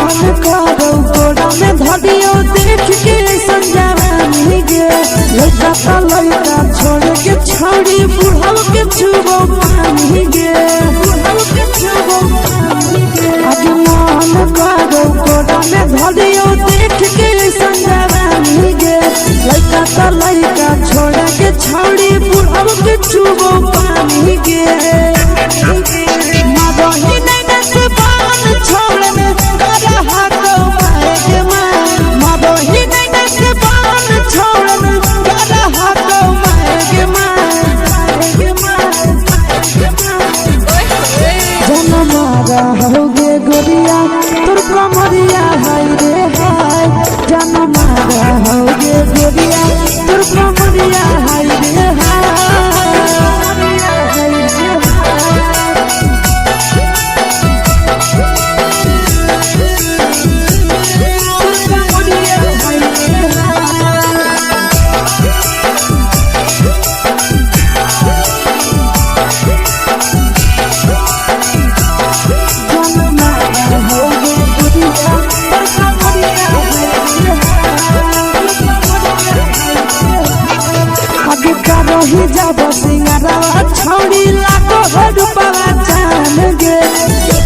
मान करो गोड़ा में धरियो देख के संजानी गे लड़का का लड़का छोड़ के छोड़ी बुढ़ाओ के छुबो पानी गे आगे मान करो गोड़ा में धरियो देख के संजानी गे लड़का का लड़का छोड़ के छोड़ी बुढ़ाओ के छुबो पानी गे मारोही नहीं से बाल छोड़ने करा हाथों मारे मां मारोही नहीं से बाल छोड़ने करा हाथों मारे मां जन्म होगे गोरिया तुर कमरिया हाय रे हाय जन्म होगे गोरिया तुर कमरिया हाय रे हाय रही जब सिंगारा छोड़ी लाखों रुपया जान गे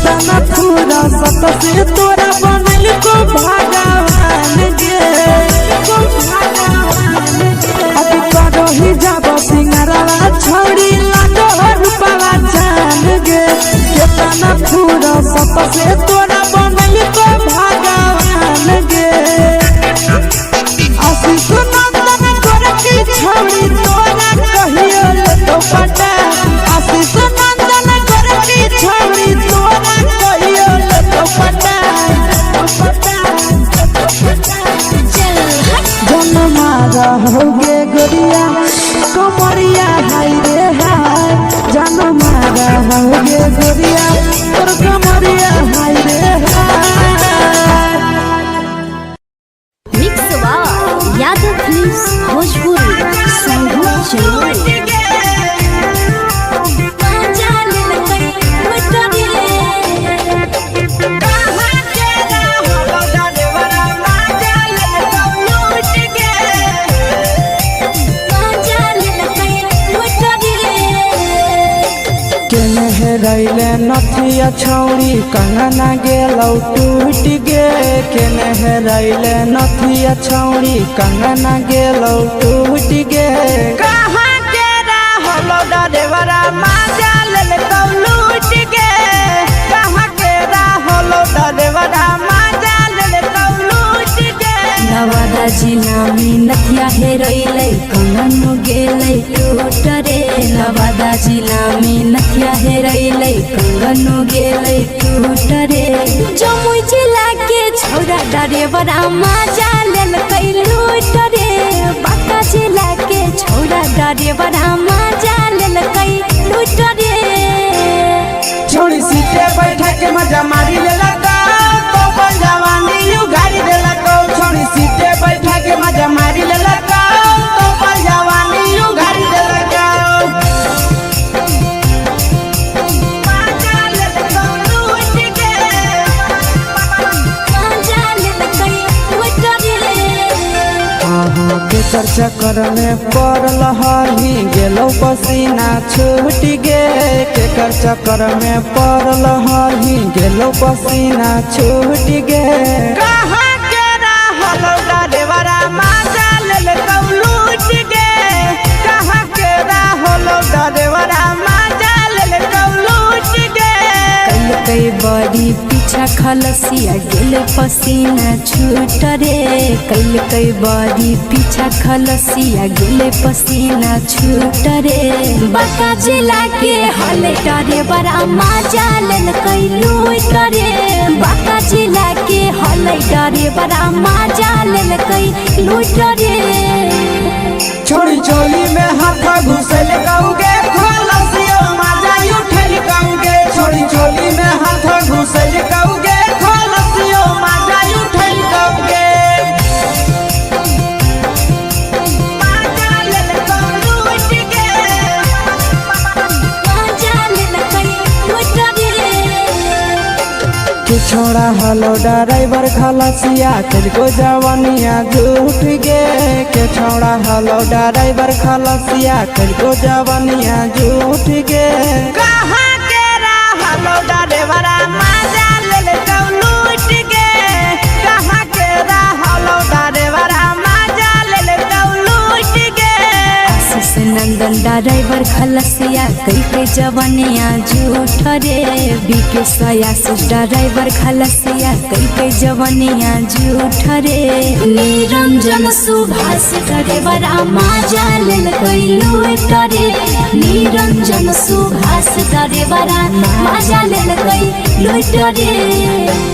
तना पूरा सत से तोरा बनल को भगवान गे अब रही जब सिंगारा छोड़ी लाखों रुपया जान गे तना पूरा सत से तोरा बनल को भगवान गे आशीष नंदन गोरखी छोड़ी तोरा कहियो तो पटा आशीष नंदन गोरखी छोड़ी तोरा कहियो तो पटा जन्मा रहोगे गोरिया कमरिया हाय रे हाय जन्मा रहोगे गोरिया तोर कमरिया हाय रे हाय मिक्स वाह यादव फिल्म्स भोजपुरी संगीत चलो रैले नथिया छौड़ी कंगना गेलौ टूट गे केने हेरैले नथिया छौड़ी कंगना गेलौ टूट गे कहाँ के रहलो डरेवरा माजा लेलकौ लूट गे कहाँ के रहलो डरेवरा माजा लेलकौ लूट गे नवादा जिला में नथिया हेरैले कंगन गेलै टूट रे नवादा जिला में नथिया हेरैले कंगन गेलै टूट रे जमुई जिला के छौरा डरेवरा माजा लेलकै लूट रे बांका जिला के छौरा डरेवरा माजा लेलकै लूट रे छोड़ी सीटे बैठा के मजा मारी लेलकौ तो अपन जवानी उगारी देलकौ छोड़ी सीटे बैठा के मजा मारी लेलकौ तो अपन जवानी उगारी देलकौ केकर चक्कर में पड़ल हही गेलौ पसीना छूट गे केकर चक्कर में पड़ल हही गेलौ पसीना छूट गे कहाँ के रहलो डरेवरा माजा लेलकौ लूट गे कहाँ के रहलो डरेवरा माजा लेलकौ लूट गे कई बड़ी पीछा खलसिया गेल पसीना छूट रे कई बड़ी पीछा खलसिया गेल पसीना छूट रे बांका जिला के हले डरे बड़ा माजा लेलकै लूट रे बांका जिला के हले डरे बड़ा माजा लेलकै लूट रे छोड़ी चोली में हाथ घुसल कौगे खलसियो माजा उठल कौगे छोड़ी चोली में हाथ घुसल कौगे खलसियो माजा उठल कौगे माजा लेलकौ लूट गे माजा लेलकै लूट रे छोड़ा हलो ड्राइवर खलसिया तुझको जवानिया झूठ गे के छोड़ा हलो ड्राइवर खलसिया तुझको जवानिया झूठ गे कहाँ के हलो ड्राइवरा मजा ले ले तो लूट गे कहाँ के हलो ड्राइवरा मजा ले ले तो लूट गे आशीष नंदन ड्राइवर खलसिया कई के जवानिया झूठ रे बीके आशीष ड्राइवर खलसिया कई के जवानिया झूठ रे निरंजन सुभाष ड्राइवर मजा ले कई लूट रे निरंजन सुभाष ड्राइवर मजा ले कई लूट रे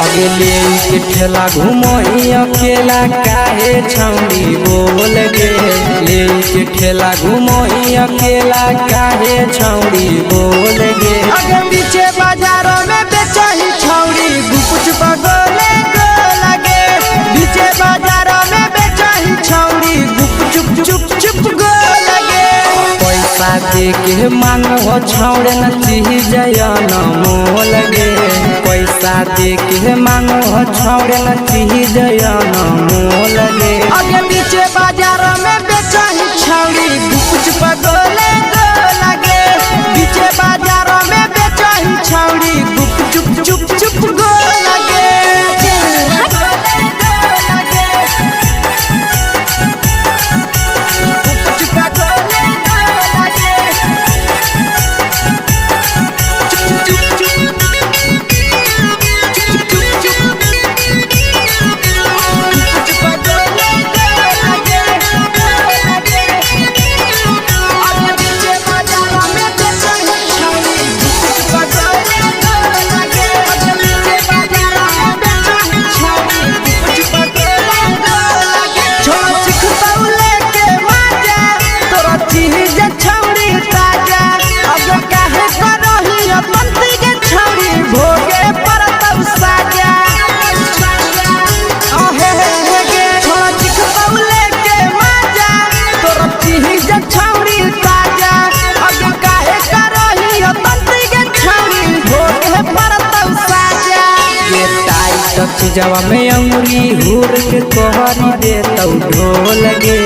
अगले के ठेला घुमोई अकेला काहे छौड़ी बोल गे ले के ठेला घुमोई अकेला काहे छौड़ी बोल गे अगे पीछे बाजारों में बेचही छौड़ी गुपुच बगले गो लगे पीछे बाजारों में बेचही छौड़ी गुप चुप चुप गो लगे पैसा दे के मांगो छौड़े न चीज न मोल गे पैसा दे के मांगो छौड़े न चीज न मोल गे अगे पीछे बाजारों में बेचही छौड़ी गुपुच बगले गो लगे पीछे बाजारों में बेचही छौड़ी गुप चुप गो लगे जवा में अंगुरी हुर के कोहरी दे तो ढोल गे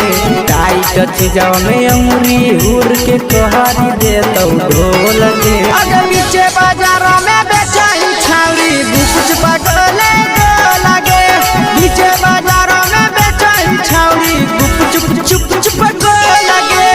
टाइट चीजवा में अंगुरी हुर के कोहरी दे तो ढोल गे अगर पीछे बाजारों में बेचही छौड़ी गुपुच बगले गो लगे पीछे बाजारों में बेचही छौड़ी गुप चुप गो लगे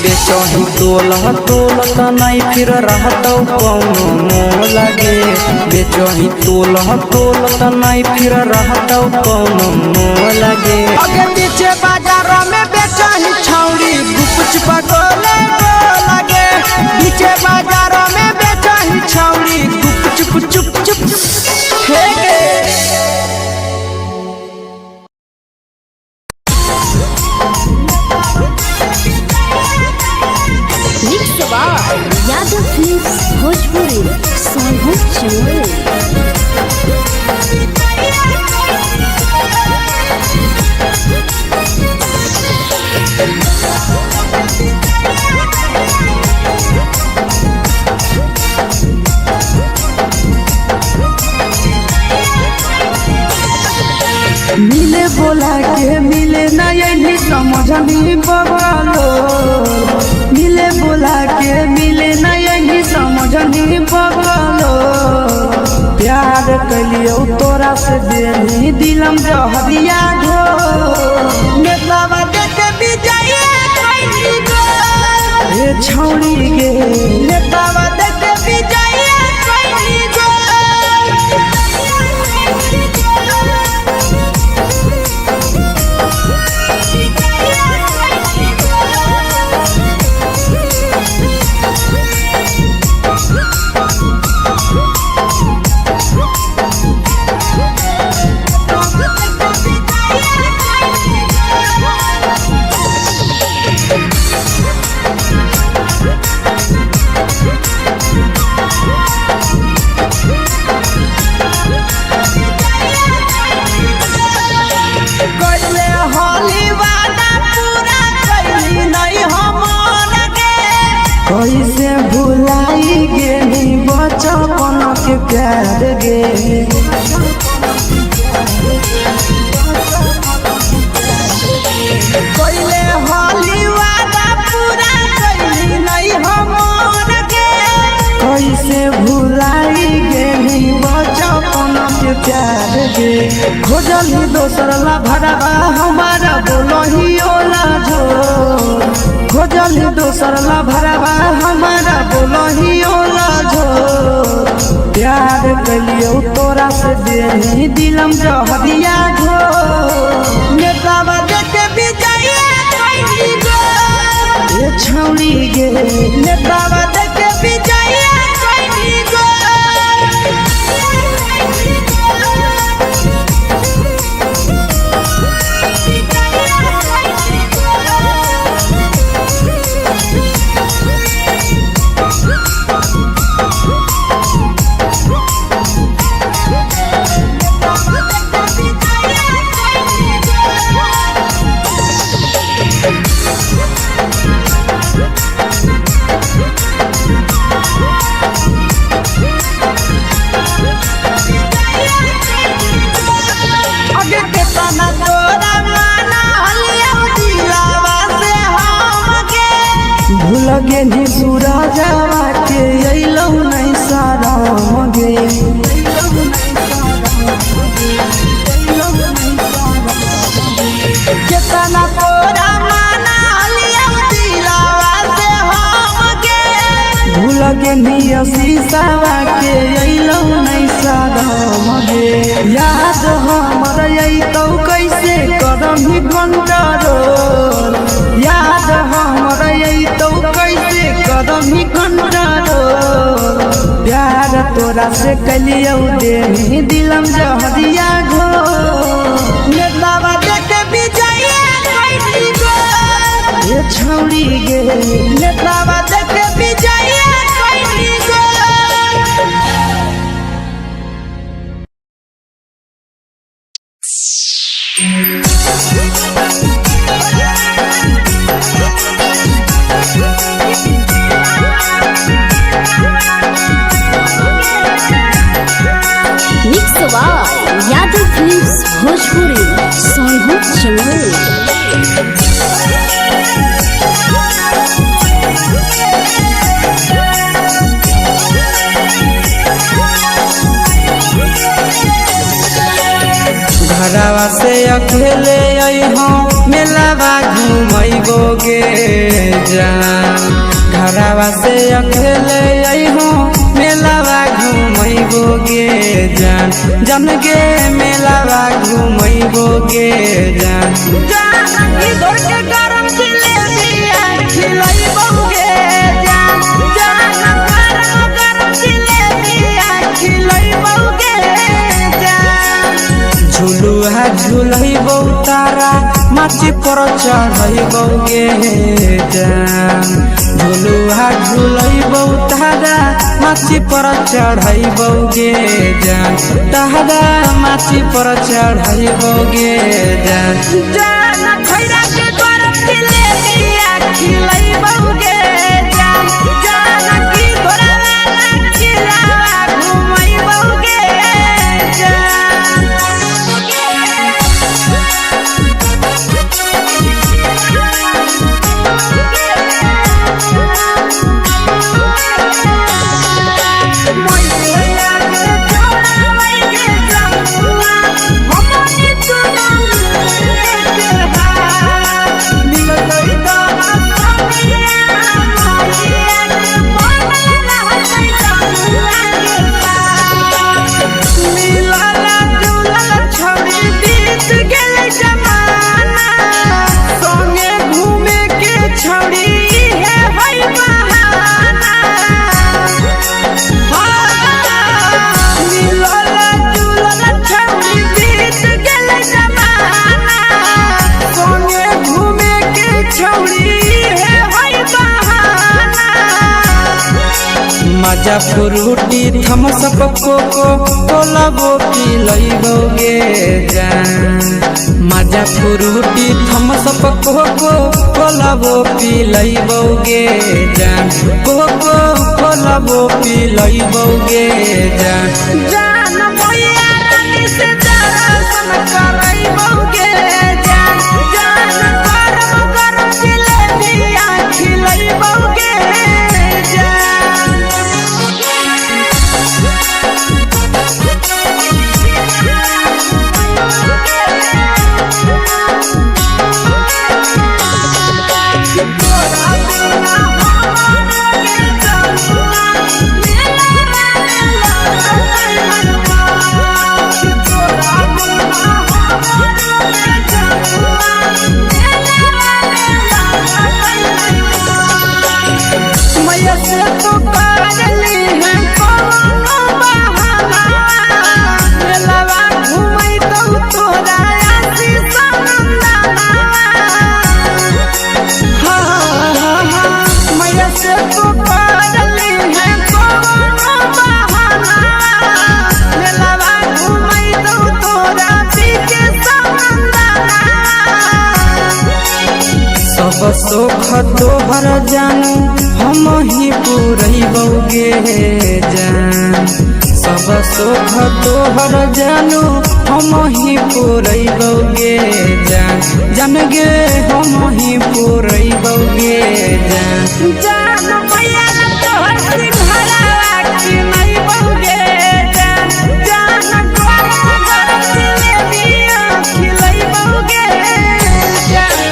बेचही तोलत नहीं फिर रहतौ कौनो मोल गे बेचही तोलत नहीं फिर रहतौ कौनो मोल गे अगे पीछे बाजारों में बेचही छौड़ी गुपुच बगले गो लगे पीछे बाजारों में बेचही छौड़ी गुप चुप हे गे यादव फिल्म्स भोजपुरी सोनू चोर समझनी बगलो मिले बोला के मिले नहीं समझनी बगलो प्यार कलियो तोरा से देनी दिलम जहरिया घो नेतावा देखे विजय कोई गो ए छौड़ी गे नेतावा देखे विजय कोई गो कैसे भुलाई गे बचपन के प्यार गे कैले होली वादा पूरा कैली नहीं हमर गे कैसे भुलाई गे बचपन के प्यार गे खोजली दोसर ला भरवा हमारा बोलही ओला जो खोजली दोसर ला भरवा हमारा बोलही ओला जो प्यार कलियो तोरा से देनी दिलम जहरिया घो नेतावा देखे विजय कोई गो ए छौड़ी गे नेतावा देखे विजय कोई गो लगे नी सूरजवा के अइलौ नहीं साराम गे केतना तोरा माना लिया दिलवा से हम गे भूल गे नी शीशावा के अइलौ नहीं साराम गे याद हमर अइतौ कैसे करम ही कंट्रोल याद हमर अइतौ कैसे करम ही कंट्रोल प्यार तोरा से कलियो देनी दिलम जहरिया घो नेतावा देखे विजय कोई गो ए छौड़ी गे नेतावा देखे विजय कोई गो यादव फिल्म्स भोजपुरी सोनभद्र चैनल घरवा से अकेले अइहो मेलावा घूमैबो गे जान घरवा से अकेले अइहो मेलावा घूमैबो गे जान जन गे मेलावा घूमैबो गे जान इधर के गरम जिलेबिया खिलैबो गे जान गरम जिलेबिया खिलैबो गे जान झुलुहा झुलैबो तारा माची पर चढ़ैबो गे जान झुलुहा झुलैबो तारा माची पर चढ़ैबो गे जान तारा माची पर चढ़ैबो गे जान खैरा के गरम जिलेबिया खिलैबो गे जान की घोड़ा खिलावा घुमैबो गे जान छौड़ी है होई बहाना मजा फ्रूटी थम्स अप कोको कोला वो पी लइबोगे जान मजा फ्रूटी थम्स अप कोको कोला वो पी लइबोगे जान कोको कोला वो पी लइबोगे जान जान भैया रानी से दर्शन करइबोगे जान जान गरम गरम जिलेबिया खिलइबोगे जान सब सुख तोहर जानू हम ही पूरइबोगे जान सब सुख तोहर जानू हम ही पूरइबोगे जान जान गे हम ही पूरइबोगे जान जान भैया तोहर सिंघाड़ा की नहीं बौगे जान जान गरम गरम जिलेबिया खिलइबोगे जान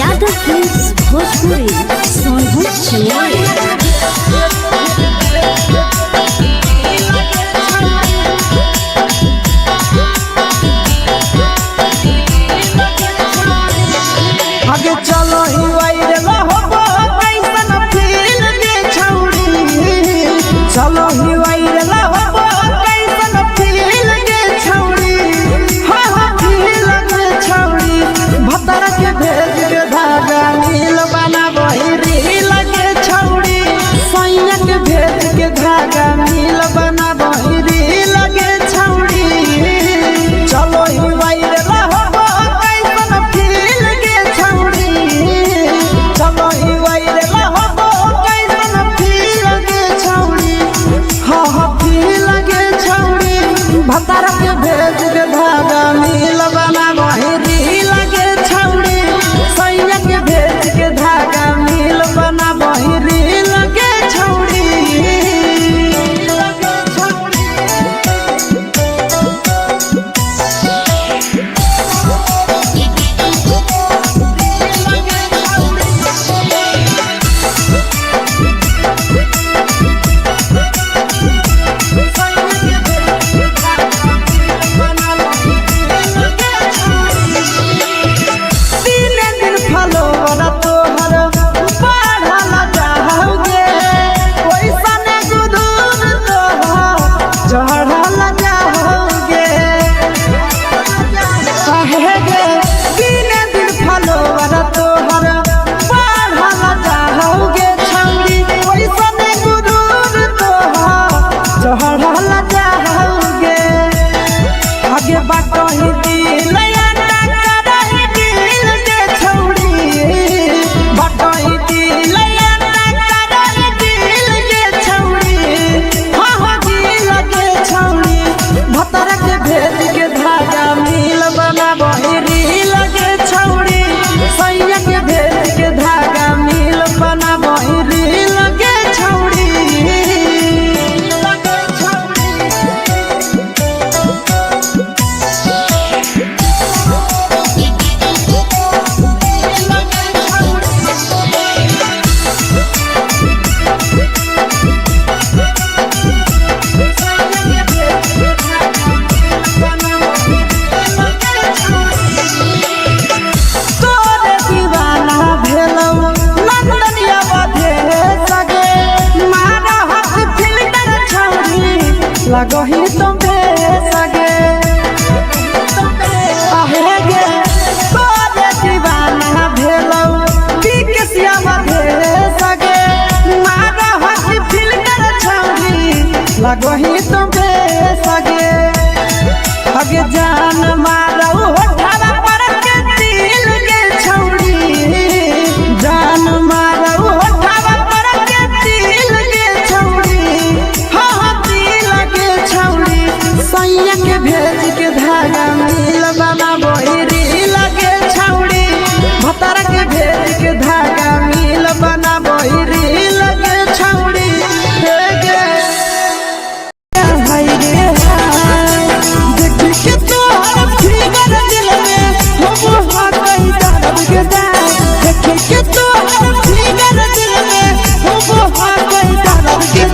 यादव फिल्म्स भोजपुरी सोनू चले आगे चलो ही वायरल होबो कैसन फील के छौड़ी चलो ही वायरल होबो कैसन फील के छौड़ी हां हां फील के छौड़ी भतर के भेज के धागा नील बनाबो रील के छौड़ी सैया के भेज के धागा नील बनाबो रील के छौड़ी चलो ही वायरल होबो कैसन फील के छौड़ी चलो ही वायरल होबो कैसन फील के छौड़ी हां लगो ही तुम्हे सगे आहे गे तोरे दीवाना भेलो पीके श्यामा भे सगे मारा हसी फिल कर छौरी लगो ही तुम्हे सगे अगे जान मारो होठवा पर के दिल के छौरी जान मारो होठवा पर के दिल के छौरी हाँ दिल के छौरी सैया के भेज के धागा मिल बना बोरी लगे छौरी भतारा के भेज के धागा मिल बना बोरी लगे छौरी हे गे हाय रे हाय देख के तोहर फिगर दिल में हम हो कहीं दर्द के दाग देख के तोहर फिगर दिल में हम हो कहीं दर्द के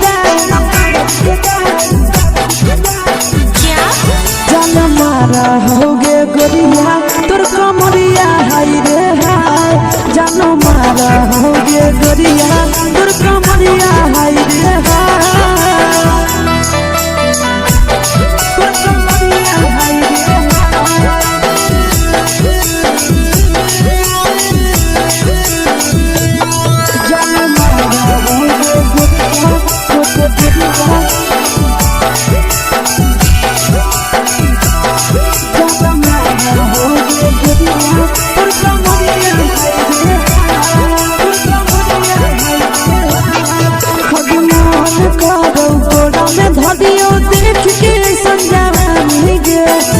जान मारा होगे गोरिया तोर कमरिया हाय रे हाय जान मारा होगे गोरिया तोर कमरिया हाय रे हाय तोर कमरिया हाय रे हाय जान मारा होगे गोरिया तोर कमरिया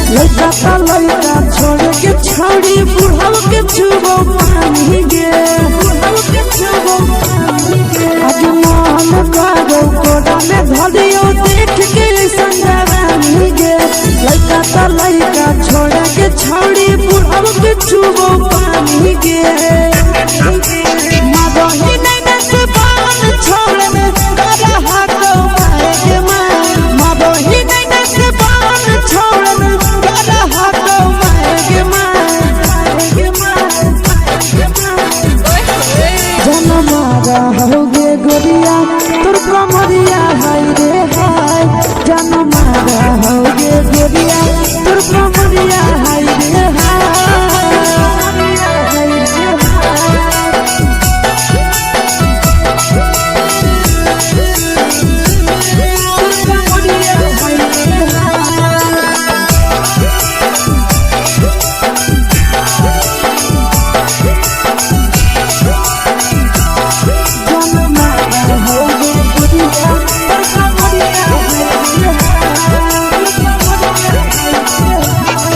लड़का छोड़ के छौड़ी बुढ़ाव के छुबो पानी गे आज मन करो कोड़ा में धरियो देख के संजवानी गे लड़का छोड़ के छौड़ी बुढ़ाव के छुबो पानी गे मगही नहीं से बान छोड़ में करा हाथो मारे के मां मगही नहीं से बान छोड़ में करा हाथो मारे के मां जन मारा होगे गोरिया तोर कमरिया हाय रे हाय जन मारा होगे गोरिया तोर कमरिया हाय रे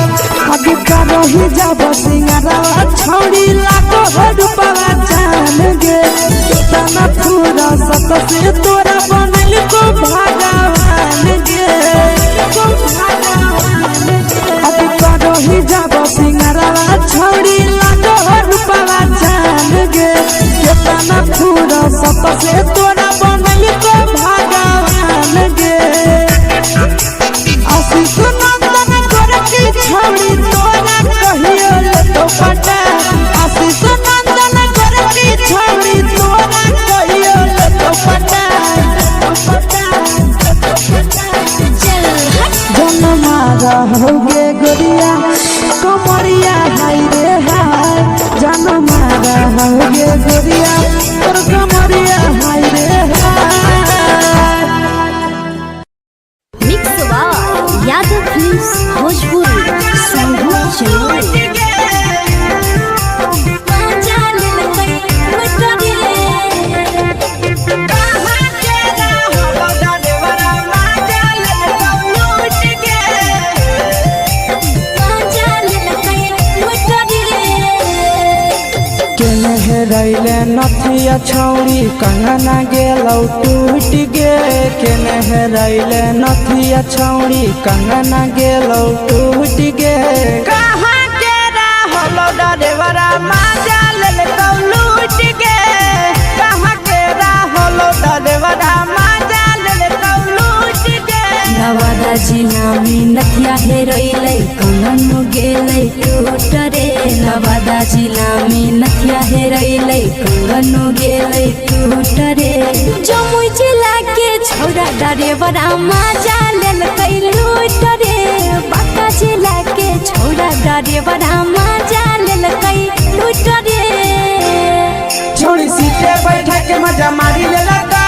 रही जब सिंगारा छौड़ी लाखो रुपवा जान गे तना पूरा सत से तोरा बनल को भगवान गे अब रही जब सिंगारा छौड़ी लाखो रुपवा जान गे तना पूरा सत से तोरा बनल को भगवान गे आशीष नंदन गोरखी छौड़ी तोरा कहियो ले तो पटा आशीष नंदन गोरखी छौड़ी तोरा कहियो ले तो पटा जन मारा होगे गोरिया कमरिया हाय रे हाय जन मारा होगे गोरिया तोर कमरिया हाय रे हाय मिक्स यादव फिल्म्स भोजपुरी संगीत चलो रैले नथिया छौड़ी कंगना गेलौ टूट गे केने रैले नथिया छौड़ी कंगना गेलौ टूट गे कहाँ के रहलो डरेवरा माजा लेलकौ लूट गे कहाँ के रहलो डरेवरा माजा लेलकौ लूट गे नवादा जिला में नथिया हेरैलै कंगन गेलै टूट रे नवादा जिला में नथिया हेरैलै कंगन गेलै टूट रे जमुई जिला के छौरा डरेवरा माजा लेल डरेवरा मजा लेलकै लूट रे छोड़ी सीटे बैठा के मजा मारी लेलका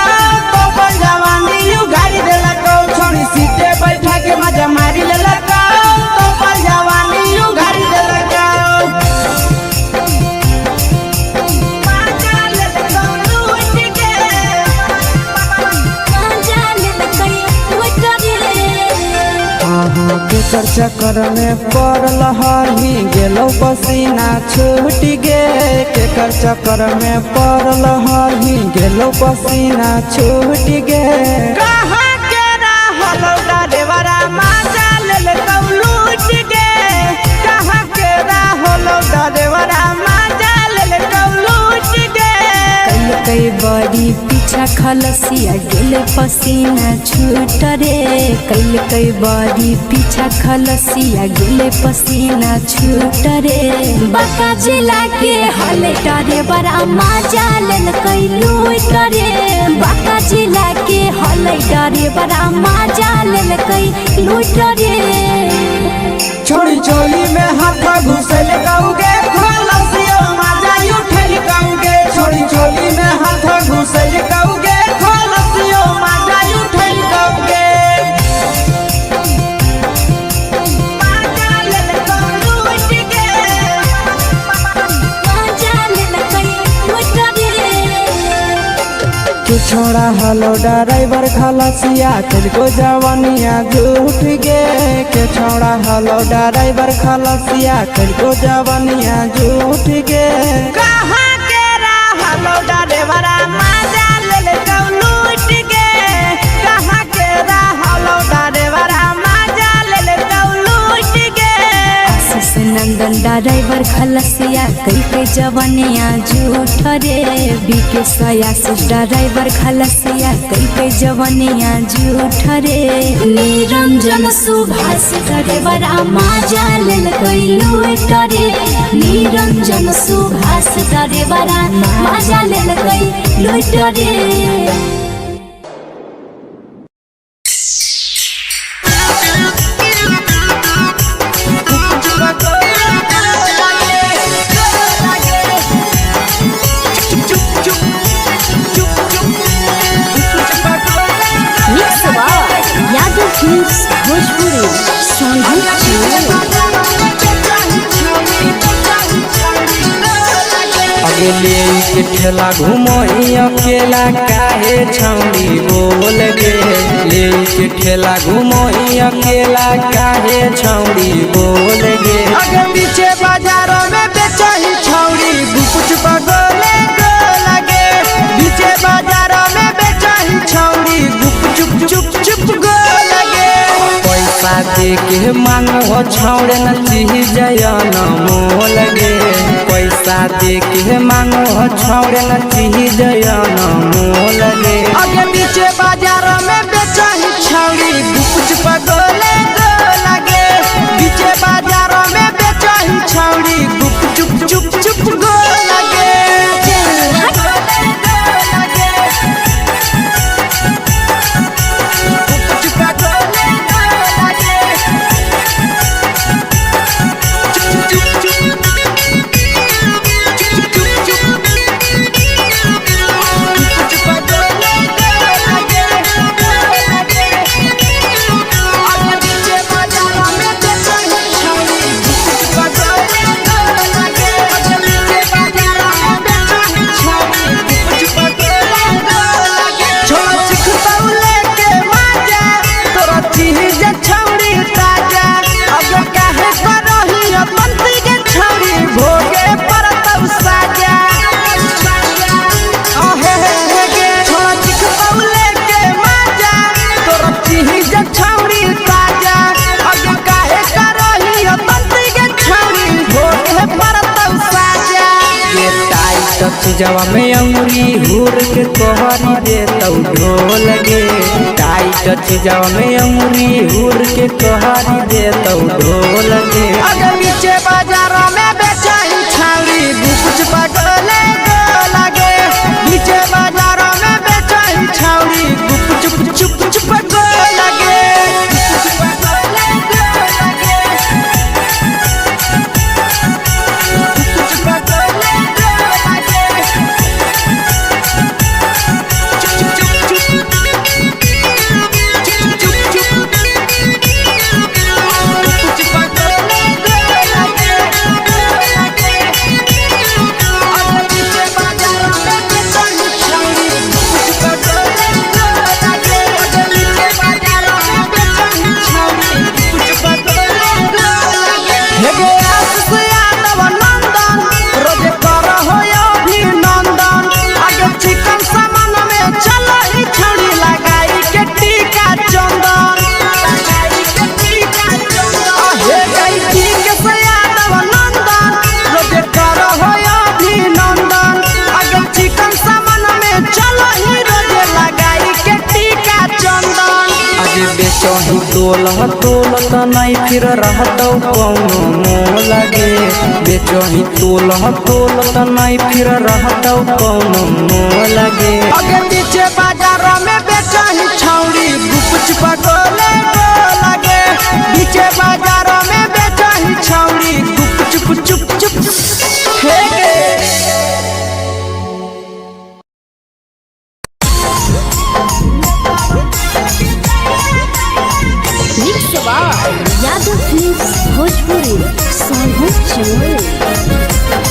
तो अपन जवानी उगाड़ी देलका छोड़ी सीटे बैठा के मजा मारी लेलका तो अपन जवानी उगाड़ी देलका केकर चक्कर में पड़ल हही गेलो पसीना छूट गे केकर चक्कर में पड़ल हही गेलो पसीना छूट गे कहाँ के रहलो डरेवरा मजा लेलकौ लूट गे कहाँ के रहलो डरेवरा मजा लेलकौ लूट गे कई बड़ी पीछा खलसिया गेल पसीना छूट रे कई बड़ी पीछा खलसिया गेल पसीना छूट रे बाका जिला के हले डरे बड़ा मजा लेलकै लूट रे बाका जिला के हले डरे बड़ा मजा लेलकै लूट रे छोड़ी चोली में हाथ घुसल गाऊगे खलसिया मजा उठल गाऊगे छोड़ी चोली में हाथ घुसल गाऊगे खलसिया मजा उठल गाऊगे छोड़ा हलो ड्राइवर खलसिया तुझको जवानिया झूठ गे के छोड़ा हलो ड्राइवर खलसिया तुझको जवानिया झूठ गे कहाँ के हलो ड्राइवरा मजा लेलकौ लूट गे कहाँ के हलो ड्राइवरा मजा लेलकौ लूट गे नंदन ड्राइवर खलसिया कई जवानिया झूठ रे बीके सयासी ड्राइवर खलसिया कई जवानिया झूठ रे निरंजन सुभाष ड्राइवरा मजा लेलकै लूट रे निरंजन सुभाष ड्राइवरा मजा लेलकै लूट रे भोजपुरी अगले के ठेला घुमोई अकेला काहे छौड़ी बोल गे ले के ठेला घुमोई अकेला काहे छौड़ी बोल गे अगे पीछे बाजारों में बेचही छौड़ी कुछ बगले गो लगे पीछे बाजारों में बेचही छौड़ी चुप चुप चुप गो लगे पैसा दे के मांगो छौड़े न चीज जयन मोल गे पैसा दे के मांगो छौड़े न चीज जयन मोल गे अगे पीछे बाजार में बेचही छौड़ी कुछ पगले गो लगे पीछे बाजार में बेचही छौड़ी चुप चुप चुप गो लगे चीजवा में अंगुरी हुर के कहरी दे तौ ढोल गे टाइट चीजवा में अंगुरी हुर के कहरी दे तौ ढोल गे अगर पीछे बाजार में बेचही छौड़ी कुछ पगले गो लगे पीछे बाजार में बेचही छौड़ी चुप चुप चुप गो लगे बेचही तोलत नहीं फिर रहतौ कौनो मोह लगे बेचही तोलत नहीं फिर रहतौ कौनो मोह लगे आगे पीछे बाजार में बेचही छौड़ी गुपचुप गोले लगे पीछे बाजार में बेचही छौड़ी गुपचुप चुप चुप हेगे यादव फिल्म्स भोजपुरी सोनू चोर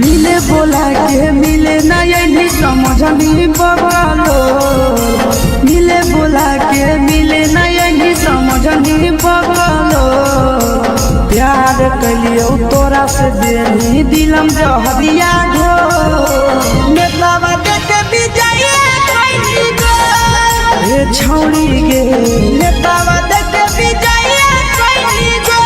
मिले बोला के मिले नहीं समझनी बगलो मिले बोला के मिले नहीं समझनी बगलो प्यार कलियो तोरा से देनी दिलम जहरिया घो नेतलावा देखे बिजाइए खैनी गो ए छौड़ी गे नेतलावा देखे बिजाइए खैनी गो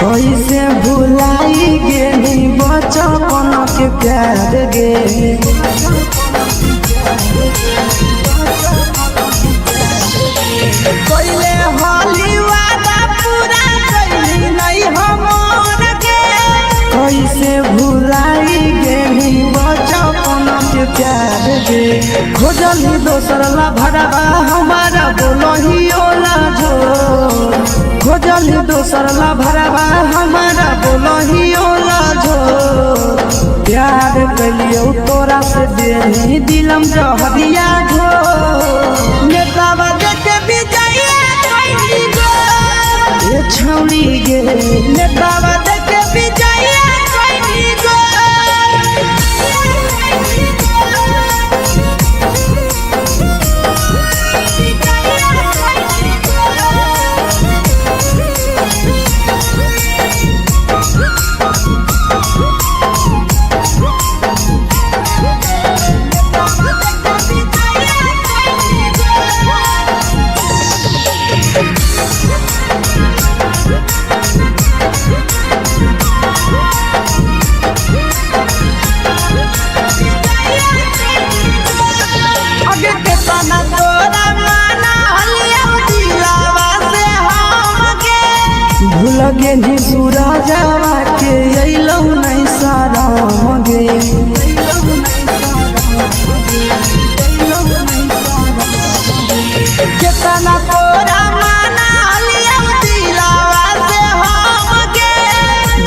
कैसे भुलाई गेली बचपन के प्यार गे कैले होली वादा पूरा कैली नहीं हमर गे कैसे भुलाई गेली बचपन के प्यार गे खोजली दोसर ला भरवा हमारा बोलही ओला झो खोजली दोसर ला भरवा हमारा बोलही ओला झो प्यार कलियो तोरा से देनी दिलम जहरिया झो नेतावा देखे बिजाइए खैनी गो ये छौड़ी गे नेतावा देखे बिजाइए खैनी गो लगे नी सूरजवा के अइलौ नहीं सारा मगे केतना तोरा माना लिया दिलावा से हम गे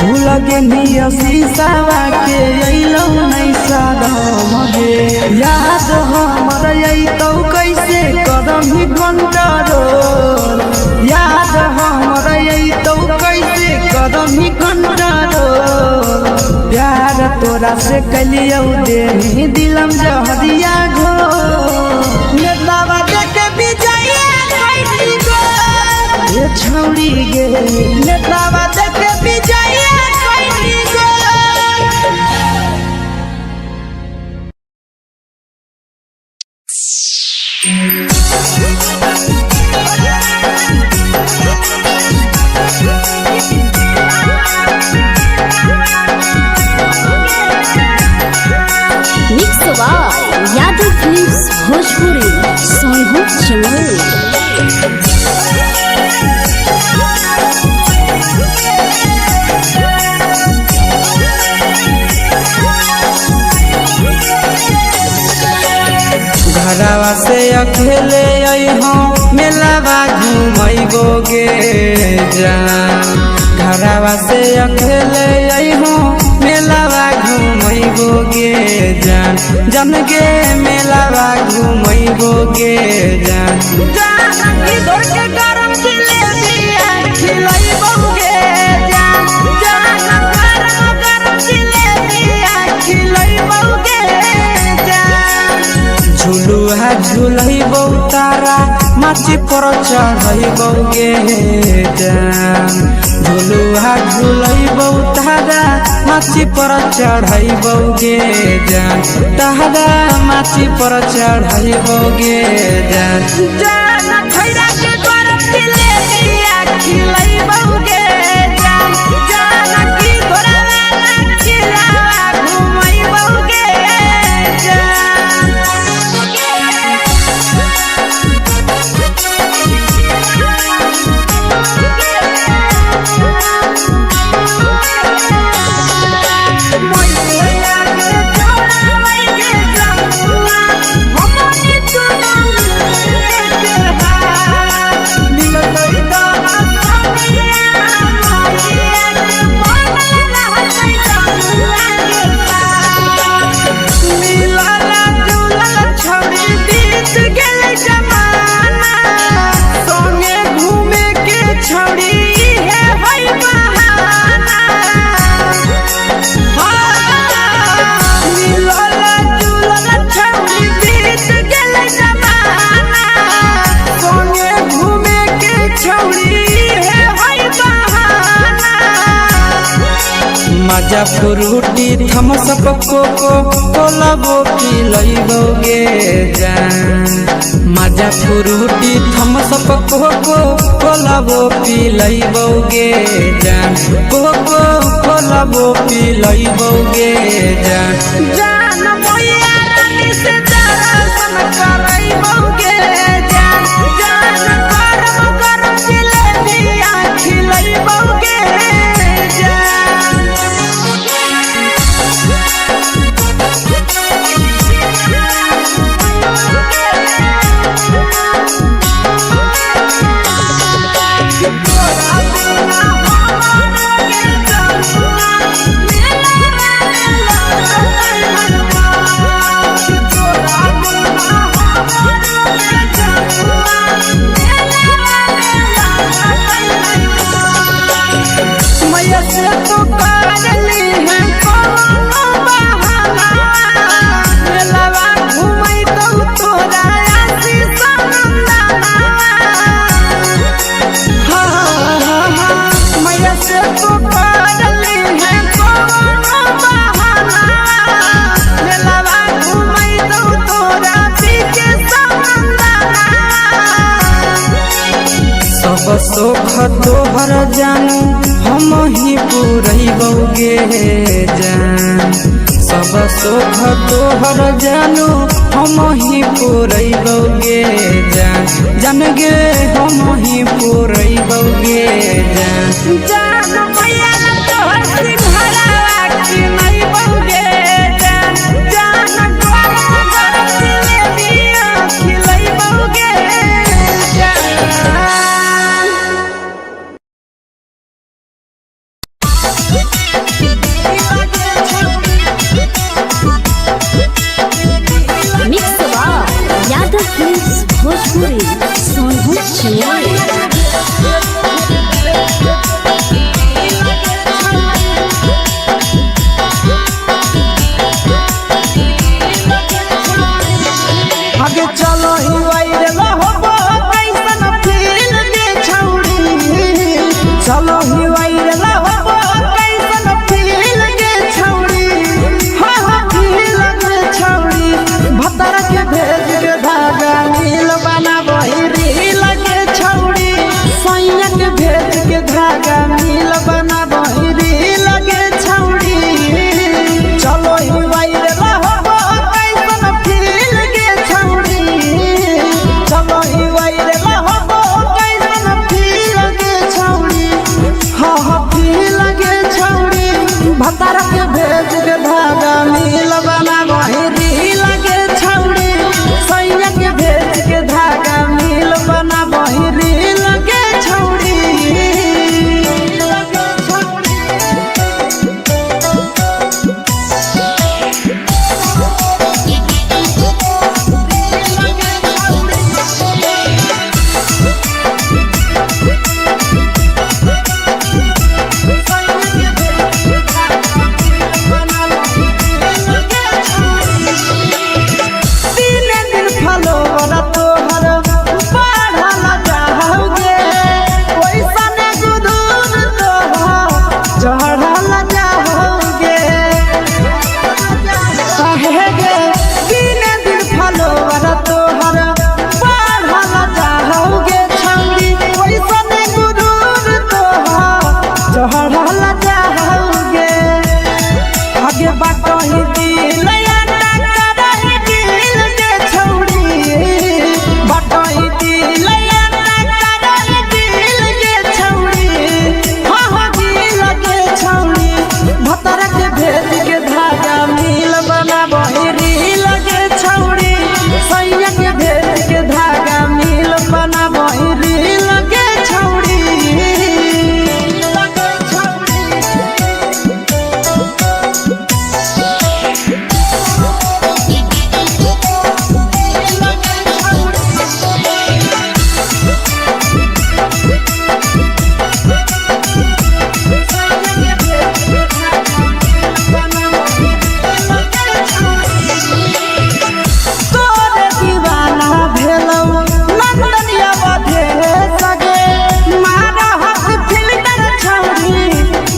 भूल गे नी शीशावा के अइलौ नहीं सारा मगे याद हमर अइतौ कैसे करम ही कंट्रोल याद हमर अइतौ कैसे करम ही कंट्रोल प्यार तोरा से कलियौ देनी दिलम जहरिया घो नेतलावा देखे बिजाइए खैनी गो ये छौड़ी गे नेतलावा देखे बिजाइए खैनी गो यादव फिल्म्स भोजपुरी सोनू चोर घरवा से अकेले आई हम मेलावा घूमैबोगे जान घरवा से अकेले अइहो मेलावा घूमैबोगे जान जन गे मेलावा घूमैबोगे जान जानकी दौड़ के गरम जिलेबिया खिलैबोगे जान गरम जिलेबिया खिलैबोगे जान झुलुहा झुलैबो तारा माची पर चढ़ैबोगे जान झुलुहा झुलैबो तारा माची पर चढ़ैबोगे जान तारा माची पर चढ़ैबोगे जान जान खैरा के गरम जिलेबिया खिलैबोगे जान जानकी घोड़ावाला खिलावा घुमैबोगे मजा फ्रूटी थम्सअप कोको कोलाबो पिलैबोगे जान मजा फ्रूटी थम्सअप कोको कोलाबो पिलैबोगे जान कोको कोलाबो पिलैबोगे जान जान मैया रानी से दर्शन करैबोगे जान गरम जिलेबिया खिलैबोगे सब सुख तोहर जानू हम ही पुरैबोगे जान सब सुख तोहर जानू हम ही पुरैबोगे जान जन गे हम ही पुरैबोगे जान जान मैया तोहर सिंघाड़ा खिलैबोगे जान गरम जिलेबिया खिलैबोगे यादव फिल्म्स भोजपुरी सोनू छिया।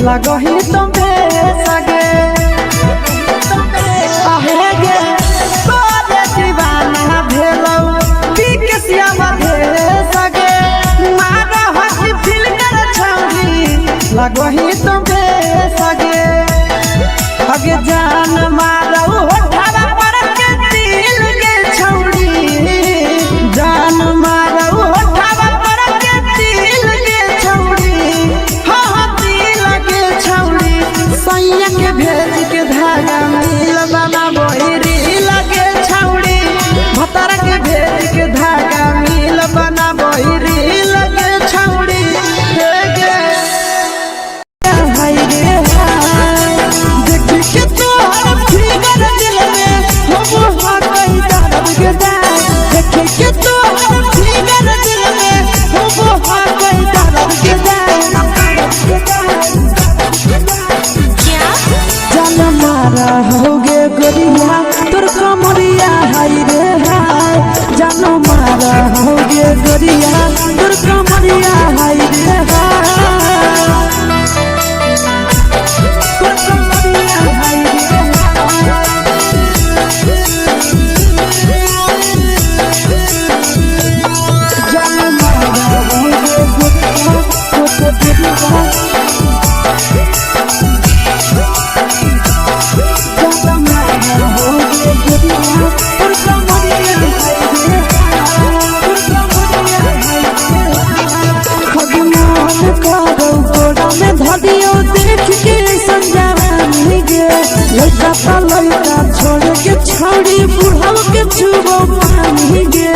लगही तुम्हे सगे आहे गे तोरे दीवाना भेलौ बिकसिया बधे सगे मारा हसी फिल कर छौरी लगही तुम्हे सगे अगे जान मारौ होठवा पर के दिल के छौरी जान मारौ होठवा पर के दिल के छौरी हाँ दिल के छौरी सैया के भेज के धागा मिल बना बोरी लगे छौरी भतर के भेज के धागा मिल बना बोरी लगे छौरी हे गे हाय रे हाय देख के तोहर फिगर दिल में हम हाथई दर्द के दाग देख के तोहर फिगर दिल में हम हाथई दर्द के जान मारा होगे गोरिया तोर कमरिया हाय रे हाय जान मारा होगे गोरिया तोर कमरिया हाय रे हाय तोर कमरिया हाय रे जान मारा होगे गोरिया तोर कमरिया देख के संजानी गे लड़का ता लड़का छोड़ के छौड़ी बुढ़ाव के छुबो पानी गे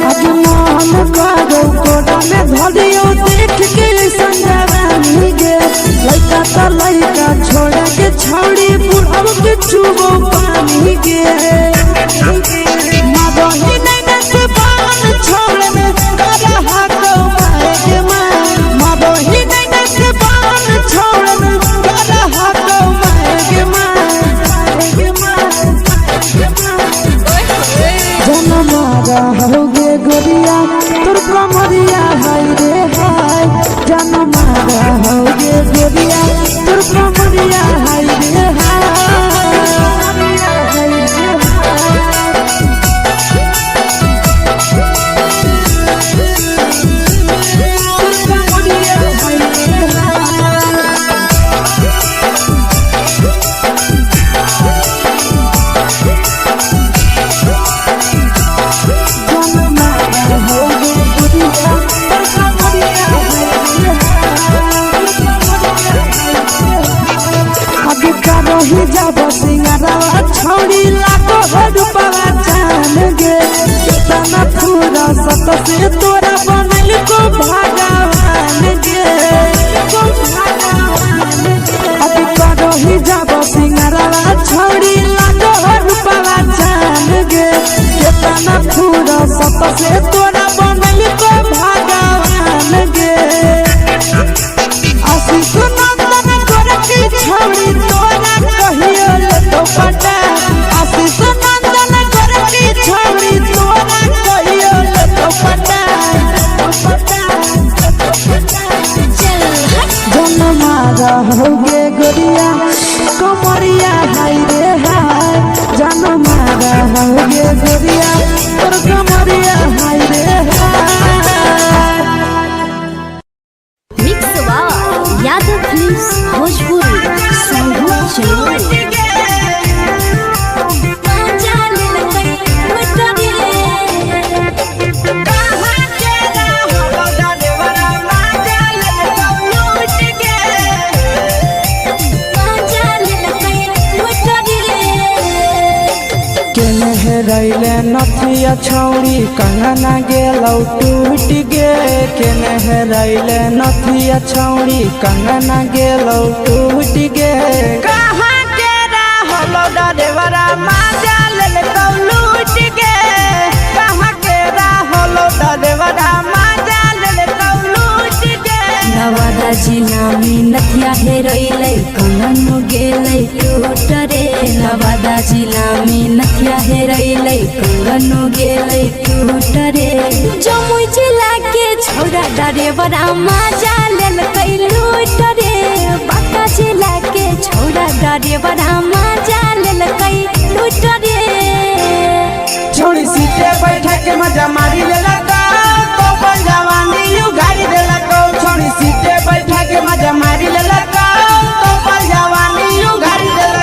आगे मन करो कोड़ा में धरियो देख के संजानी गे लड़का ता लड़का छोड़ के छौड़ी बुढ़ाव के छुबो पानी गे मादही नहीं से बान छोड़ में करा हाथों माए के मादही नहीं से बान छोड़ में करा हाथों माए के जन मारा होगे गोरिया तोर कमरिया हाय रे हाय जन मारा होगे गोरिया तोर कमरिया हाय रे ही जब सिंगारा छौड़ी लाखो रुपया जान गे तना पूरा सत से तोरा बनल को भगवान गे अभी करो ही जब सिंगारा छौड़ी लाखो रुपया जान गे तना पूरा सत से तोरा बनल को भगवान गे आशीष नंदन गोरखी छौड़ी तोरा कहियो ले तो पटा आशीष नंदन गोरखी छौड़ी तोरा कहियो ले तो पटा जन मारा होगे गोरिया कमरिया हाय रे हाय जन मारा होगे गोरिया तोर कमरिया हाय रे हाय मिक्स यादव फिल्म्स भोजपुरी संगीत चलो रैले नथिया छौड़ी कंगना गेलौ टूट गे केने रैले नथिया छौड़ी कंगना गेलौ टूट गे कहाँ के रहलो डरेवरा माजा लेलौ लूट गे कहाँ के रहलो डरेवरा माजा लेलौ लूट गे नवादा जिला में नथिया हेरैलै कंगन गेलै टूट रे नवादा जिला में नथिया हेरैलै कंगन गेलै टूट रे जमुई जिला के छौड़ा डरेवरा माजा लेल देवरा मजा लेलकै लूट रे छोड़ी सीटे बैठा के मजा मारी लेला तो अपन जवानी यू गाड़ी देला छोड़ी सीटे बैठा के मजा मारी लेला तो अपन जवानी यू गाड़ी देला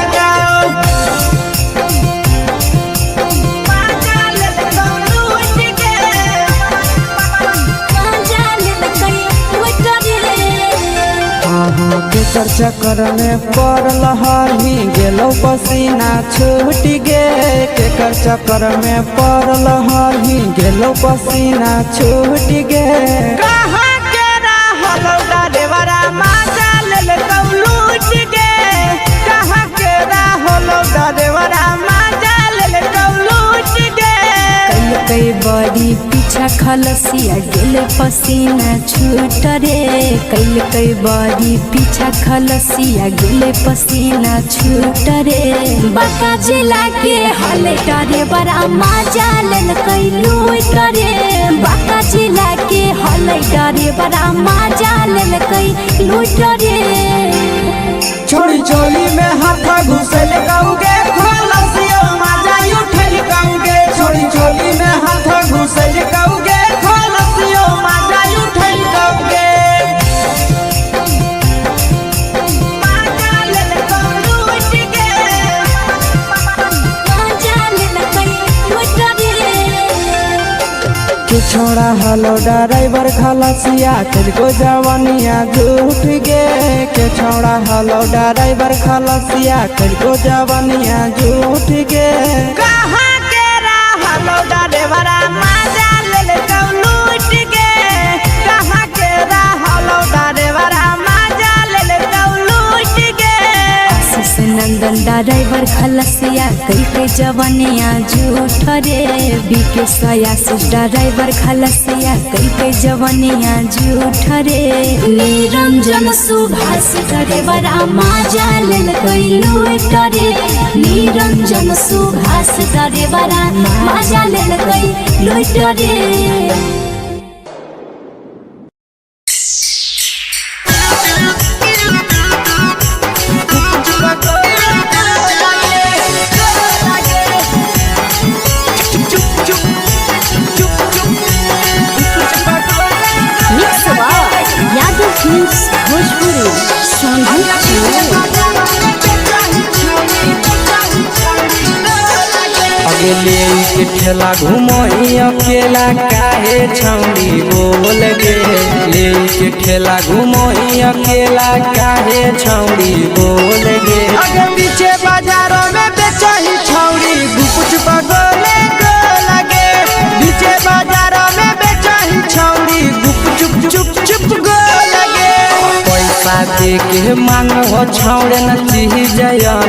केकर चक्कर में पड़ल हही गेलो पसीना छूट गे केकर चक्कर में पड़ल हही गेलो पसीना छूट गे कहाँ के रहलो देवरा मजा लेलकौ लूट गे कहाँ के रहलो देवरा मजा लेलकौ लूट गे कई बड़ी पीछा खलसिया गेल पसीना छूट रे कई बड़ी पीछा खलसिया गेल पसीना छूट रे बाका जिला के हले डरे बड़ा मजा लेलकै लूट रे बाका जिला के हले डरे बड़ा मजा लेलकै लूट रे छोड़ी चोली में हाथ घुसल कौगे खलसिया मजा उठल कौगे छोड़ी चोली में हाथ घुसल कौगे खलसिया मजा उठल कौगे मजा लेलकौ लूट गे मजा लेलकै लूट रे के छोड़ा हलो ड्राइवर खलसिया तेरे जवानिया झूठ गे के छोड़ा हलो ड्राइवर खलसिया तेरे जवानिया झूठ गे कहाँ के रहलो देवरा मजा लेलकौ लूट गे कहाँ के रहलो देवरा मजा लेलकौ लूट गे आशीष नंदन ड्राइवर खलसिया कई जवानिया झूठ रे बीके आशीष ड्राइवर खलसिया कई जवानिया झूठ रे निरंजन सुभाष ड्राइवरा मजा लेलकै लूट रे निरंजन सुभाष ड्राइवरा मजा लेलकै लूट रे अगले के ठेला घुमोई अकेला काहे छौड़ी बोल गे ले के ठेला घुमोई अकेला काहे छौड़ी बोल गे आगे पीछे बाजारों में बेचही छौड़ी गुपुच बगले गो लगे पीछे बाजारों में बेचही छौड़ी गुप चुप चुप चुप गो लगे पैसा दे के मांगो छौड़े न चीज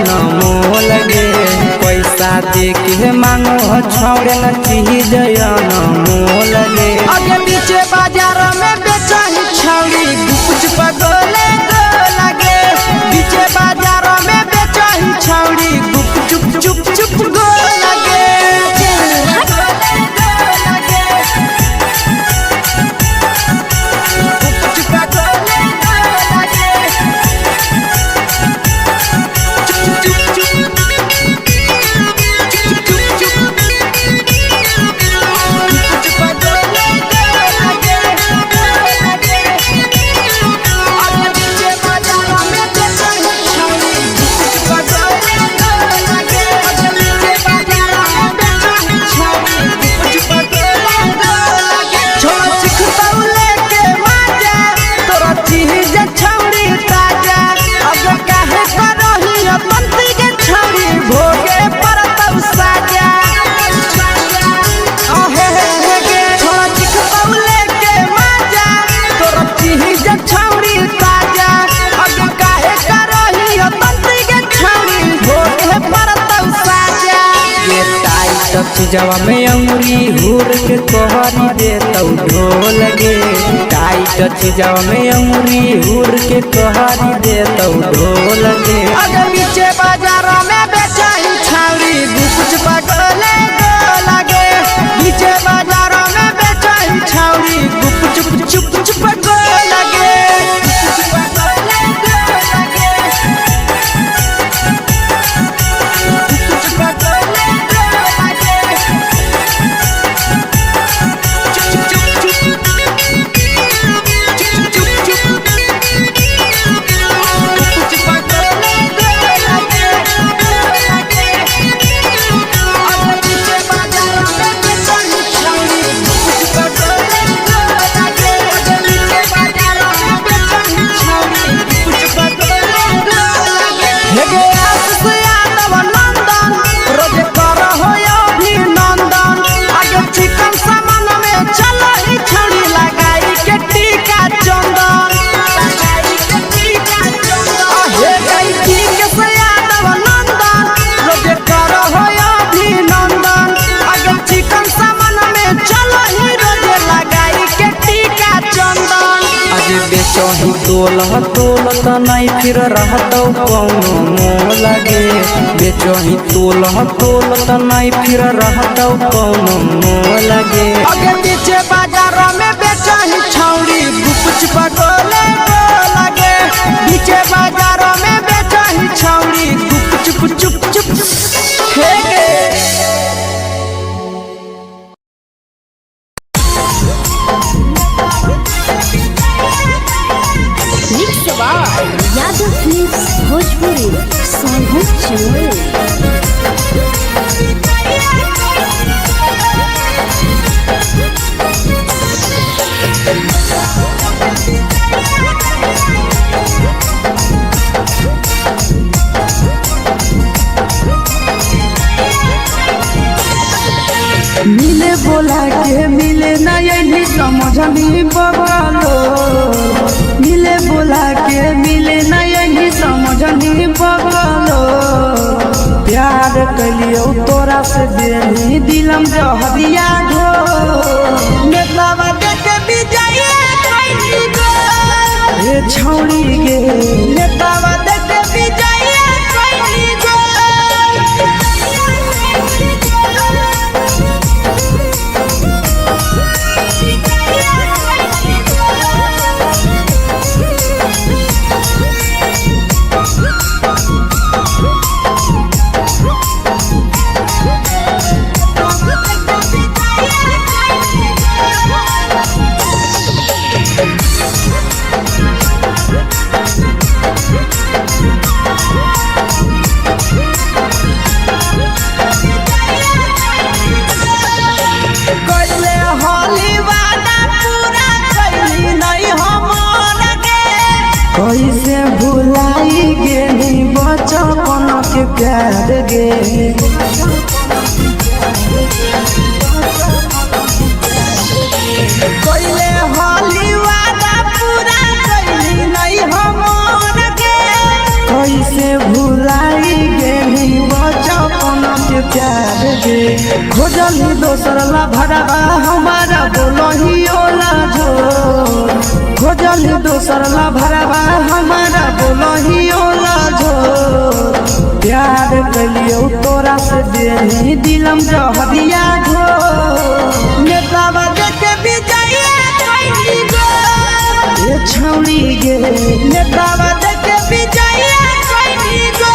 न मोल गे पैसा दे के मांगो छौड़े न चीज न मोल गे आगे पीछे बाजारों में बेचही छौड़ी गुपुच बगले गो लगे पीछे बाजारों में बेचही छौड़ी गुप चुप चुप चुप गो लगे जवा में अंगुरी हुर के तोहरी दे तौ ढोल गे टाइट जवा में अंगुरी हुर के तोहरी दे तौ ढोल गे अगर पीछे बाजारों में बेचही छौड़ी गुपुच बगले गो लगे पीछे बाजारों में बेचही छौड़ी गुप चुप चुप चुप गो लगे तोलह तोलत नहीं फिर रहतौ कौनो मोह लगे बेचही तोलह तोलत नहीं फिर रहतौ कौनो मोह लगे आगे पीछे बाजार में बेचही छौड़ी गुपचुप गोले लगे पीछे बाजार में बेचही छौड़ी गुपचुप चुप चुप हे यादव फिल्म्स भोजपुरी सोनू चमोली। मिले बोला के मिले ना यही समझनी बगलो मिले बोला के मिले ना यही समझनी बगलो प्यार कलियो तोरा से देनी दिलम जहरिया घो नेतावा देखे विजय कैली गो ये छौड़ी गे नेतावा देखे विजय कैली गो कैसे भुलाई गेली बचपन के प्यार गे कैले हाली वादा पूरा कैली नहीं हमर के कैसे भुलाई गेली बचपन के प्यार गे खोजली दोसर ला भरवा हमारा बोलही ओला जो खोजली दोसर ला भरवा हमारा बोलही ओला जो प्यार कलियो तोरा से देनी दिलम जहरिया घो नेतावा देखे विजय कैली गो ये छौड़ी गे नेतावा देखे विजय कैली गो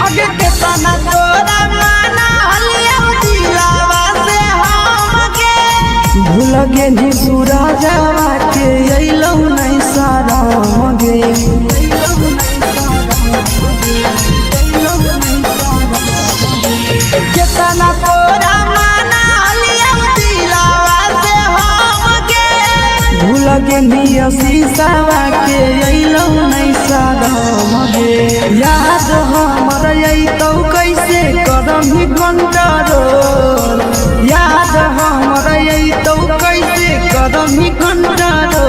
आगे के तना तोरा माना हलिया दिलावा से हमके भूल गेली सूरजवा के अइलौ नहीं सारा गे केतना तोरा माना हलिया दिलावा से हमके भूल गेली शीशावा के अइलौ नहीं सारा गे याद हमर अइतौ कैसे करम ही घंटारो याद हमर अइतौ कैसे करम ही घंटारो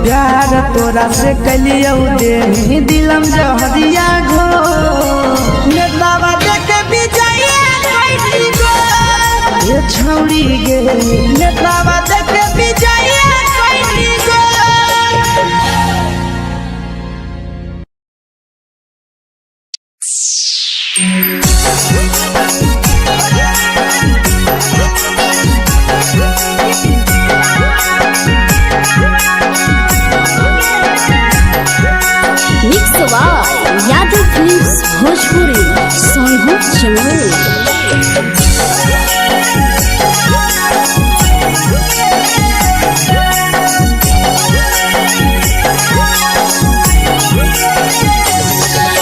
प्यार तोरा से कलियो देनी दिलम जहरिया घो नेतावा देखे विजय कैली गो ये छौड़ी गे नेतावा देखे विजय कैली go mix Yadav Films Bhojpuri Sonu Chamoli.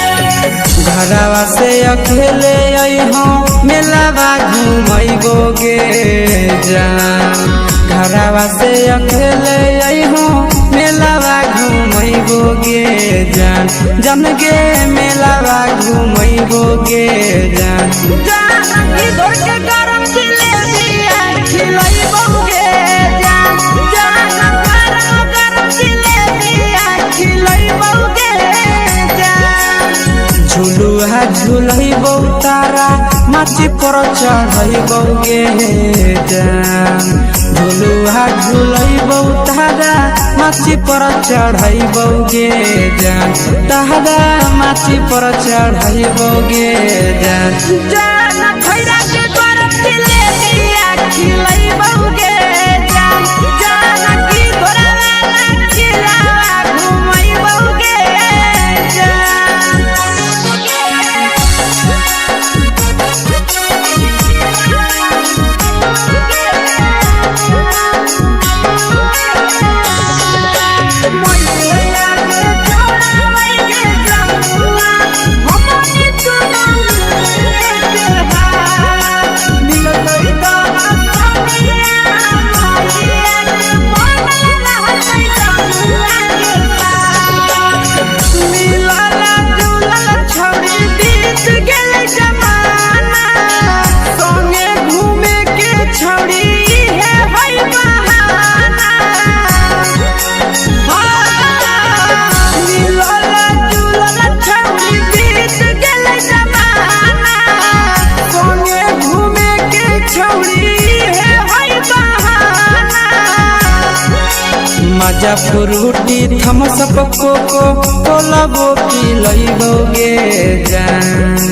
घरवा से अकेले अइहो मेलावा घूमैबो गे जान घरवा से अकेले अइहो मेलावा घूमैबो गे जान जन गे मेलावा घूमैबो गे जान जानकी दौड़ के गरम जिलेबिया खिलैबो गे जान गरम जिलेबिया खिलैबो गे जान झुलुहा झुलैबो तारा माची पर चढ़ैबो गे जान झुलुहा झुलैबो तारा माची पर चढ़ैबो गे जान तारा माची पर चढ़ैबो गे जान जान खैरा के गरम जिलेबिया खिलैबो गे जान जानकी घोड़ावाला किलावा घुमैबो गे मजा फ्रूटी थम्स अप कोको कोला वो पिलैबो गे जान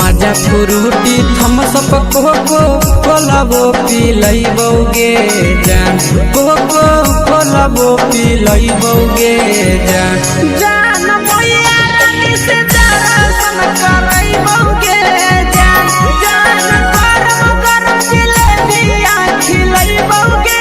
मजा फ्रूटी थम्स अप कोको कोला वो पिलैबो गे जान कोको कोला वो पिलैबो गे जान जान मैया रानी से दर्शन करैबो गे जान गरम गरम जिलेबिया खिलैबो गे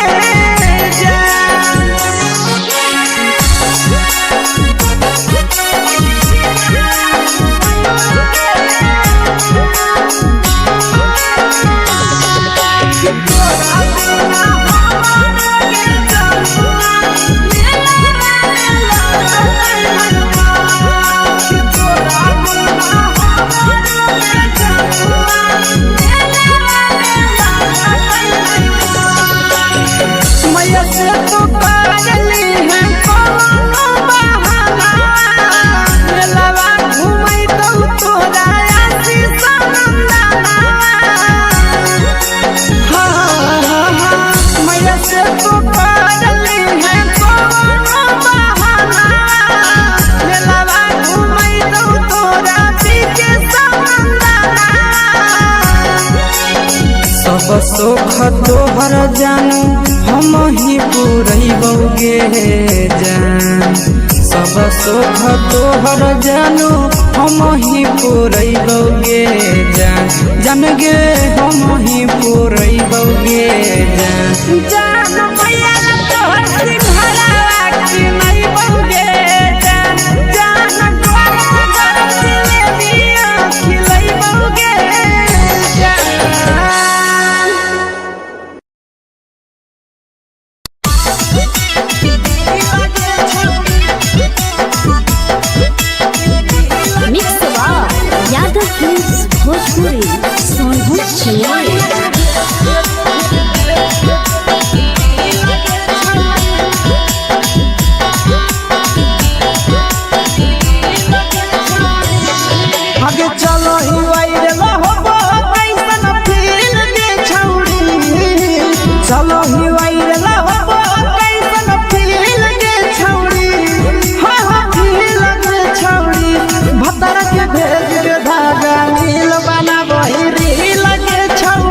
मैया से तो पागली है कोनो बहाना मेलावा घूमै तो तोरा आसी सनंदना मैया से तो पागली है कोनो बहाना मेलावा घूमै तो तोरा पीछे सनंदना सब सुख तोहर जानू हम ही पुरैबो गे जान सब सुख तोहर जानू हम ही पुरैबो गे जान जन गे हम ही पुरैबो गे जान जान मैया तोहर सिंघरावा खिलैबो गे जान गरम गरम जिलेबिया खिलैबो गे जान मिक्स यादव फिल्म्स भोजपुरी सोनू चिड़िया आगे चलो ही वायरल होबो कैसन फील दे छौड़ी चलो ही वायरल होबो कैसन फील दे छौड़ी फील दे छौड़ी भतर के भेज के धागा नील बनाबो रील के छौड़ी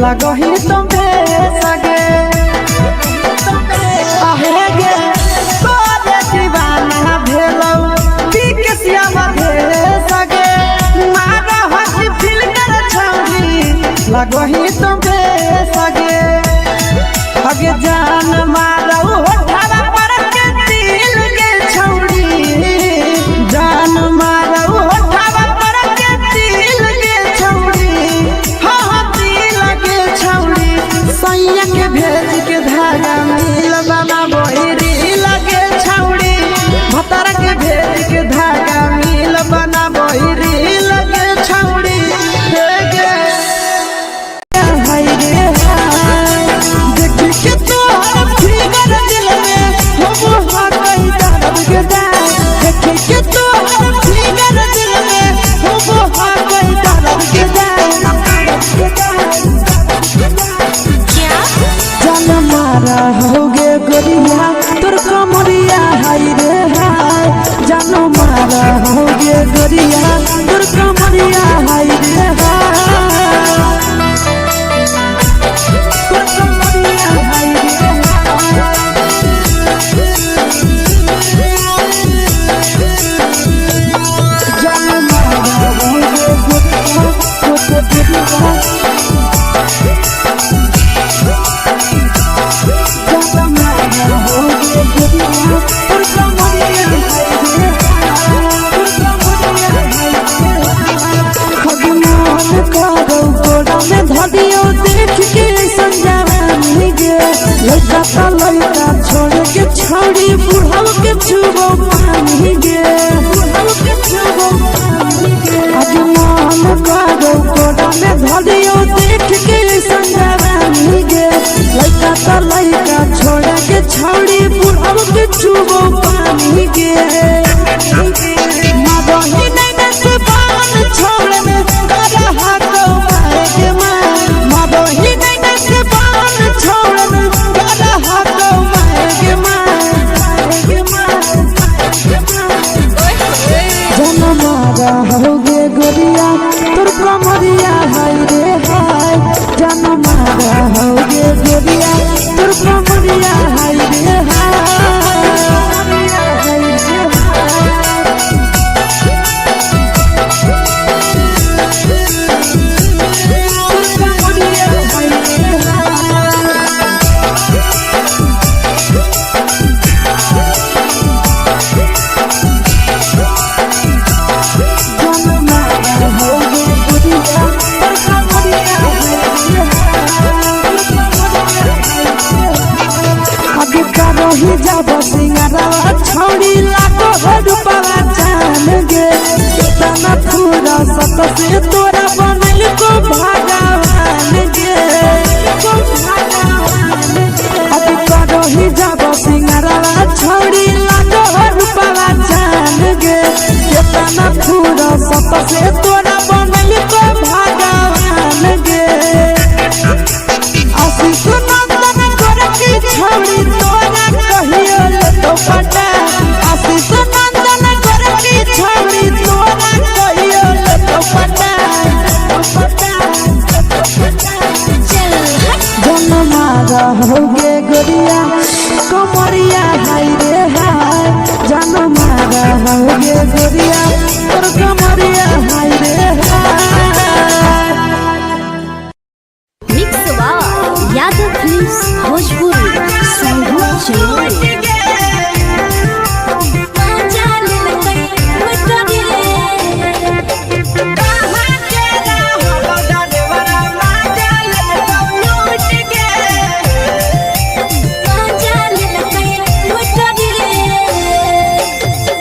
लगही तुम्हे सगे आहे गे तोरे दीवाना भेलौ बिकसिया मधे सगे मारा हसी फिल कर छौरी लगही तुम्हे सगे अगे जान मारौ होठवा पर के दिल के छौरी जान मारौ होठवा पर के दिल के छौरी हाँ दिल के छौरी सैया के भेज के धागा मिल बना बहिरी लगे छौरी भतर के भेज के धागा मिल बना बहिरी लगे छौरी हे गे हाय रे हाय देखी के तोहर फिगर दिल में हम हा कहीं दर्द के जाए देखी के तोहर फिगर दिल में हम हा कहीं दर्द के जाए जान मारा होगे गोरिया तोर कमरिया हाय रे हाय जान मारा होगे गोरिया तोर कमरिया हाय रे हाय तोर कमरिया हाय रे हाय जान मारा होगे गोरिया तोर कमरिया लड़का छोड़ के छौड़ी बुढ़ाव के छुबो पानी गे आज मान करो कोड़ा में धरियो देख के संजवानी गे लड़का छोड़ के छौड़ी बुढ़ाव के छुबो पानी गे मदही नहीं से बान छोड़ में करा हाथो मारे के मां मदही नहीं से बान छोड़ में करा हाथो मारे के मां जन मारा होगे गोरिया तोर कमरिया हाय रे हाय जन मारा होगे गोरिया तोर कमरिया हाय रे ही जब सिंगारा छौड़ी लाखो रुपया जान गे कितना पूरा सत से तोरा बनल को भगवान गे अब करो ही जब सिंगारा छौड़ी लाखो रुपया जान गे कितना पूरा सत से तोरा बनल को भगवान गे आशीष नंदन गोरखी छौड़ी तोरा कहियो तो पटा आशीष नंदन गोरखी छौड़ी तोरा कहियो तो पटा जन मारा होगे गोरिया कमरिया हाय रे हाय जन मारा होगे गोरिया तोर कमरिया हाय रे हाय मिक्स यादव फिल्म्स भोजपुरी संगीत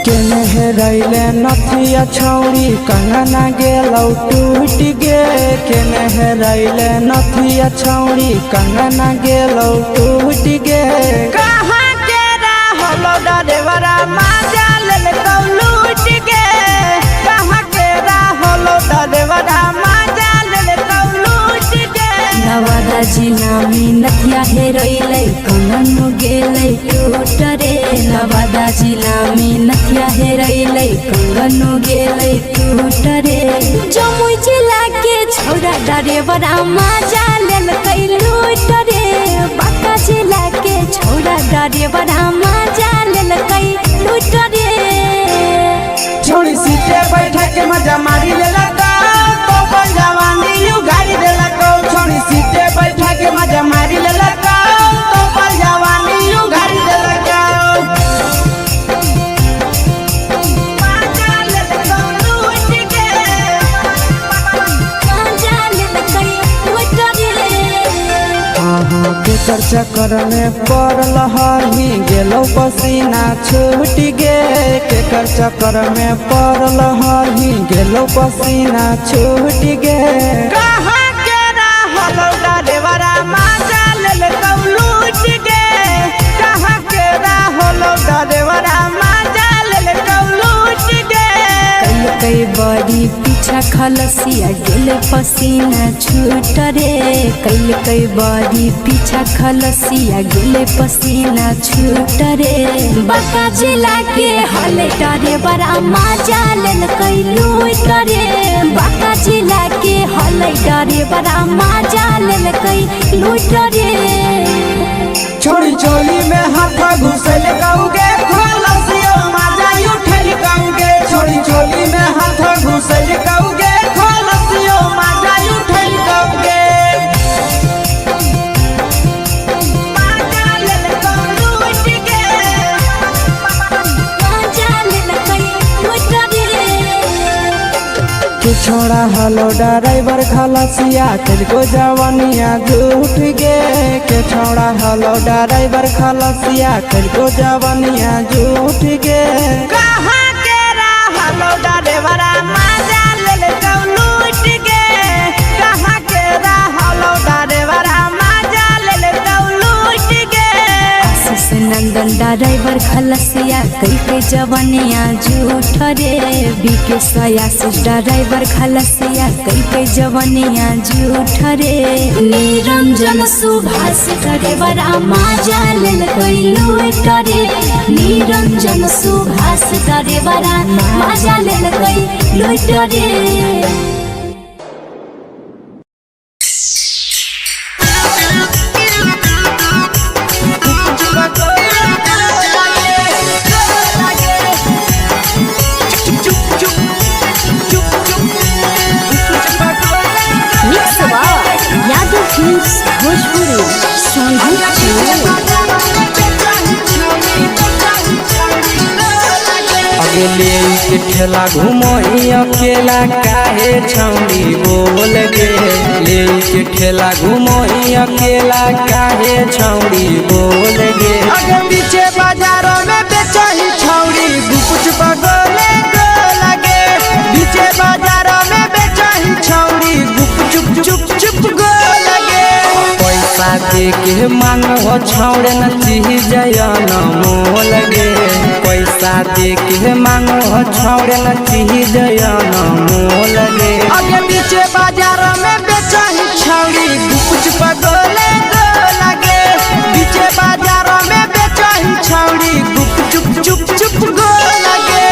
चलो रैले नथिया छौड़ी कंगना गेलौ टूट गे केने रैले नथिया छौड़ी कंगना गेलौ टूट गे कहाँ के रहलो डरेवरा माजा लेलकौ लूट गे कहाँ के रहलो डरेवरा माजा लेलकौ लूट गे नवादा जिला में नथिया हेरैलै कंगन गेलै टूट रे नवादा जिला में नथिया हेरैलै कंगन गेलै टूट रे जमुई जिला के छौरा डरेवरा माजा लेल डरे बड़ा मजा लेलकै लूट रे छोड़ी सीटे बैठा के मजा मारी लेलका तो अपन जवानी उगाड़ी देलका छोड़ी सीटे बैठा के मजा मारी लेलका तो अपन जवानी उगाड़ी देलका केकर चक्कर में पड़ल हही गेलो पसीना छूट गे केकर चक्कर में पड़ल हही गेलो पसीना छूट गे कहाँ के रहलो डरेवरा मजा लेलका लूट गे कहाँ के रहलो डरेवरा मजा लेलका लूट गे कई बड़ी पीछा खलसिया गेल पसीना छूट रे कई बड़ी पीछा खलसिया गेल पसीना छूट रे बाका जिला के हले डरे बड़ा मजा लेलकै लूट रे बाका जिला के हले डरे बड़ा मजा लेलकै लूट रे छोड़ी चोली में हाथ घुसल गाऊंगे खलसियो मजा उठल गाऊंगे छोड़ी चोली में हाथ घुसल गाऊंगे खलसियो मजा उठल गाऊंगे मजा लेलका लूट गे मजा लेलकै लूट रे तू छोड़ा हलो ड्राइवर खलसिया तेरे जवानिया झूठ गे के छोड़ा हलो ड्राइवर खलसिया तेरे जवानिया झूठ गे कहाँ के रहलो डरेवरा मजा लेलका लूट गे कहाँ के रहलो डरेवरा मजा लेलका लूट गे आशीष नंदन ड्राइवर खलसिया कई जवानिया झूठ रे बीके आशीष ड्राइवर खलसिया कई जवानिया झूठ रे निरंजन सुभाष ड्राइवर मजा लेलकै लूट रे निरंजन सुभाष ड्राइवर मजा लेलकै लूट रे यादव फिल्म्स भोजपुरी अगले के ठेला घुमोई अकेला काहे छौड़ी बोल गे ले के ठेला घुमोई अकेला काहे छौड़ी बोल गे अगे पीछे बाजारों में बेचही छौड़ी गुपुच बगले गो लगे पीछे बाजारों में बेचही छौड़ी गुप चुप चुप गो लगे पैसा दे के मांग हो छौड़े न चीज न मोल गे पैसा दे के मांग हो छौड़े न चीज न मोल गे अगे पीछे बाजारों में बेचही छौड़ी गुपुच बगले गो लगे पीछे बाजारों में बेचही छौड़ी गुप चुप गो लगे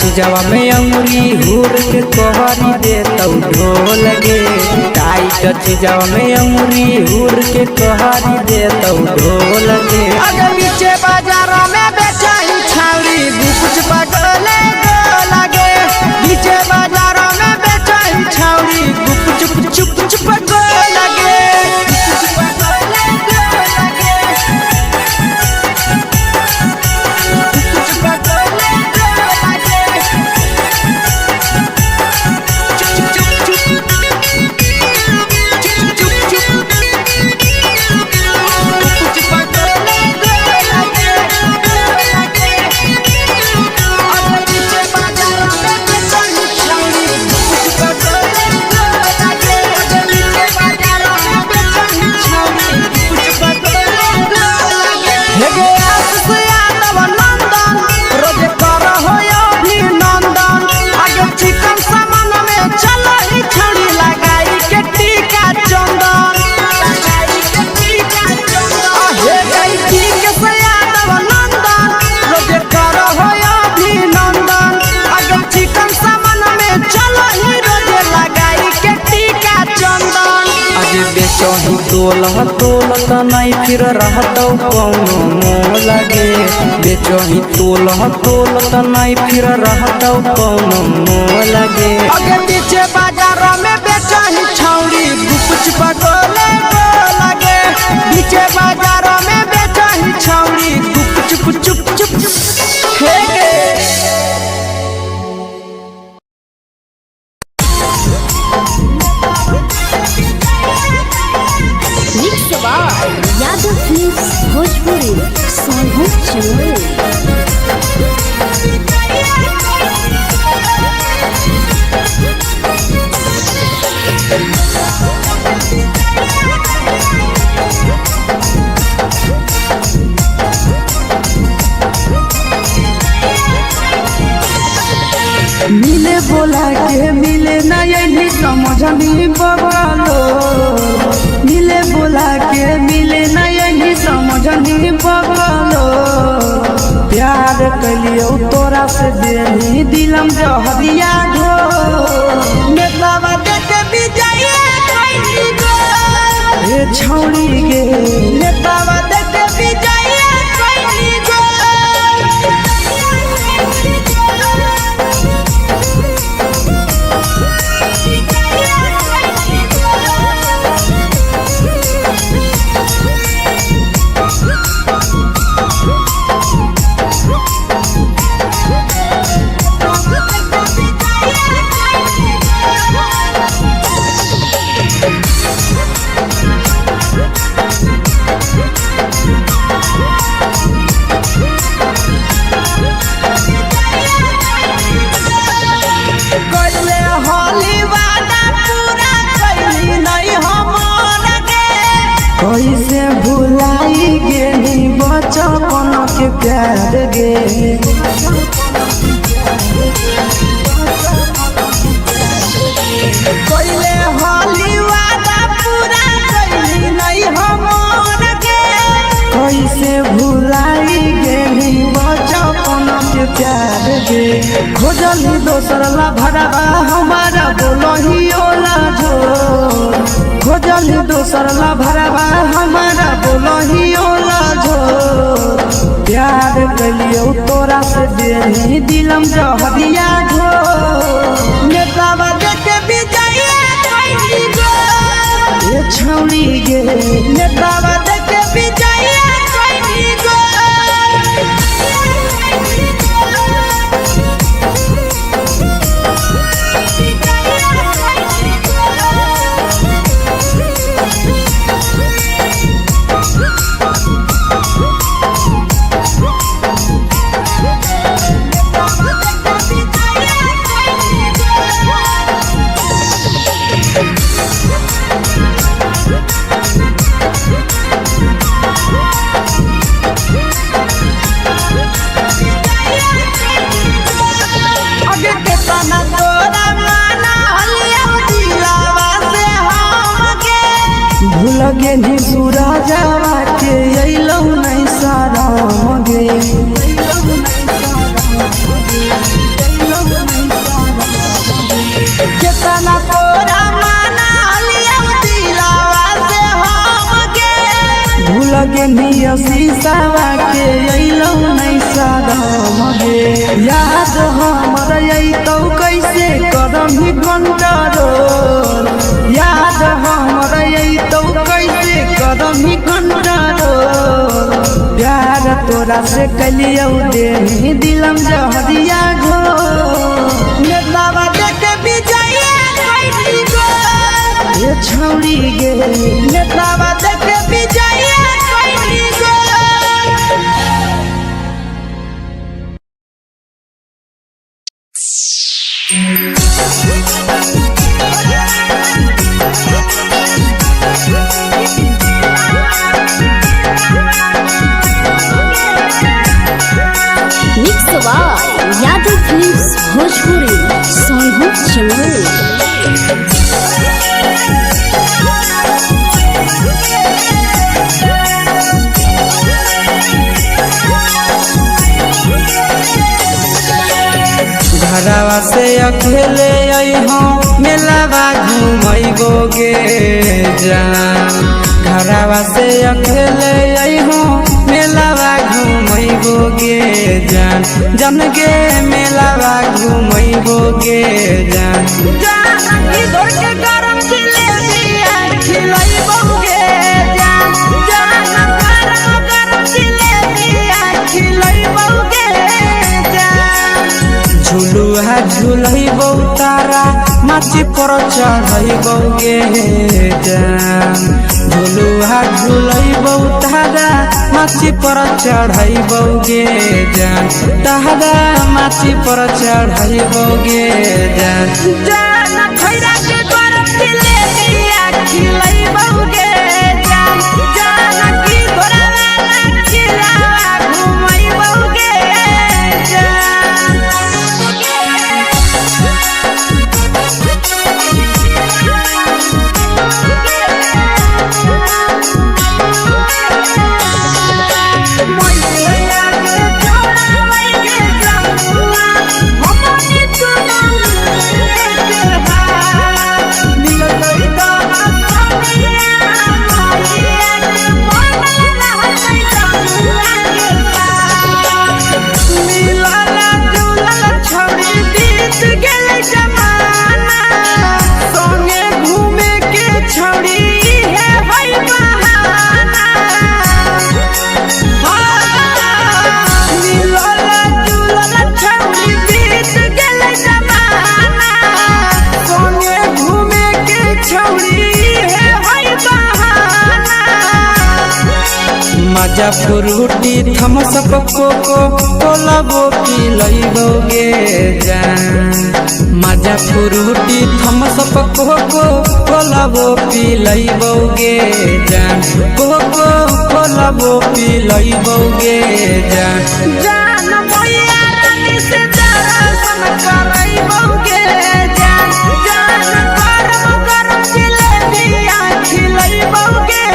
चीजवा में अंगुरी हुर के कहरी दे तौ ढोल गे टाइट चीजवा में अंगुरी हुर के कहरी दे तौ ढोल गे अगर पीछे बाजारों में बेचही छौड़ी गुपुच बगले गो लगे पीछे बाजारों में बेचही छौड़ी गुप चुप गो लगे बेचही तोलत नहीं फिर रहतौ कौनो मोह लगे बेचही तोलत नहीं फिर रहतौ कौनो मोह लगे आगे पीछे बाजारों में बेचही छौड़ी गुपचुप गोले लगे पीछे बाजारों में बेचही छौड़ी गुपचुप चुप चुप फेंके यादव फिल्म्स भोजपुरी सोनू चमोली। मिले बोला के मिले ना यही समझनी बगलो मिले बोला के मिले ना यही समझनी बगलो प्यार कलियो तोरा से देनी दिलम जहरिया घो नेतावा देखे विजय कैली गो ए छौड़ी गे नेतावा देखे विजय कैली गो कैसे भुलाई गेली बचपन के प्यार गे कोइले होली वादा पूरा कैली नहीं हमर गे कैसे भुलाई गेली बचपन के प्यार गे खोजली दोसर ला भरवा हमारा बोलही ओला झोर खोजली दोसर ला भरवा हमारा बोलही ओला झोर प्यार कलियो तोरा से देनी दिलम जहरिया घोर नेतावा देखे विजय कैली गो ए छौड़ी गे नेतावा देखे विजय कैली गो आगे के तना तोरा माना हलिया दिलावा से हम गे भूल गेली सूरजवा के अइलौ नहीं साराम गे केतना तोरा माना हलिया दिलावा से हम गे भूल गेली शीशावा के अइलौ नहीं साराम गे याद हमर अइतौ कैसे करही कंट्रोल याद हमर अइतौ कैसे करही कंट्रोल प्यार तोरा से कलियौ देनी दिलम जहरिया घोर नेतावा देखे विजय कैली गो ए छौड़ी गे नेतावा देखे विजय कैली गो यादव फिल्म्स भोजपुरी सोनू चमोली। घरवा से अकेले अइहो मेलावा घूमई घुमैबोगे जान घरवा से अकेले अइहो मेलावा घुमैबोगे जान जन गे मेलावा घुमैबोगे जान जानकी दौड़ के गरम जिलेबिया खिलैबोगे जान गरम जिलेबिया खिलैबोगे जान झुलुहा झुलैबौ तारा माची पर चढ़ैबोगे जान झुलुहा झुलैबौ तारा माची पर चढ़ैबोगे जान तारा माची पर चढ़ैबोगे जान जान खैरा के गरम जिलेबिया खिलैबोगे जान जानकी घोड़ावाला खिलावा घुमैबोगे मजा फ्रूटी थमसप कोको कोलाबो पिलैबोगे जान मजा फ्रूटी थमसप कोको कोलाबो पिलैबोगे जान कोको कोलाबो पिलैबोगे जान जान मैया रानी से दर्शन करैबोगे जान गरम जिलेबिया खिलैबोगे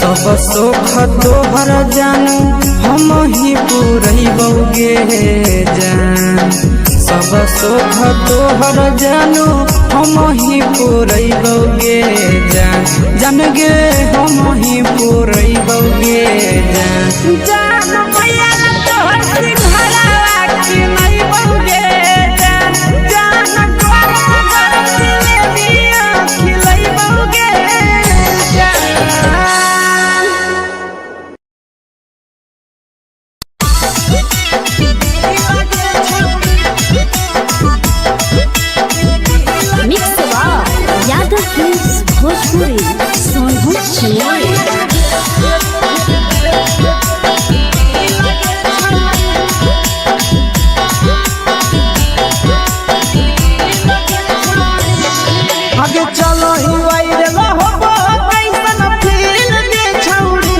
सब सुख तोहर जानू हम ही पुरैबोगे जान सब सुख तोहर जानू हम ही पुरैबोगे जान जान गे हम ही पुरैबोगे जान जान मैया तोहर सिंघारा खिलैबोगे जान गरम जिलेबिया खिलैबोगे यादव फिल्म्स भोजपुरी सोनू चिन्मय आगे चलो ही वायरल होबो कैसन फील दे छौड़ी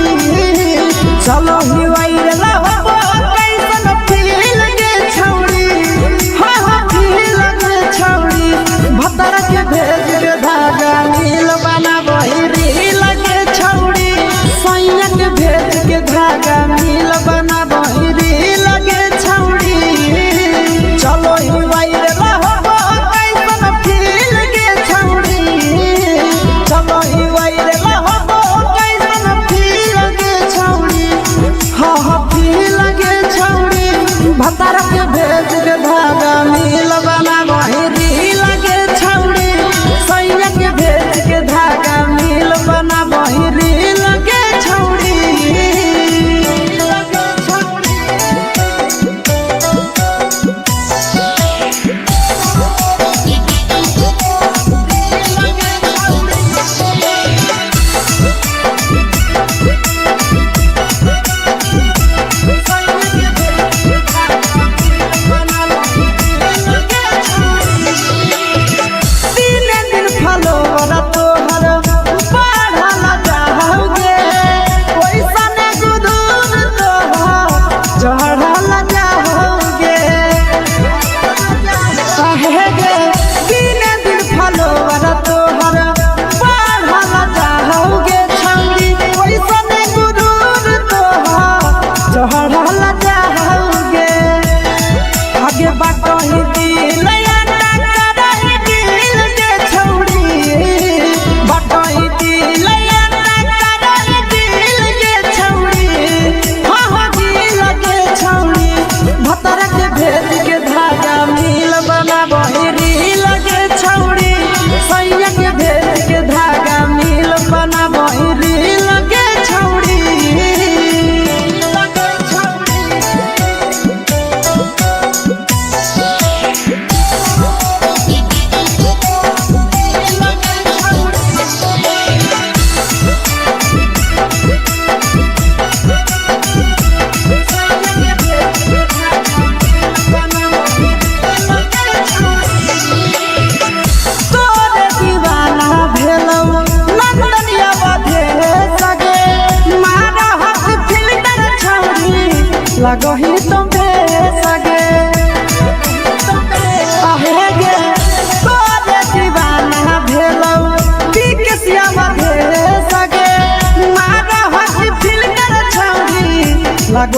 चलो ही वायरल होबो कैसन फील दे छौड़ी हाँ फील दे छौड़ी भतर के भेज के धागा नील बना वही रील के छौड़ी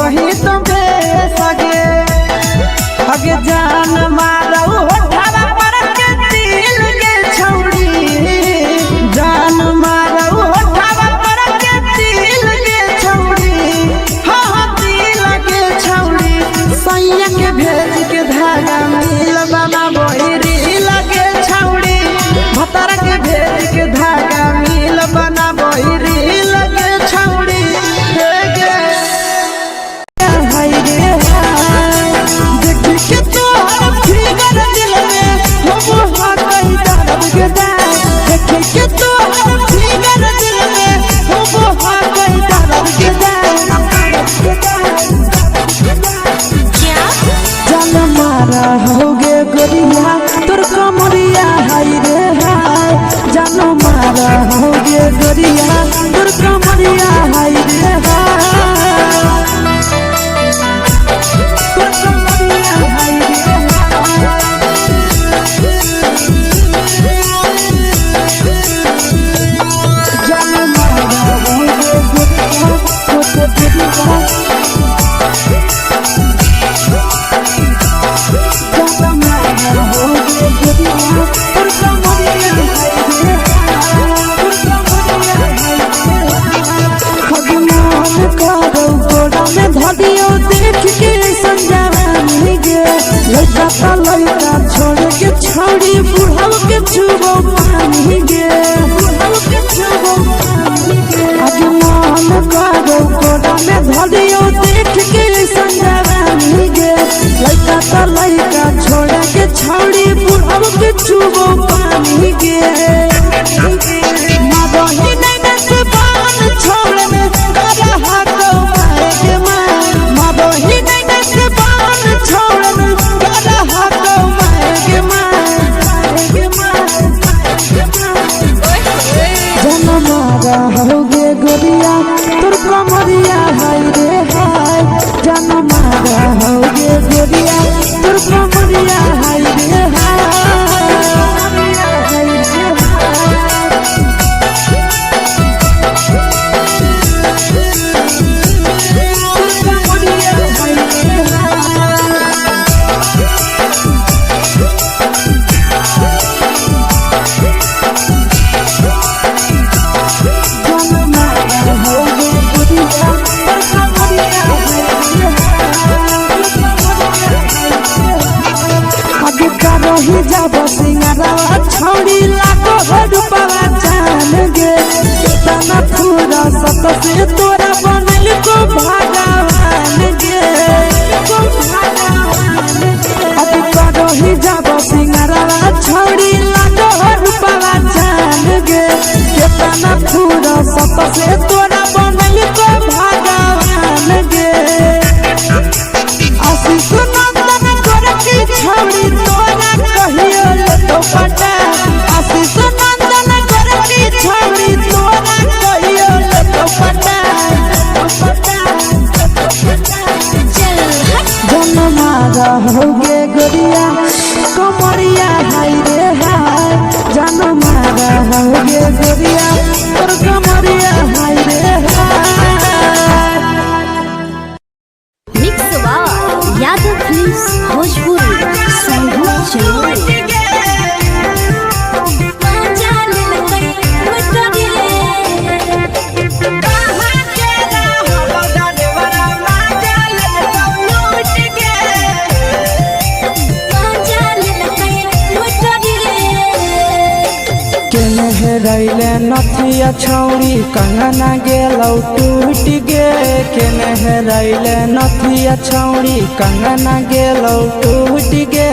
कहीं तो बेसगे अगे जान मारौ होठवा पर के दिल के छौड़ी जान मारौ होठवा पर के दिल के छौड़ी हाँ दिल के छौड़ी सैया के भेज के धागा मिल बना बोरी लगे छौड़ी भतर के भेज के धागा मिल बना बोरी लगे छौड़ी होगे गोरिया तोर कमरिया हाय रे हाय जानो मारा होगे गोरिया तोर कमरिया हाय रे हाय तोर कमरिया हाय रे जानो मारा होगे गोरिया तोर कमरिया लड़का छोड़ के छौड़ी बुढ़ाव के छुबो पानी गे आज मन करो कोड़ा में धरियो देख के संजवानी गे लड़का छोड़ के छौड़ी बुढ़ाव के छुबो पानी गे मगही नहीं से बान छोड़ में करा हाथो मारे के मां मगही नहीं से बान छोड़ में करा हाथो मारे के मां जन मारा होगे गोरिया तोर कमरिया हाय रे हाय जन मारा होगे गोरिया तोर कमरिया हाय रे रही जब सिंगारवा छौड़ी लाखो रुपवा जान गे तना पूरा सत से तोरा बनल को भगवान गे अब रही जब सिंगारवा छौड़ी लाखो रुपवा जान गे तना पूरा सत से तोरा बनल को भगवान गे आशीष नंदन गोरखी छौड़ी तोरा कहियो तो पटा आशीष नंदन गोरखी छौड़ी तोरा कहियो तो पटा जन मारा होगे गोरिया कमरिया हाय रे हाय जन मारा होगे गोरिया तोर कमरिया हाय रे हाय मिक्स यादव फिल्म्स भोजपुरी संगीत चलो रैले नथिया छौड़ी कंगना गेलौ टूट गे केने रैले नथिया छौड़ी कंगना गेलौ टूट गे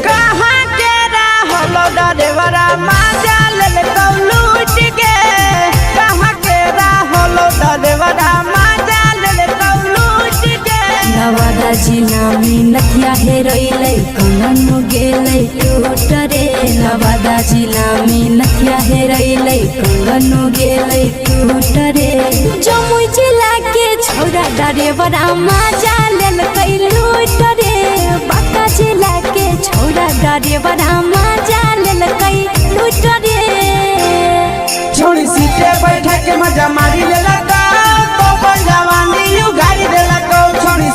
कहाँ के रहलो डरेवरा माजा लेलकौ लूट गे कहाँ के रहलो डरेवरा माजा लेलकौ लूट गे नवादा जिला में नथिया हेरैलै कंगन गेलै टूट रे नवादा जिला में नथिया हेरैलै कंगन गेलै टूट रे जमुई जिला के छौरा डरेवरा माजा लेलकै लूट रे बांका जिला के छौरा डरेवरा माजा लेलकै लूट रे छोड़ी सीटे बैठा के मजा मारी लेलकौ तो जवानी यू गाड़ी देलकौ छोड़ी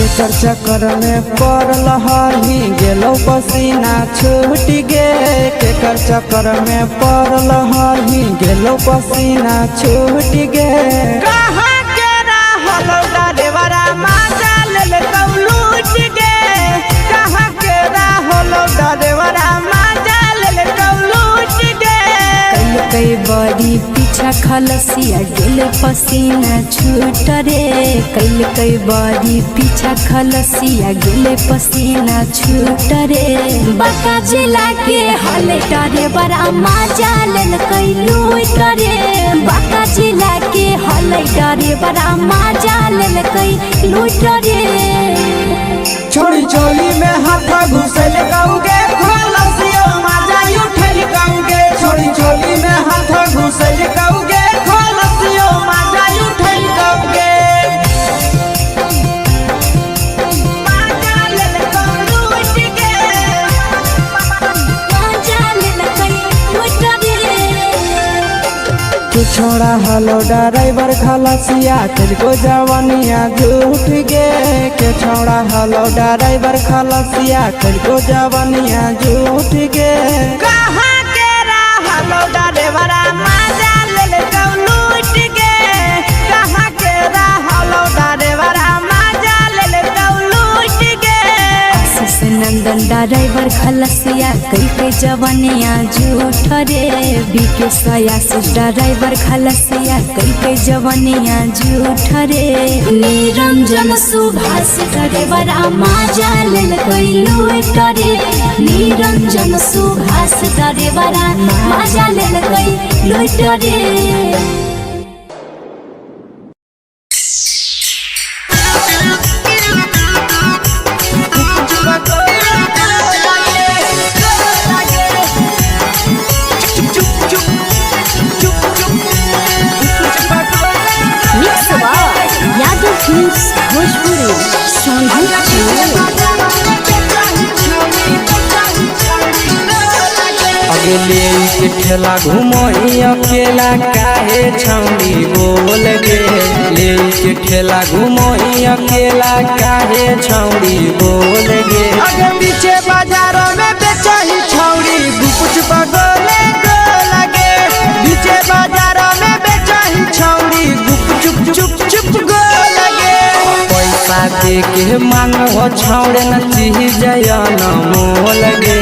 केकर चक्कर में पड़ल हही गेलो पसीना छूट गे केकर चक्कर में पड़ल हही गेलो पसीना छूट गे कहाँ के रहलो डरेवरा माजा ले लूट गे कहाँ के रहलो डरेवरा माजा ले लूट गे कई बड़ी पीछा खलसिया गेल पसीना छूट रे कई बड़ी पीछा खलसिया गेल पसीना छूट रे बाका जिला के हले डरे बड़ा मजा लेल कई लूट रे बाका जिला के हले डरे बड़ा मजा लेल कई लूट रे छोड़ी चोली में हाथ घुसल गाऊंगे खलसिया माजा उठल गाऊंगे छोड़ी चोली में हाथ घुसल गाऊंगे खलसिया माजा उठल गाऊंगे मजा लेल कई लूट गे मजा लेल कई लूट रे तू छोड़ा हलो ड्राइवर खलसिया तुझको जवानिया झूठ गे के छोड़ा हलो ड्राइवर खलसिया तुझको जवानिया झूठ गे कहाँ के रहलो ड्राइवर मजा ले लूट गे कहाँ के रहलो ड्राइवर मजा ले लूट गे नंदन ड्राइवर खलसिया कई जवनिया झूठ रे बीके सयासी ड्राइवर खलसिया कई जवनिया झूठ रे निरंजन सुभाष ड्राइवर मजा लेल कई लूट रे निरंजन सुभाष ड्राइवर मजा लेल कई लूट रे भोजपुरी अगले के ठेला घुमोही अकेला काहे छौड़ी बोल गे ले के ठेला घुमोही अकेला काहे छौड़ी बोल गे अगे पीछे बाजारों में बेचही छौड़ी गुपुच बगले गो लगे पीछे बाजारों में बेचही छौड़ी गुप चुप चुप गो लगे पैसा दे के मांग हो छौड़े न चीज जयन मोल गे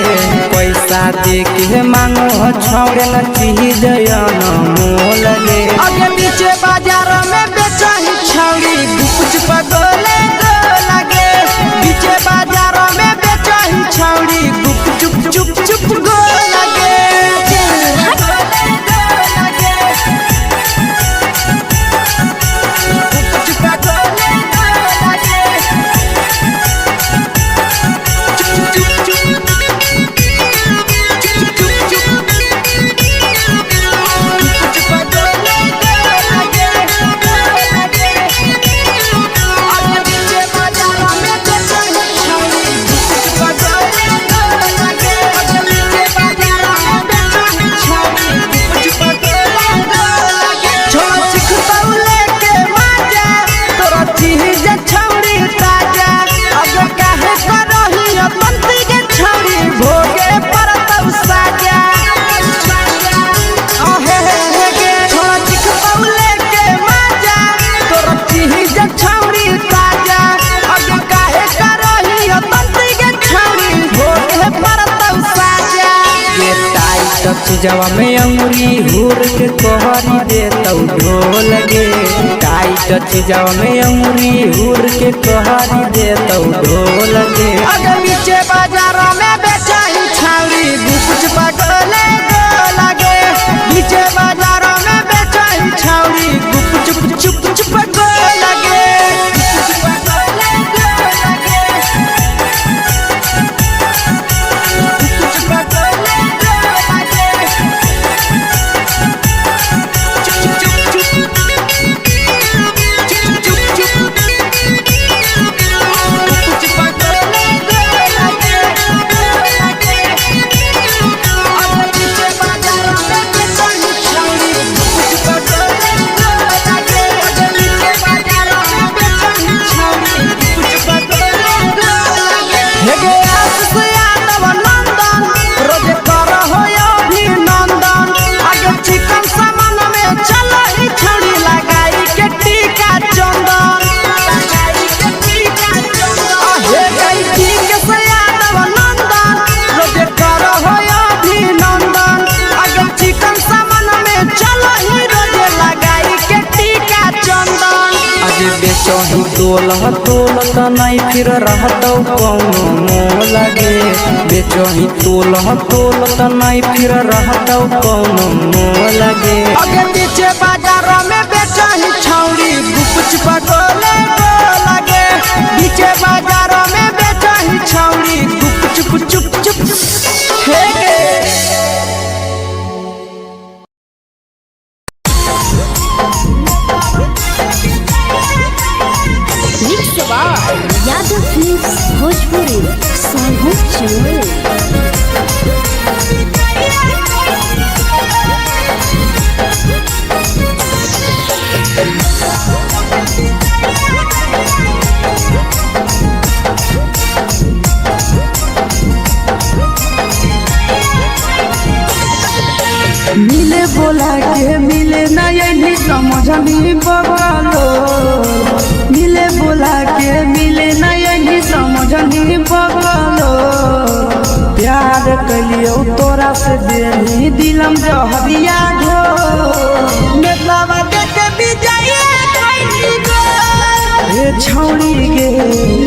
पैसा दे के मांग हो छौड़े न चीज जयन मोल गे अगे पीछे बाजारों में बेचही छौड़ी गुपुच बगले गो लगे पीछे बाजारों में बेचही छौड़ी गुप चुप गो लगे चीजवा में अंगुरी हुर के कहरी दे तौ ढोल गे टाइट चीजवा में अंगुरी हुर के कहरी दे तौ ढोल गे अगर नीचे बाजारों में बेचही छौड़ी गुपुच बगले गो लगे नीचे बाजारों में बेचही छौड़ी गुप चुप गो लगे बेचही तोलत नहीं फिर रहतौ कौनो मोह लगे बेचही तोलत नहीं फिर रहतौ कौनो मोह लगे आगे पीछे बाजारों में बेचही छौड़ी गुपच पटोले लगे पीछे बाजारों में बेचही छौड़ी गुप चुप चुप हे यादव फिल्म्स भोजपुरी सोनू चमल। मिले बोला के मिले नहीं समझनी बगलो मिले बोला के मिले नहीं समझनी बगलो प्यार कलियो तोरा से देनी दिलम जहरिया घो नेतलावा देखे बिजाइए कैली गो ए छौड़ी गे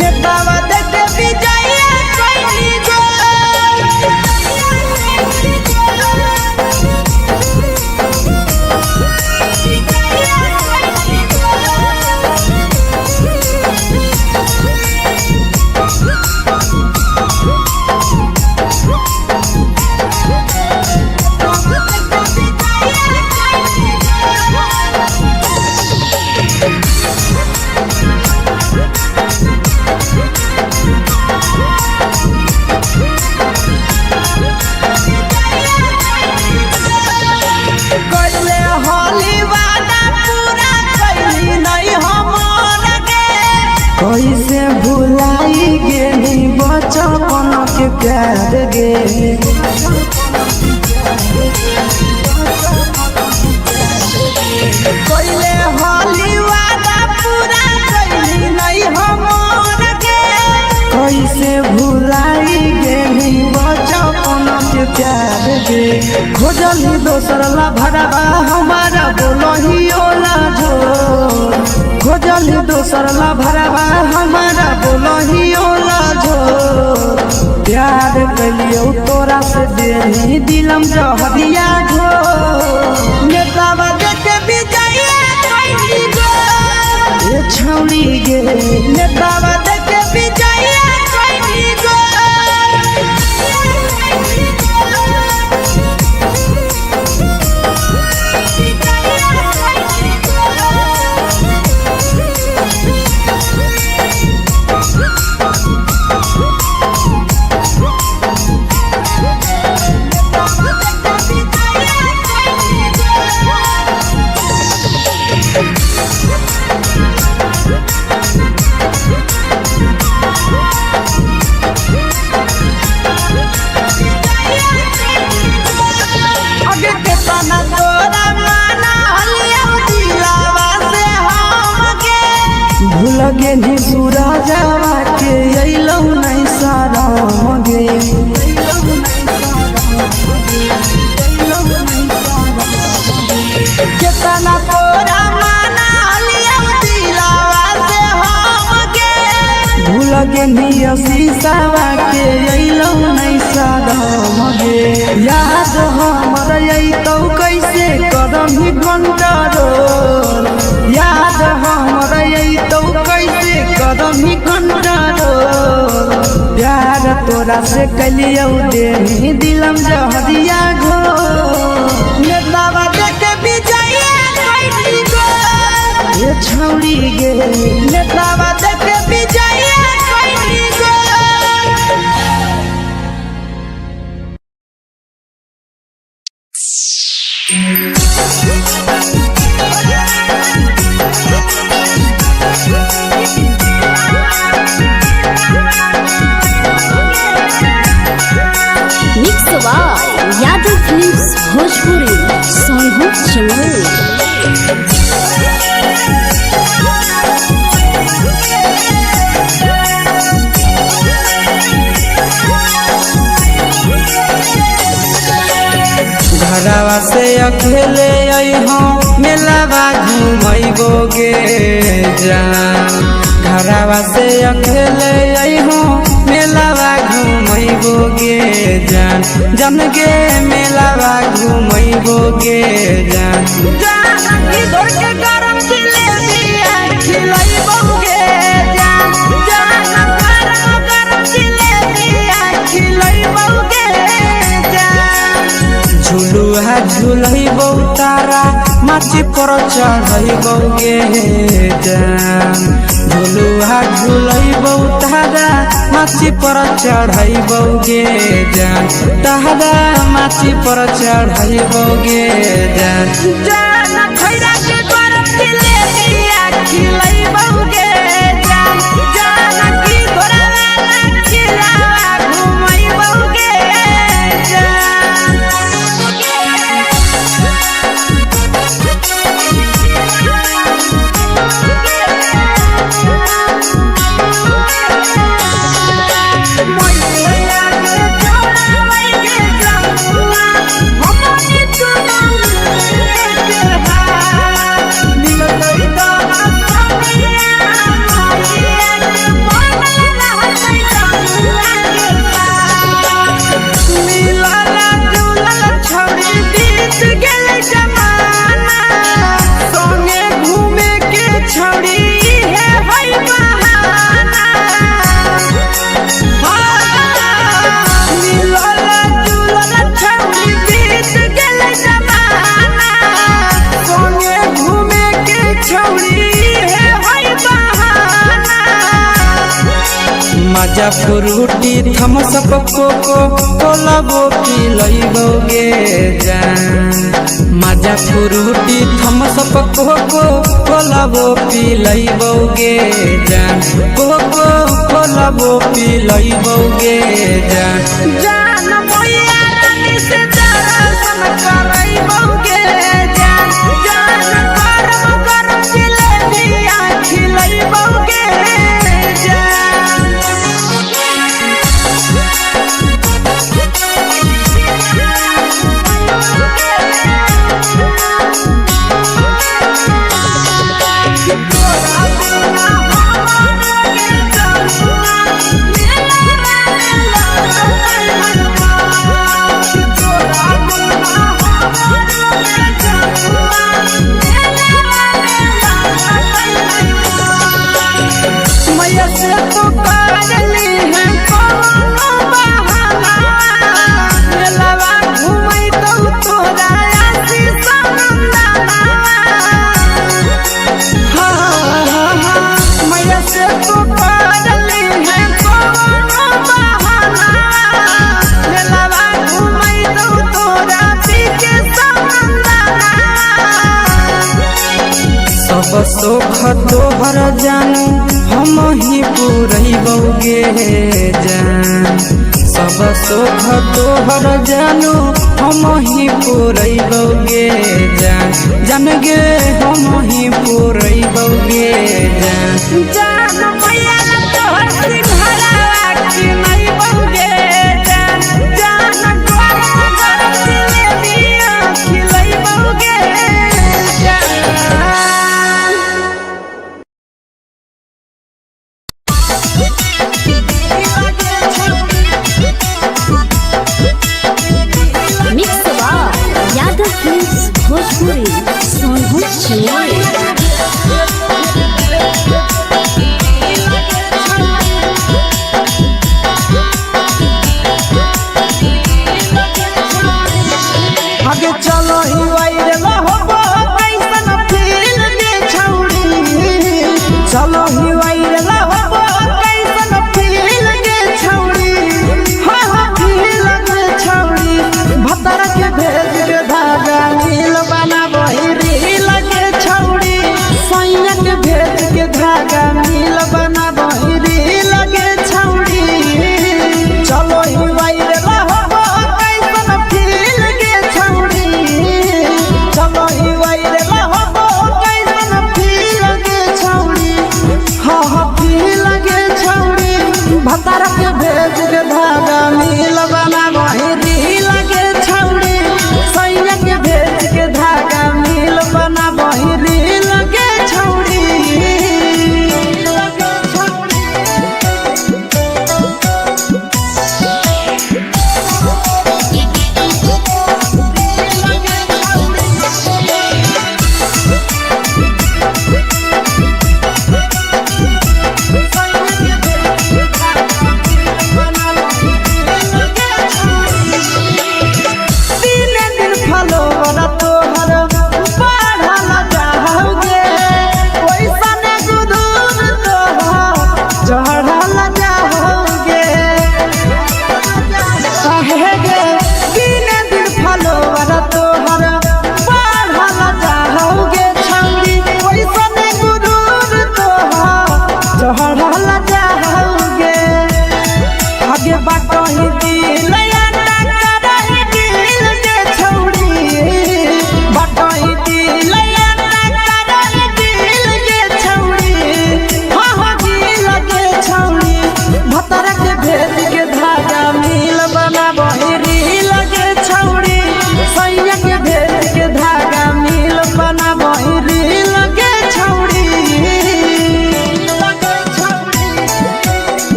नेतलावा देखे बिजाइए कैली गो कैसे भुलाई गेली बचपन के प्यार गे कोइले होली वादा पूरा कैली नहीं हमर के कैसे भुलाई गेली बचपन के प्यार गे खोजली दोसर ला भरवा हमारा बोलही ओला झोर खोजली दोसर ला भरवा हमारा बोलही ओला झोर प्यार कलियो तोरा से देनी दिलम जहरिया घोर नेतलावा देखे बिजाइए कैली गो ए छौड़ी गे नेतलावा देखे बिजाइए कैली गो आगे के तना तोरा माना हलिया दिलावा से हम के भूल गेली सूरजवा के अइलौ नहीं साराम गे केतना तोरा माना हलिया दिलावा से हम के भूल गेली शीशावा के अइलौ नहीं साराम गे याद हमर अइतौ कैसे करही कंट्रोल याद हमर अइतौ कैसे करही कंट्रोल प्यार तोरा से कलियौ देनी दिलम जहरिया घोर नेतलावा देखे बिजाइए कैली गो ए छौड़ी गे नेतलावा देखे बिजाइए कैली go mix Yadav Films Bhojpuri Sonu चमल। घरवा से अकेले अइहो मेलावा घूमई घुमैबोगे जान घरवा से अकेले अइहो मेलावा घुमैबोगे जान जन गे मेलावा घुमैबोगे जान जानकी दौड़ के गरम जिलेबिया खिलैबोगे जान गरम जिलेबिया खिलैबोगे जान झुलुहा झुलैबो तारा माची पर चढ़ैबोगे जान झुलुहा झुलैबो तारा माची पर चढ़ैबोगे जान तारा माची पर चढ़ैबोगे जान जान खैरा के गरम जिलेबिया खिलैबोगे जान जानकी घोड़ावाला खिलावा घुमैबोगे मजा फ्रूटी थमसप कोको कोलाबो पिलैबोगे जान मजा फ्रूटी थमसप कोको कोलाबो पिलैबोगे जान कोको कोलाबो पिलैबोगे जान जान मैया रानी से दर्शन करैबोगे जान गरम गरम जिलेबिया खिलैबोगे मैया से तो करली है कोनो बहाना मेलावा घुमै तो तोरा आसी सनंदना मैया से तो करली है कोनो बहाना मेलावा घुमै तो तोरा पीके सनंदना सब सुख तोहर जानू हम ही पुरैबोगे जान सब सुख तोहर जानू हम ही पुरैबोगे जान जन गे हम ही पुरैबोगे जान जान मैया तोहर सिंघरावा खिलैबोगे जान गरम गरम जिलेबिया खिलैबोगे मिक्स यादव फिल्म्स भोजपुरी सोनू चिड़िया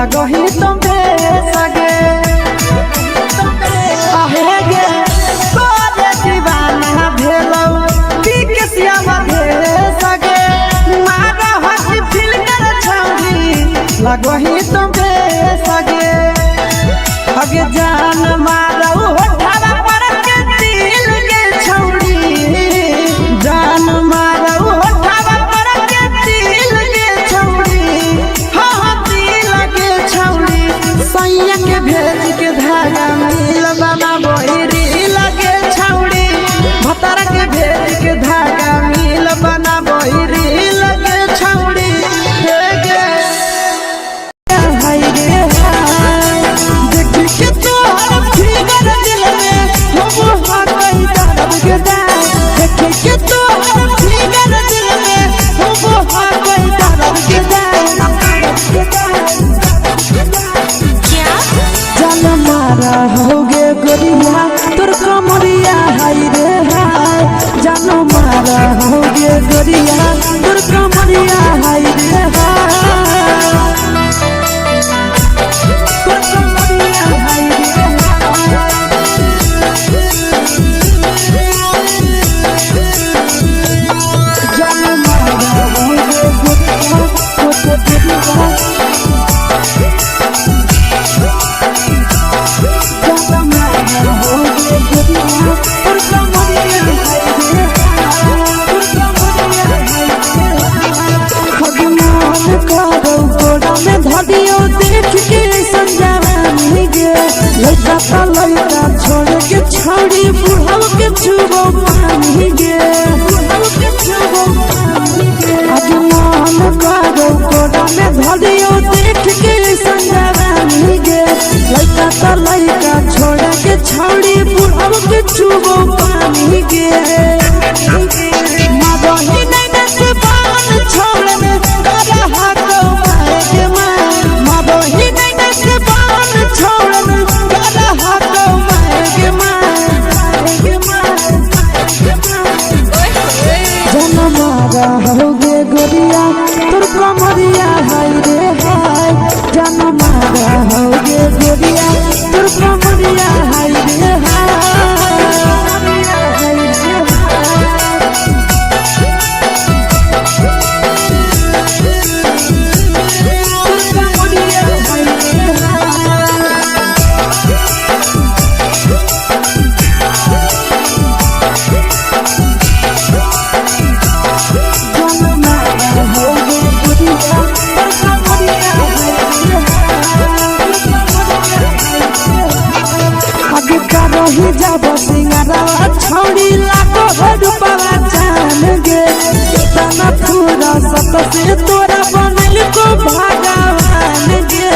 लगो ही तुम सगे आहे गे कोरे दीवाना भेलो बिकसिया बधे सगे मारा हसी फिल कर छौरी लगो ही तुम सगे अगे जान मारो होठवा पर के दिल के छौरी जान मारो होठवा पर के दिल के छौरी हाँ दिल के छौरी सैया के भेज के धागा मिल बना बोरी लगे छौरी भतार के भेज के धागा मिल बना बोरी लगे छौरी हे गे हाय रे हाय देखी के तोहर फिगर दिल में हम हाकई दर्द के दाग देखी के तोहर फिगर दिल में हम हाकई दर्द के दाग जान मारा होगे गोरिया तोर कमरिया हाय रे हाय जान मारा होगे गोरिया तोर कमरिया हाय रे हाय तोर कमरिया हाय रे हाय जान मारा होगे गोरिया तोर कमरिया लड़का छोड़ के छौड़ी बुढ़ाव के छुबो पानी गे आज मन करो कोड़ा में धरियो देख के संजवानी गे लड़का छोड़ के छौड़ी बुढ़ाव के छुबो पानी गे मगही नहीं से बान छोड़ में करा हाको माए के मां मगही नहीं से बान छोड़ में करा हाको माए के मां जन मारा होगे गोरिया तोर कमरिया हाय रे हाय जन मारा होगे गोरिया तोर कमरिया हाय रे रही जब सिंगारा छौड़ी लाखो रुपवा जान गे तना पूरा सत से तोरा बनल को भगवान गे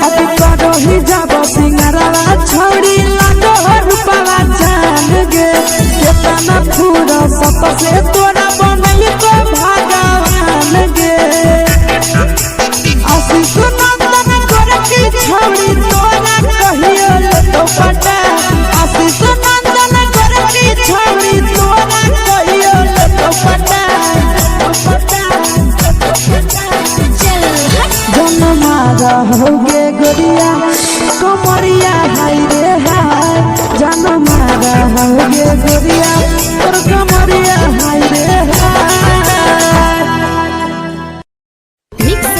अब रही जब सिंगारा छौड़ी लाखो रुपवा जान गे तना पूरा सत से तोरा बनल को भगवान गे आशीष नंदन गोरखी छौड़ी तोरा कहियो तो पटा आशीष नंदन गोरखी छौड़ी तोरा कहियो तो पटा जन मारा होगे गोरिया कमरिया हाय रे हाय जन मारा होगे गोरिया तोर कमरिया हाय रे हाय मिक्स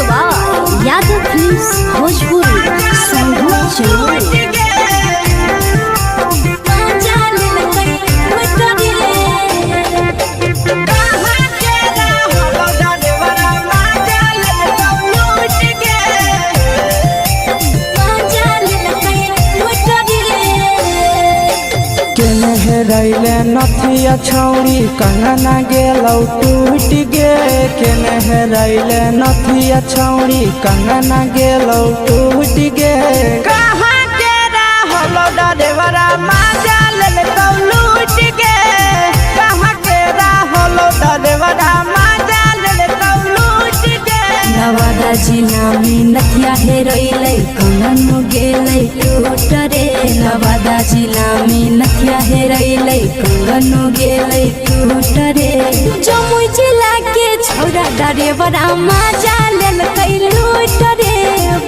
यादव फिल्म्स भोजपुरी संगीत चलो रैले नथिया छौड़ी कंगना गेलौ टूट गे केने रैले नथिया छौड़ी कंगना गेलौ टूट गे कहाँ के रहलो डरेवरा माजा ले तो लूट गे कहाँ के रहलो डरेवरा माजा ले तो लूट गे नवादा जिला में नथिया हेरैलै कंगन गेलै टूट रे नवादा जिला में नथिया हेरैलै कंगन गेलै टूट रे जमुई जिला के छौरा डरेवरा मजा लेल कई लूट रे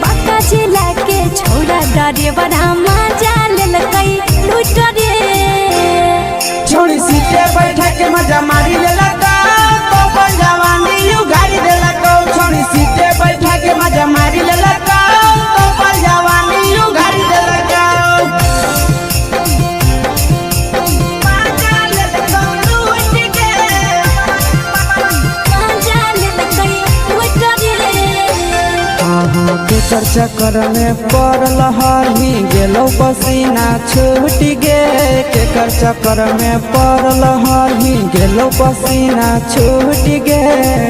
बाका जिला के छोड़ा डरेवरा मजा लेल कई लूट रे छोड़ी सीटे बैठा के मजा मारी लेला तो अपन जवानी उगारी देला को छोड़ी सीटे बैठा के मजा मारी लेला तो अपन जवानी उगारी देला को केकर चक्कर में पड़ल हही गेलो पसीना छूट गे केकर चक्कर में पड़ल हही गेलो पसीना छूट गे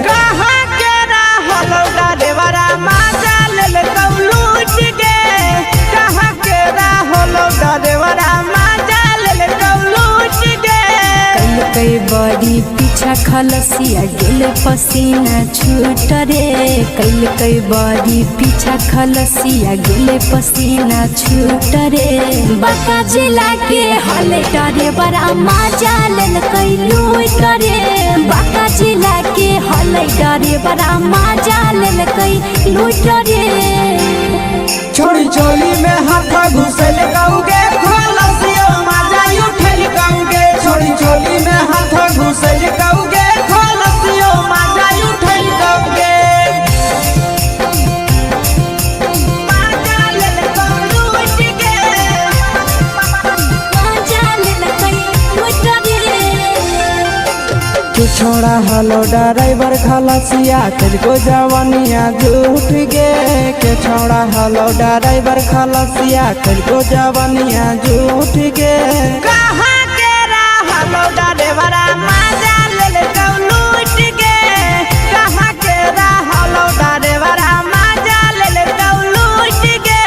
कहाँ के रहलो डरेवरा मजा लेल लूट गे कहाँ के रहलो डरेवरा मजा लेल लूट गे कई बड़ी पीछा खलसिया गेल पसीना छूट रे कई बड़ी पीछा खलसिया गेल पसीना छूट रे बाका जिला के हले डरे बड़ा मजा लेल कई लूट रे बाका जिला के हले डरे बड़ा मजा लेल कई लूट रे छोड़ी चोली में हाथ घुसल गाऊंगे खलसिया मजा उठल गाऊंगे छोड़ी चोली में हाथ घुसल गाऊंगे खलसिया मजा उठल गाऊंगे छोड़ा हलो ड्राइवर खलसिया तुझको जवानिया झूठ गे के छोड़ा हलो ड्राइवर खलसिया तुझको जवानिया झूठ गे कहाँ के हलो ड्राइवर मजा लेल लूट गे कहाँ के हलो ड्राइवर मजा लेल लूट गे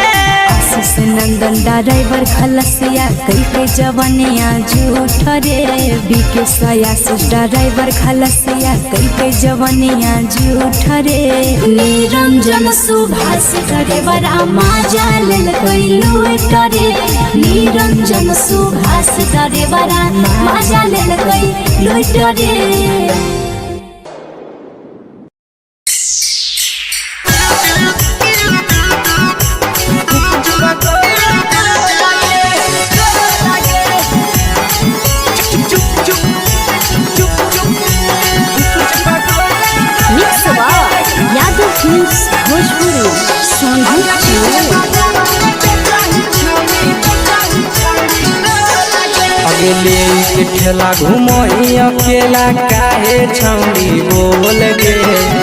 नंदन ड्राइवर खलसिया कई के जवानिया झूठ रे बीके सयासिस ड्राइवर खलसिया कई के जवानिया झूठ रे निरंजन सुभाष ड्राइवरा मजा लेल कई लूट रे निरंजन सुभाष ड्राइवरा मजा लेल कई लूट रे अगले के ठेला घुमोई अकेला काहे छौड़ी बोल गे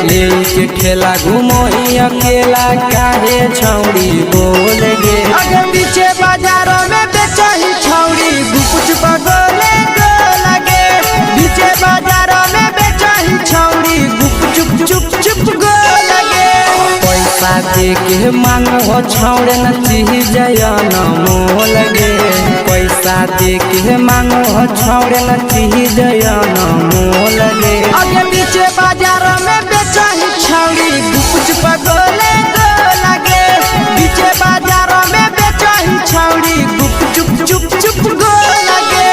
ले के ठेला घुमोई अकेला काहे छौड़ी बोल गे अगे पीछे बाजारों में बेचही छौड़ी गुपुच बगले गो लगे पीछे बाजारों में बेचही छौड़ी गुप चुप चुप गो लगे पैसा दे के मांगो छौड़े न चीज न मोल गे पैसा दे के मांगो छौड़े न चीज न मोल गे अगे पीछे बाजारों में बेचही छौड़ी गुपुच बगले गो लगे पीछे बाजारों में बेचही छौड़ी गुप चुप गो लगे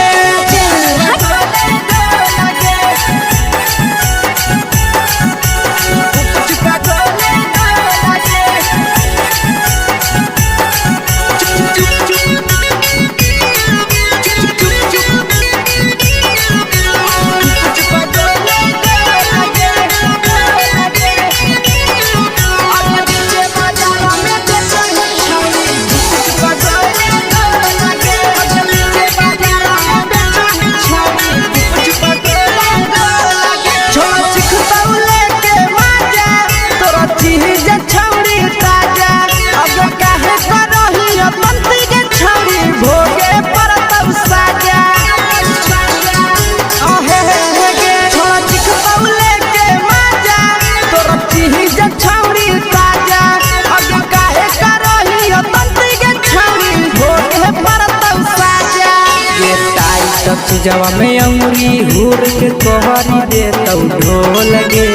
जवा में अंगुरी हुर के कहरी दे तौ ढोल गे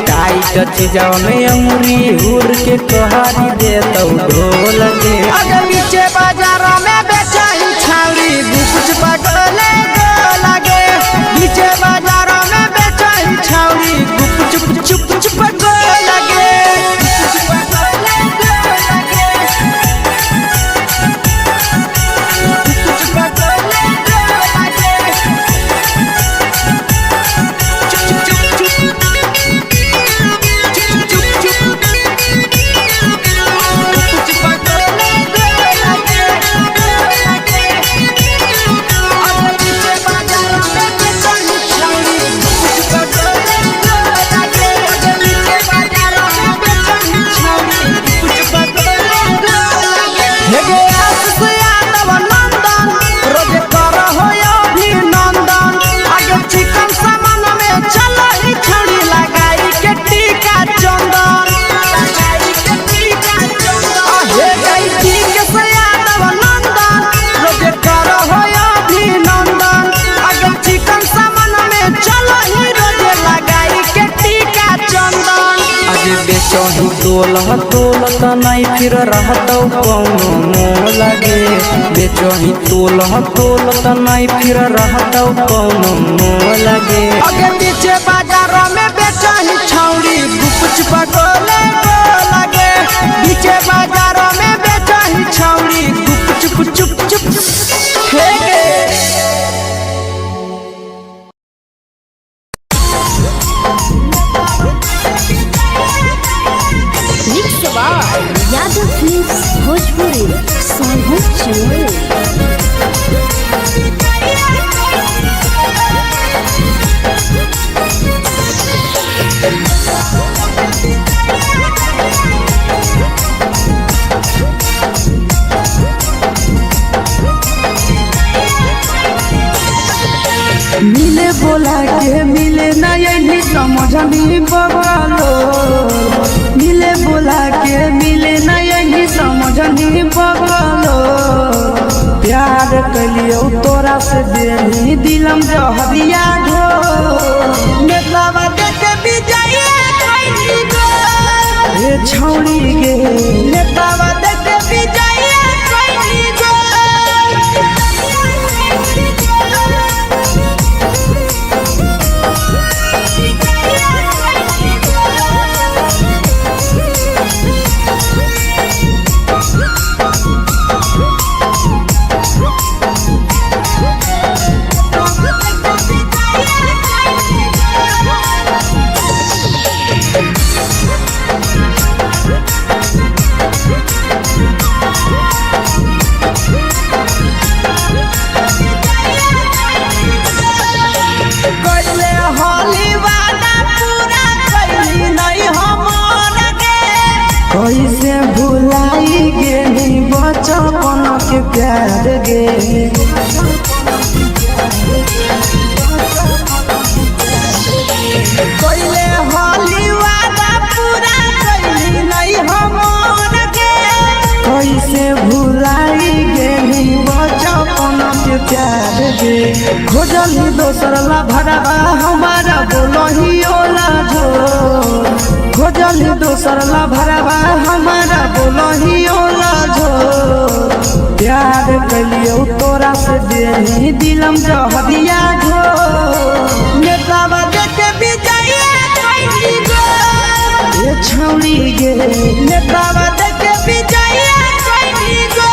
टाइट जवा में अंगुरी हुर के कहरी दे तौ ढोल गे अगर पीछे बाजारों में बेचही छौड़ी गुपुच बगले गो लगे पीछे बाजारों में बेचही छौड़ी गुप चुप तोलह तोलत नहीं फिर रहतौ कौनो मोल गे बेचही तोलह तोलत नहीं फिर रहतौ कौनो मोल गे आगे पीछे बाजारों में बेचही छौड़ी गुपच पटोले लगे पीछे बाजारों में बेचही छौड़ी गुप चुप चुप फेंके यादव फिल्म्स भोजपुरी सोनू चमोली। मिले बोला के मिले ना यही समझनी बगलो मिले बोला के मिले ना यही समझनी बगलो प्यार कलियो तोरा से देनी दिलम जहरिया घो नेतावा देखे विजय खैनी गो ए छौड़ी गे नेतावा देखे विजय खैनी गो कैसे भुलाई गेली बचपन के प्यार गे कोइले होली वादा पूरा कैली नहीं हमन के कैसे भुलाई गेली बचपन के प्यार गे खोजली दोसर ला भरवा हमारा बोलही ओला झो खोजली दोसर ला भरवा हमारा बोलही ओला झो प्यार कलियो तोरा से देनी दिलम जहरिया झो नेतावा देखे विजय खैनी गो ए छौड़ी गे नेतावा देखे विजय खैनी गो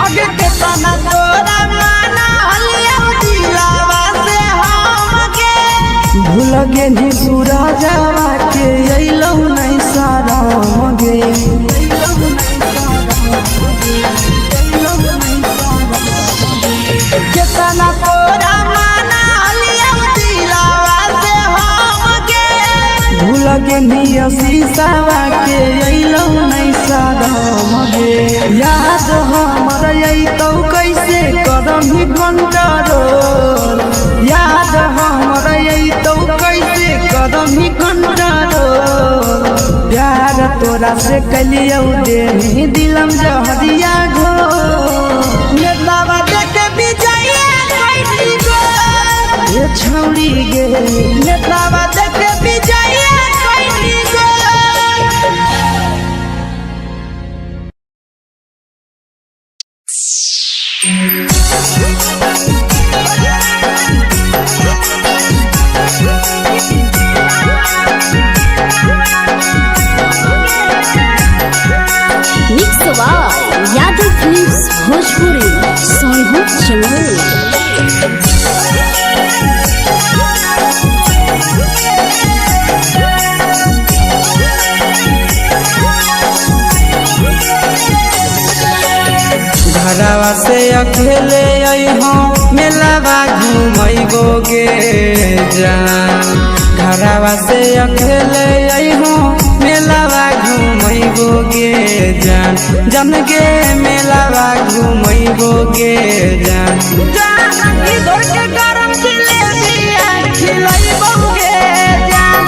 आगे के तना तोरा माना हलिया दिलावा से हम के भूल गेली सूरजवा के अइलौ नहीं साराम गे केतना तोरा माना हलिया दिलावा से हम के भूल गेली शीशावा के अइलौ नहीं साराम गे याद हमर अइतौ कैसे करही कंट्रोल याद हमर अइतौ कैसे करही कंट्रोल प्यार तोरा से कलियौ देनी दिलम जहरिया घो नेतावा देखे विजय खैनी गो ए छौड़ी गे नेतावा देखे विजय खैनी गो मिक्स यादव फिल्म्स भोजपुरी सोनू चमोली। घरवा से अकेले अइहो मेलावा घूमैगो गे जान जन गे मेलावा घुमैबोगे जान जानकी दौड़ के गरम जिलेबिया खिलैबोगे जान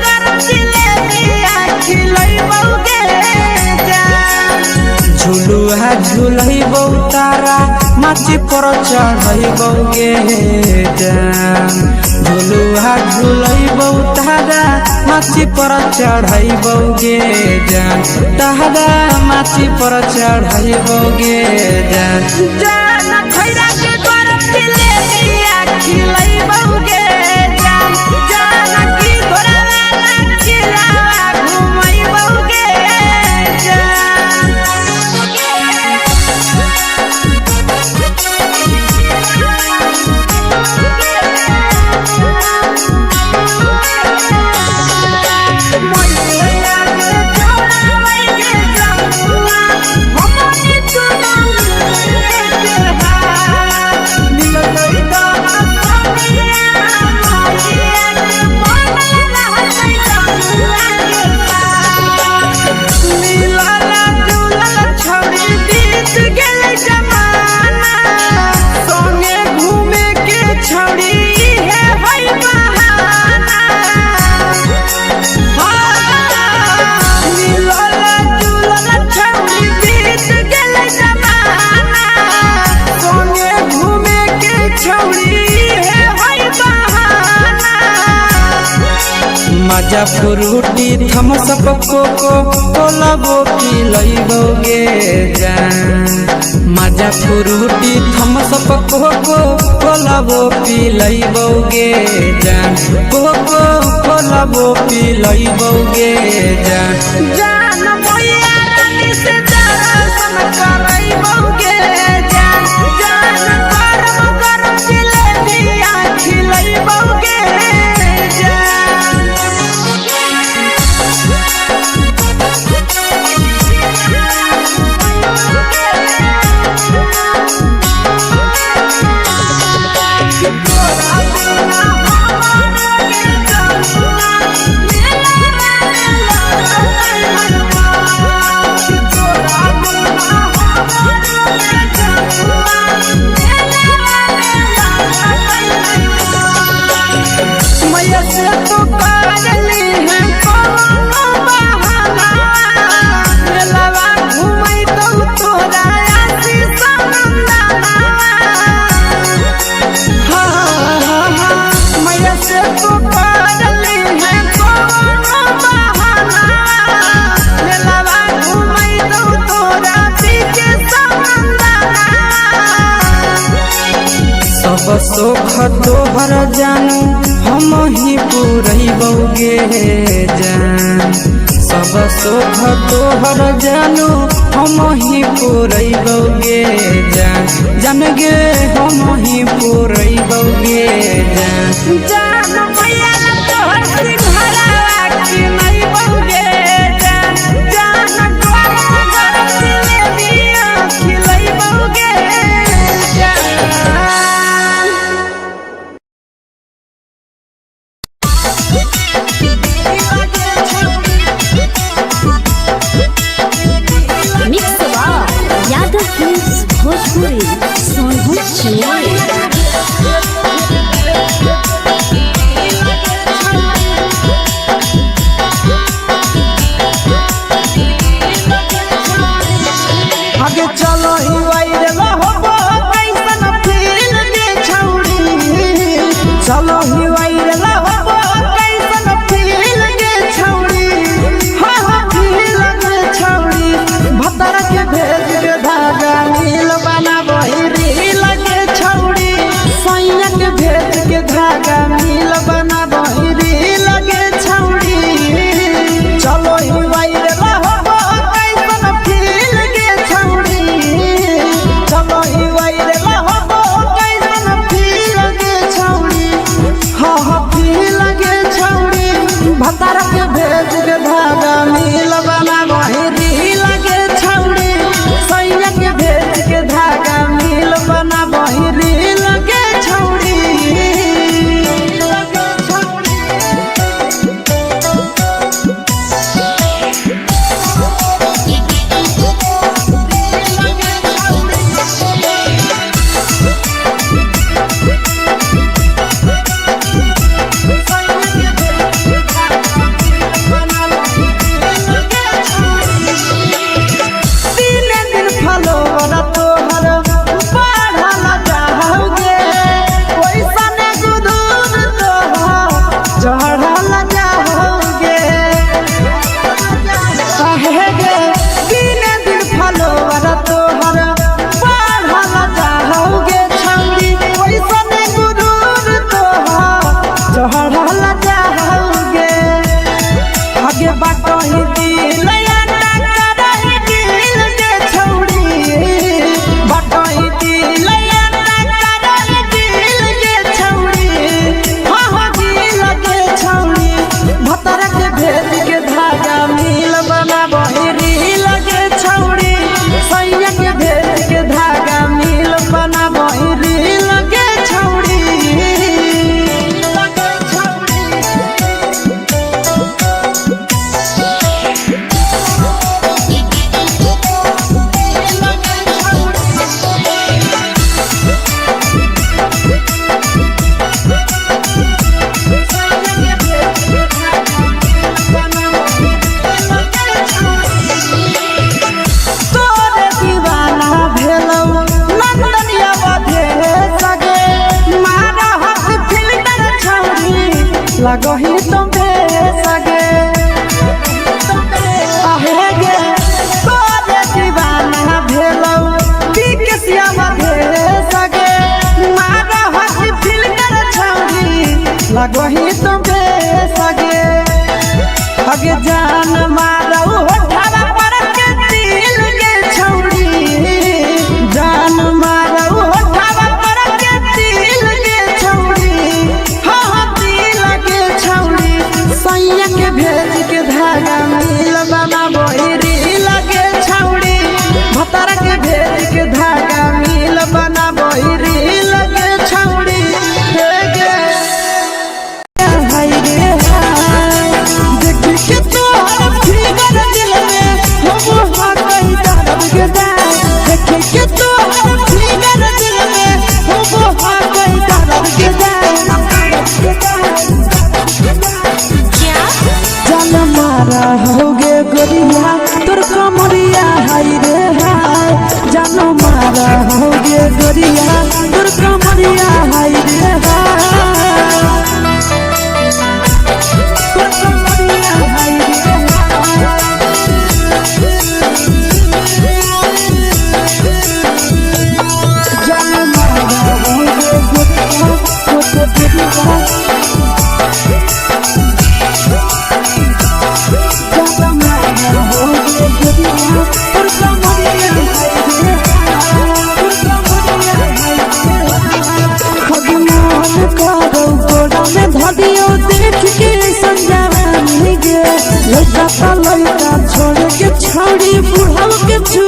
गरम जिलेबिया खिलैबोगे जान झुलुहा झुलैबौ तारा माची पर चढ़ैबोगे जान झुलुहा झुलैबौ तारा माची पर चढ़ैबोगे जान तारा माची पर चढ़ैबोगे जान खैरा के गरम जिलेबिया खिलैबोगे जान जानकी घोड़ावाला खिलावा घुमैबोगे मजा फ्रूटी थम्सअप कोको कोलाबो पिलैबोगे जान मजा फ्रूटी थम्सअप कोको कोलाबो पिलैबोगे जान कोको कोलाबो पिलैबोगे जान भैया रानी से दर्शन करैबोगे जान गरम जिलेबिया खिलैबोगे सब सुख तोहर जानू हम ही पुरैबोगे जान सब सुख तोहर जानू हम ही पुरैबोगे जान जान गे हम ही पुरैबोगे जान भैया तोहर सिंघारा खिलैबोगे जान गरम जिलेबिया खिलैबोगे यादव फिल्म्स भोजपुरी सोनू चिड़िया आगे चलो ही वायरल होबो कैसन फील दे छौड़ी चलो ही वायरल होबो कैसन फील दे छौड़ी हाँ फील दे छौड़ी भतर के भेज के धागा नील बनाबो रील के छौड़ी सैया के भेज के धागा नील बनाबो रील के छौड़ी चलो ही वायरल होबो कैसन फील दे छौड़ी चलो ही वायरल होबो कैसन फील दे छौड़ी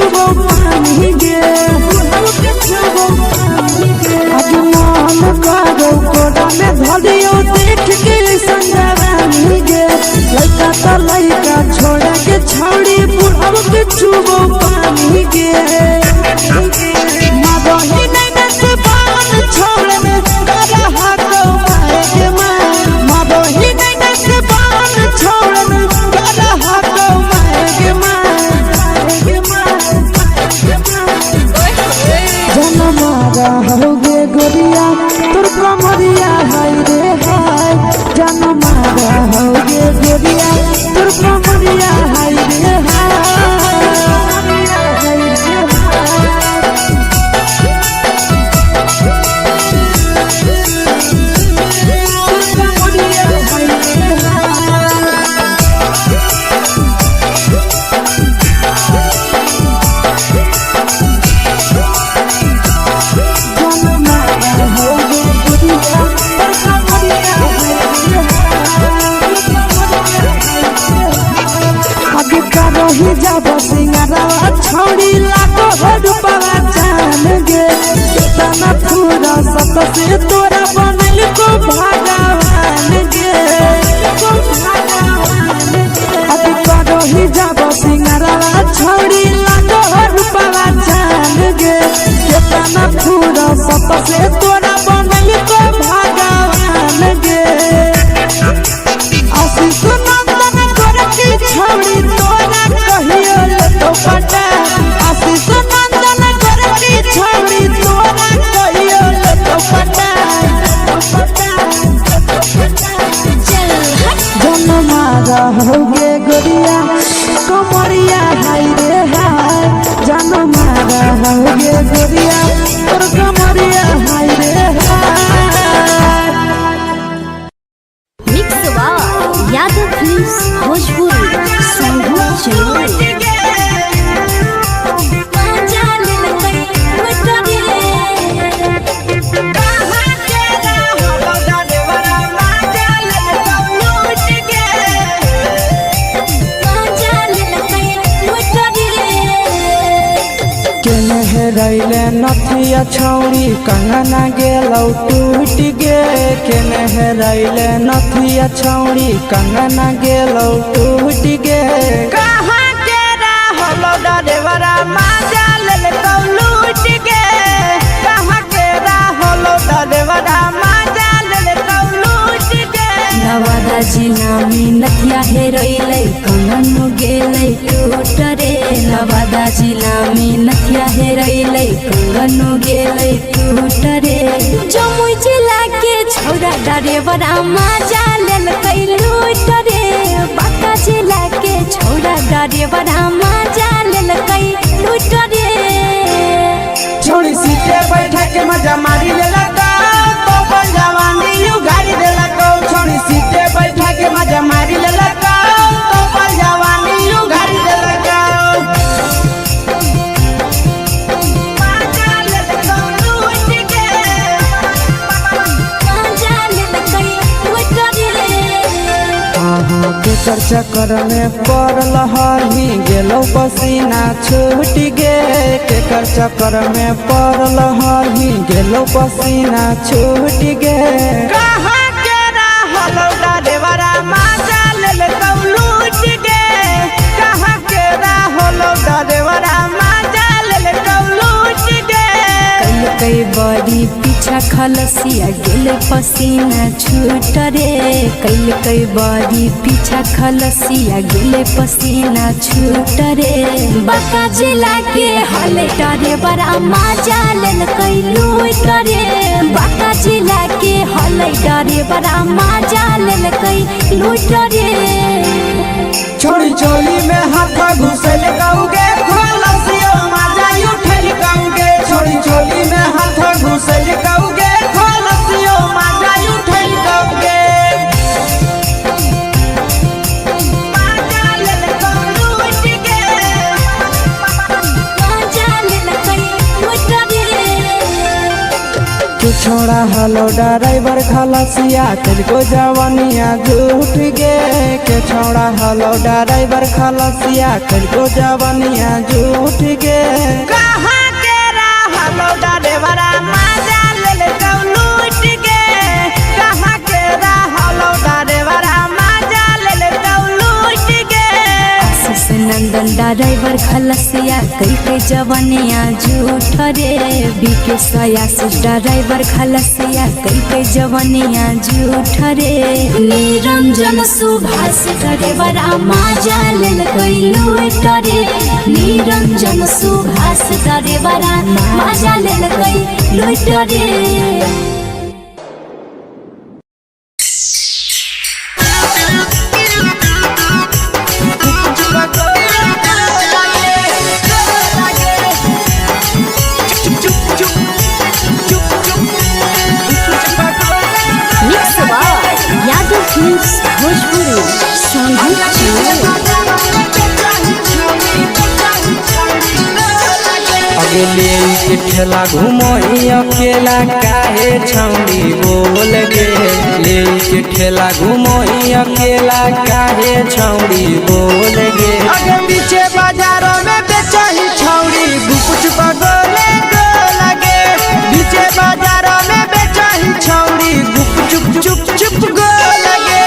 छुबो पानी गे बुढ़ाऊ के छुबो पानी गे आज मन करो कोड़ा में धरियो देख के संजवानी गे लइका तो लइका छोड़ा के छौड़ी बुढ़ाऊ के छुबो पानी गे मगही नहीं नस बान छोड़ में गला हाथो माए के माँ मगही नहीं नस बान छोड़ में गला हाथो माए के माँ जनमारा होगे गोरिया तोर कमरिया हाय रे हाय जनमारा होगे गोरिया तोर कमरिया हाय रे रही जब सिंगारा छौड़ी लाखो रुपया जान गे तना पूरा सत से तोरा बनल को भगवान गे अभी रही जब सिंगारा छौड़ी लाखो रुपया जान गे तना पूरा सत से तोरा बनल को भगवान गे आशीष नंदन गोरखी छौड़ी तोरा कहियो तो पटा आशीष नंदन गोरखी छौड़ी तोरा कहियो तो पटा जनमारा होगे गोरिया कमरिया हाय रे हाय जनमारा होगे गोरिया तोर कमरिया हाय रे हाय मिक्स यादव फिल्म्स भोजपुरी संगीत चलो रैले नथिया छौड़ी कंगना गेलौ टूट गे केने रैले नथिया छौड़ी कंगना गेलौ टूट गे कहाँ के रहलो डरेवरा माजा लेलकौ लूट गे कहाँ के रहलो डरेवरा माजा लेलकौ लूट गे नवादा जिला में नथिया हेरैलै कंगन गेलै टूट रे नवादा जिला में नथिया हेरैलै कंगन गेलै टूट रे जमुई जिला के छौरा डरेवरा माजा लेलकै लूट रे बांका जिला के छौरा डरेवरा माजा लेलकै लूट रे छोड़ी सीटे बैठा के मजा मारी लेलका तो बन जवानी उगारी देलका छोड़ी सीटे बैठा के मजा मारी लेलका तो बन जवानी उगारी देलका माजा लेलका लूट के माजा लेलकै लूट रे केकर चक्कर में पड़ल हही गेलौ पसीना छूट गे केकर चक्कर में पड़ल हही गेलौ पसीना छूट गे कहाँ के रहलो डरेवरा माजा लेलकौ लूट गे कहाँ के रहलो डरेवरा माजा लेलकौ लूट गे कई बड़ी पीछा खलसिया गेल पसीना छूट रे कई बड़ी पीछा खलसिया गेल पसीना छूट रे बांका जिला के हले डरे बड़ा माजा लेलकै लूट रे बांका जिला के हले डरे बड़ा माजा लेलकै लूट रे छोड़ी चोली में हाथ घुसल गौगे खलसियो माजा उठल गौगे छोड़ी चोली में हाथ घुसल गौगे खलसियो माजा उठल गौगे माजा लेलकौ लूट गे माजा लेलकै लूट रे तू छोड़ा हलो ड्राइवर खलसिया तुझको जवानिया झूठ गे के छोड़ा हलो ड्राइवर खलसिया तुझको जवानिया झूठ गे कहाँ के हलो ड्राइवर मजा ले लूट गे कहाँ के हलो ड्राइवर मजा ले लूट गे नंदन ड्राइवर खलसिया कई के जवानिया झूठ रे बीके सयासी ड्राइवर खलसिया कई के जवानिया झूठ रे निरंजन सुभाष ड्राइवर मजा ले लूट रे निरंजन सुभाष ड्राइवर मजा ले लूट रे भोजपुरी अगले के ठेला घुमोई अकेला काहे छौड़ी बोल गे ले के ठेला घुमोई अकेला काहे छौड़ी बोल गे अगे पीछे बाजारों में बेचही छौड़ी गुपुच पगोले गो लगे पीछे बाजारों में बेचही छौड़ी गुप चुप चुप गो लगे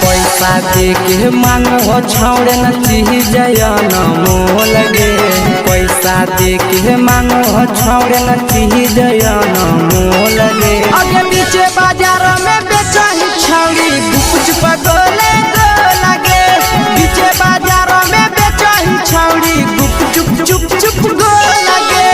पैसा दे के मांग हो छौड़े न चीज न मोल गे पैसा दे के मांग हो छौड़े न चीज न मोल गे अगे पीछे बाजारों में बेचही छौड़ी गुपुच पगोले गो लगे पीछे बाजारों में बेचही छौड़ी गुप चुप गो लगे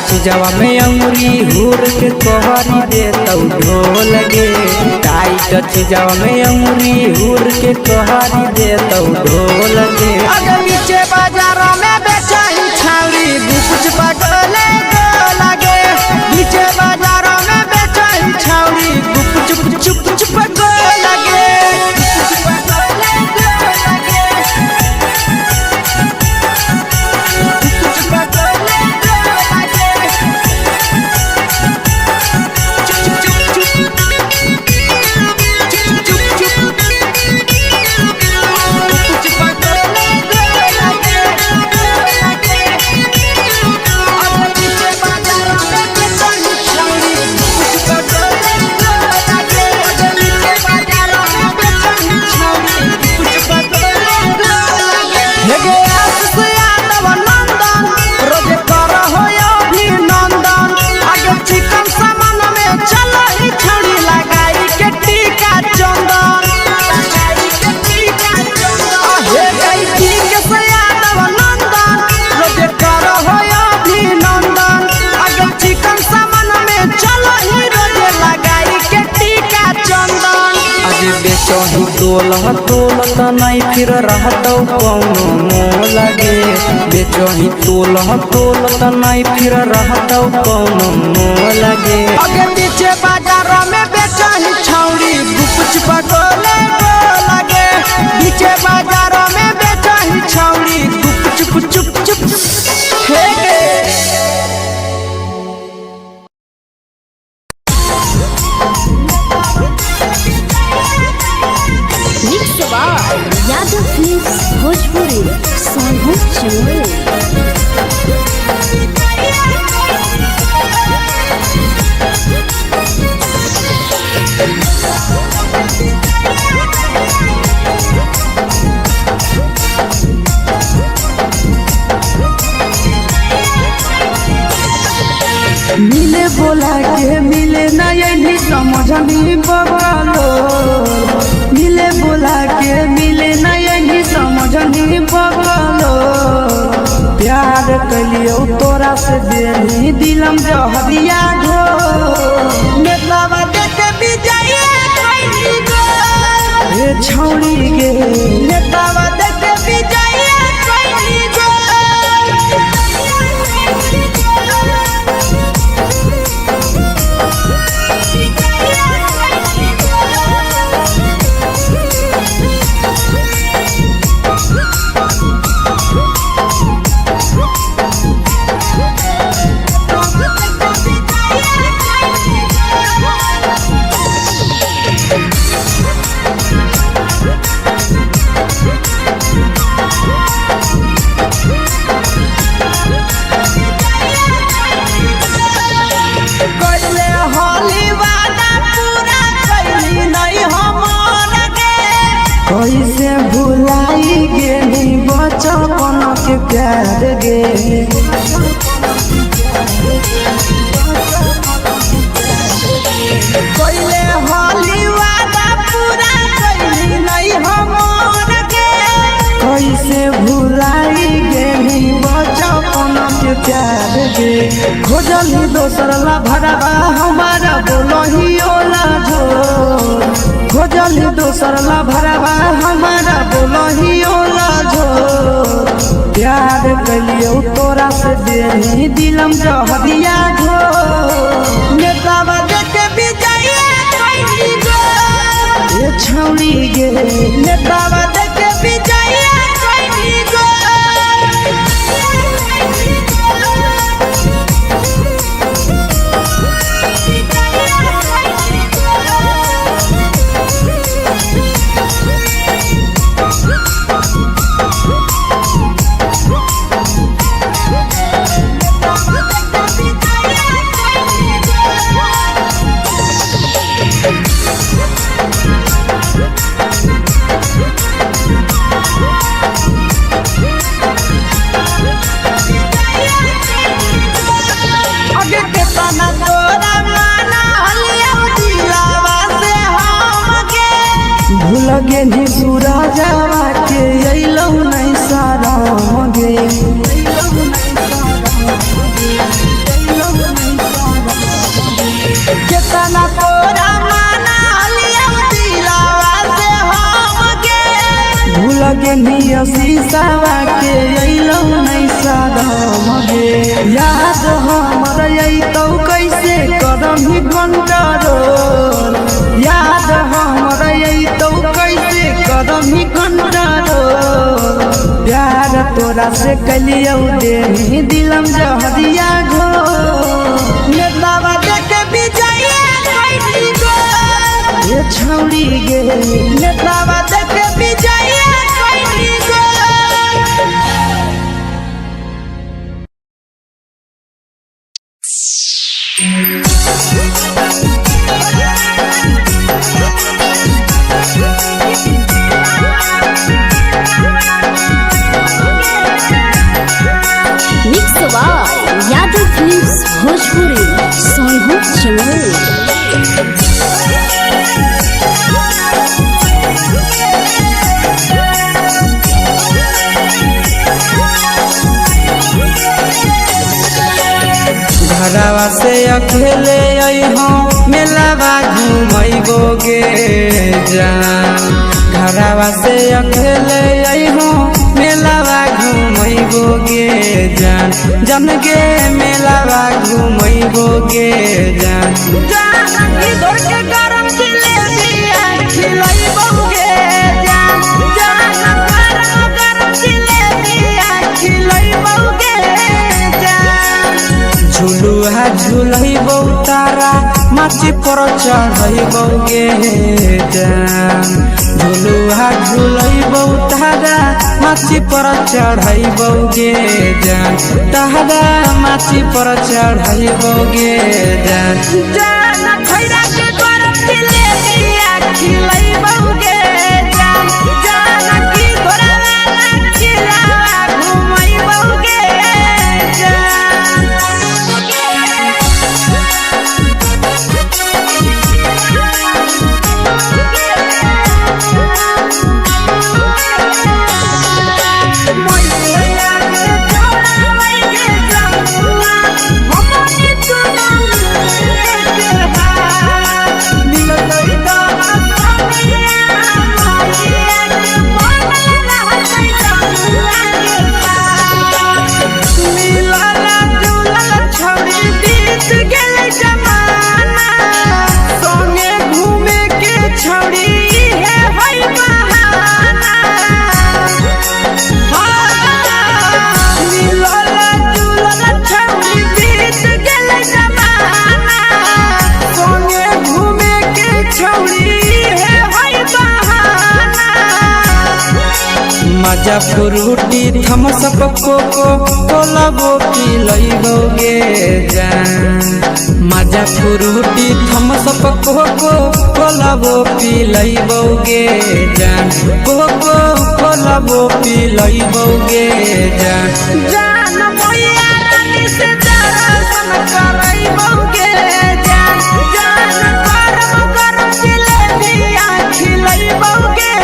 चीजवा में अंगुरी हुर के कहरी दे तौ ढोल गे टाइट चीजवा में अंगुरी हुर के कहरी दे तौ ढोल गे अगे पीछे बाजारों में बेचही छौड़ी गुपुच पगोले गो लगे पीछे बाजारों में बेचही छौड़ी गुप चुप गो लगे बेचही तोलत नहीं फिर रहतौ कौनो मोल गे बेचही तोलत नहीं फिर रहतौ कौनो मोल गे अगे पीछे बाजारों में बेचही छौड़ी गुपुच पगोले गो लगे पीछे बाजारों में बेचही छौड़ी गुप चुप हे गे यादव फिल्म्स भोजपुरी से देनी दिलम जहरिया घो नेतावा देखे विजय कैली गो ए छौड़ी गे नेतावा देखे विजय कैली गो कैसे भुलाई गेली बचपन के प्यार गे कैले होली वादा पूरा कैली नहीं हमर गे कैसे भुलाई गेली बचपन के प्यार गे खोजली दोसर ला भरवा हमारा बोलही ओला झोर खोजली दोसर ला भरवा हमारा बोलही ओला झोर प्यार कलियो तोरा से देनी दिलम जहरिया घो नेतावा देखे विजय कैली गो ए छौड़ी गे नेतावा देखे विजय कैली गो लगे नी सूरजवा के अइलौ नहीं सारा गे केतना तोरा माना लिया दिलावा से हम गे भूल गे नी शीशावा के अइलौ नहीं सारा गे याद हमर अइतौ कैसे करम ही कंट्रोल याद हमर अइतौ कैसे करम ही कंट्रोल प्यार तोरा से कलियौ देनी दिलम जहरिया घो नेतावा देखे विजय कैली गो ए छौड़ी गे नेतावा देखे विजय कैली गो यादव फिल्म्स भोजपुरी सोनू चमोली घरवा से अकेले अइहो मेलावा घुमैबो गे जान घरवा से अकेले अइहो मेलावा घुमैबो गे जान जन गे मेलावा घुमैबो गे जान जानकी दौड़ के गरम जिलेबिया खिलैबो गे जान गरम जिलेबिया खिलैबो गे जान झुलुहा झुलैबो तारा माची पर चढ़ैबो गे जान झुलुहा झुलैबो तारा माची पर चढ़ैबो गे जान तारा माची पर चढ़ैबो गे जान खैरा के गरम जिलेबिया खिलैबो गे जान जानकी घोड़ा वाला खिलावा घुमैबो गे जान मजा फ्रूटी थम्स अप कोको कोला वो पी लइबोगे जान मजा फ्रूटी थम्स अप कोको कोला वो पी लइबोगे जान कोको कोला वो पी लइबोगे जान जान मैया रानी से दर्शन करइबोगे जान जान गरम गरम जिलेबिया खिलइबोगे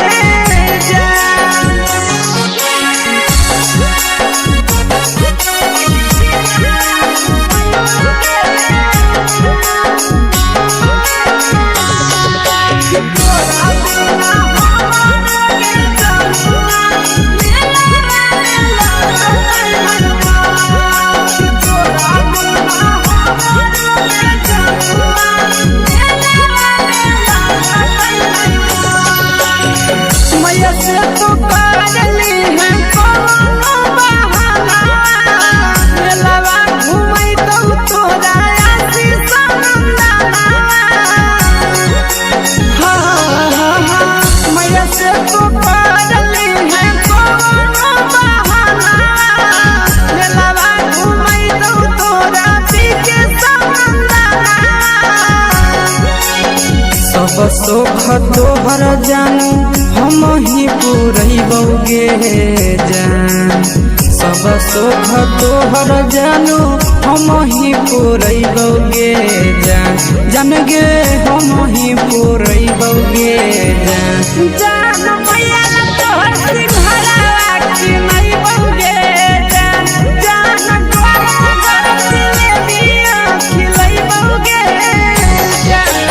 मैया से तो करली है कोनो बहाना मेलावा घुमई तो तोरा आसी सनंदना मैया से तो करली है कोनो बहाना मेलावा घुमई तो तोरा पीके सनंदना सब सुख तोहर जानू हम ही पूरइबोगे जान सब सुख तोहर जानू हम ही पूरइबोगे जान जान गे हम ही पूरइबोगे जान जान मैया तोहर सिंघारा खिलइबोगे जान जान गरम गरम जिलेबिया खिलइबोगे जान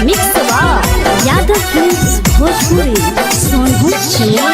मिक्स यादव फिल्म्स भोजपुरी सोनू चिया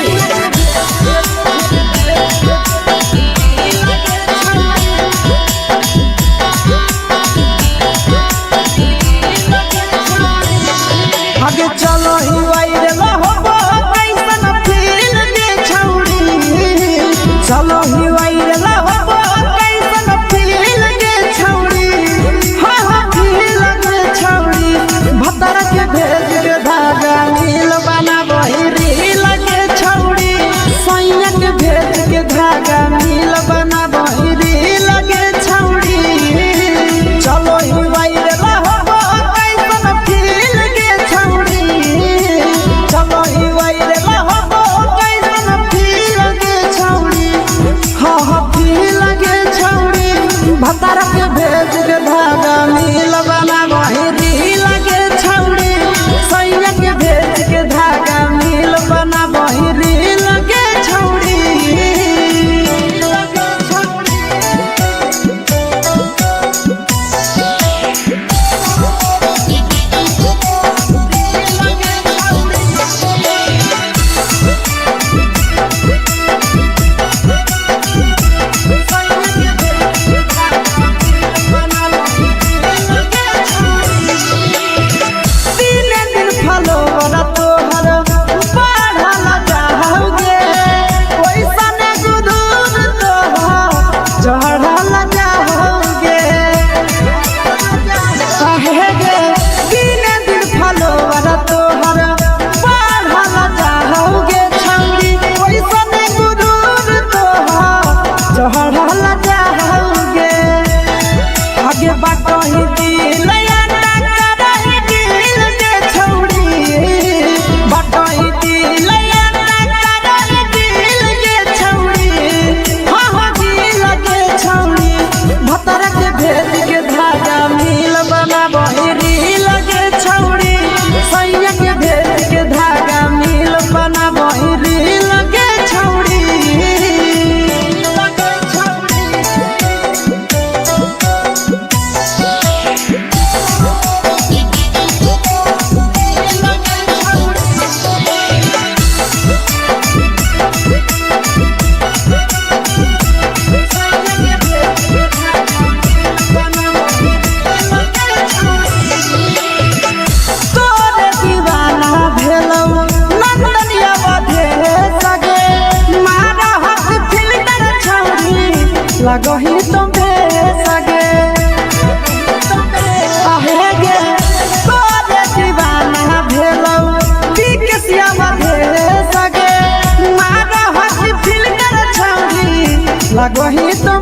वही तो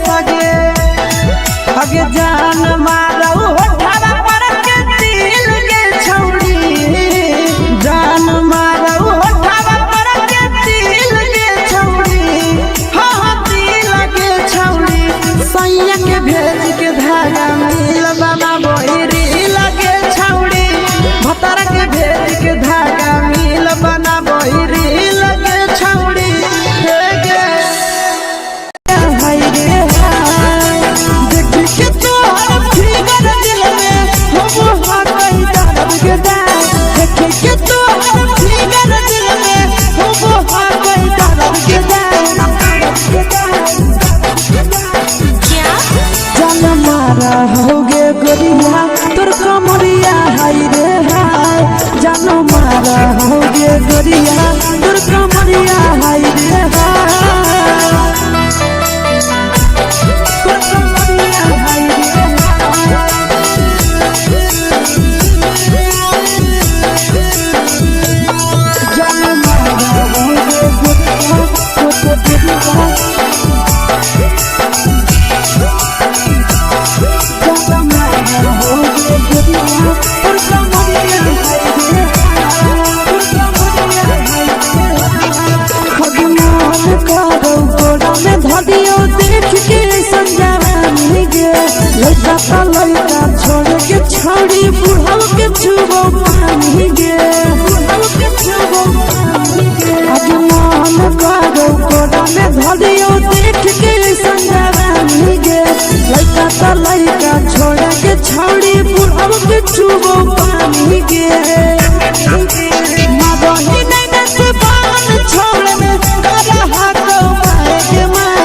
सगे अगे जान मारो होठवा पर के दिल के छौड़ी जान मारो होठवा पर के दिल के छौड़ी हाँ दिल के छौड़ी सैया के भेज के धागा मिल बाबा बोरी लगे छौड़ी भतर के भेज के धागा मिल बना बोरी लगे छौड़ी होगे गोरिया तोर कमरिया हाय रे हाय जानो मारा होगे गोरिया तोर कमरिया हाय रे हाय तोर कमरिया हाय रे जानो मारा होगे गोरिया तोर कमरिया लड़का छोड़ के छौड़ी बुढ़ाव के छुबो पानी गे आज मन करो कोड़ा में धरियो देख के संजवानी गे लड़का छोड़ के छौड़ी बुढ़ाव के छुबो पानी गे मगही नहीं से बान छोड़ में करा हाथो माए के मां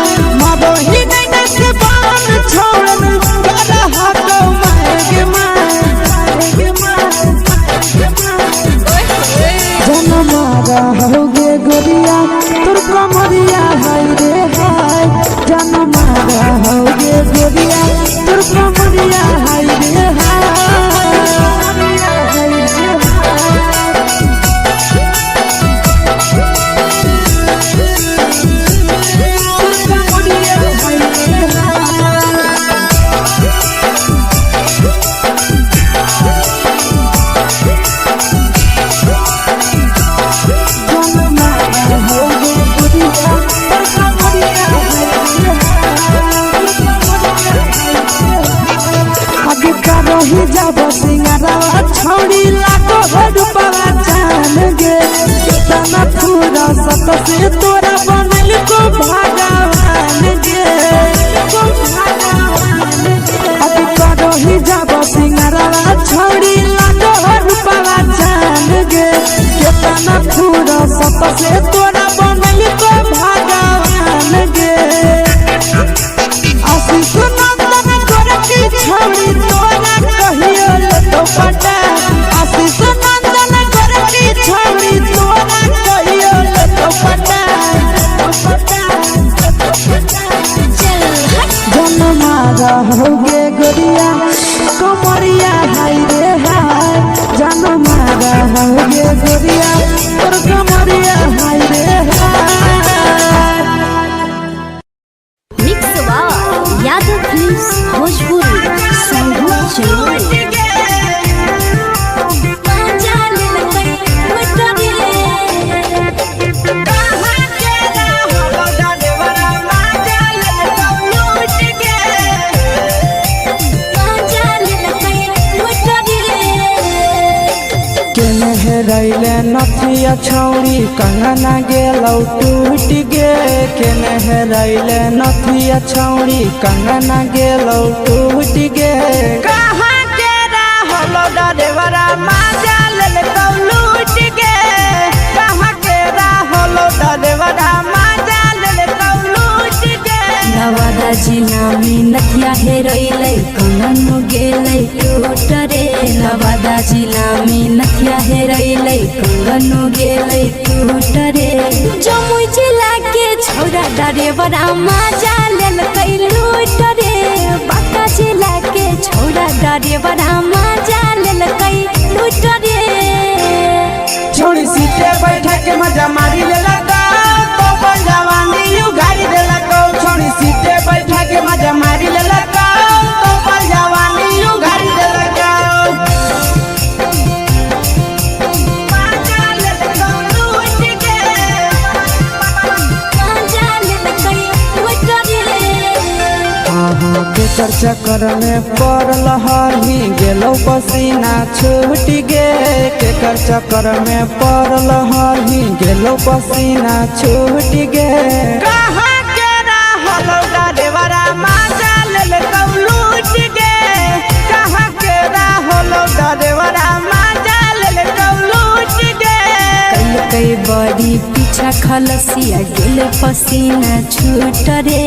मगही नहीं से बान छोड़ में करा हाथो माए के मां जन मारा होगे गोरिया तोर कमरिया हाय रे हाय जन मारा होगे गोरिया तोर कमरिया हाय रे रही जब सिंगारा छौड़ी लाखो रुपवा जान गे कितना पूरा सत से तोरा बनल को भगवान गे अभी रही जब सिंगारा छौड़ी लाखो रुपवा जान गे कितना पूरा सत से तोरा बनल को भगवान गे आशीष नंदन करती छौड़ी तोरा कहियो तो पटा आशीष नंदन करती छौड़ी तोरा कहियो तो पटा जन मारा होगे गोरिया कमरिया हाय रे हाय जन मारा होगे गोरिया तोर कमरिया हाय रे हाय मिक्स यादव फिल्म्स भोजपुरी संगीत चलो रैले नथिया छौड़ी कंगना गेलौ टूट गे केने रैले नथिया छौड़ी कंगना गेलौ टूट गे कहाँ के रहलो डरेवरा माजा लेलकौ लूट गे कहाँ के रहलो डरेवरा माजा लेलकौ लूट गे नवादा जिला में नथिया हेरैलै कंगन गेलै टूट रे नवादा जिला में नथिया हेरैलै कंगन गेलै टूट रे जमुई जिला के छौरा डरेवरा माजा लेलकै लूट रे बांका जिला के छौरा डरेवरा माजा लेलकै लूट रे छोड़ी सीटे बैठा के मजा मारी लेलका तो जवानी यू गाड़ी देलका केकर चक्कर में पड़ल हही गेलो पसीना छूट गे केकर चक्कर में पड़ल हही गेलो पसीना छूट गे कहाँ के रहलो डरेवरा माजा लेल कौलूट गे कहाँ के रहलो डरेवरा माजा लेल कौलूट गे कई बड़ी पीछा खलसिया गेल पसीना छूट रे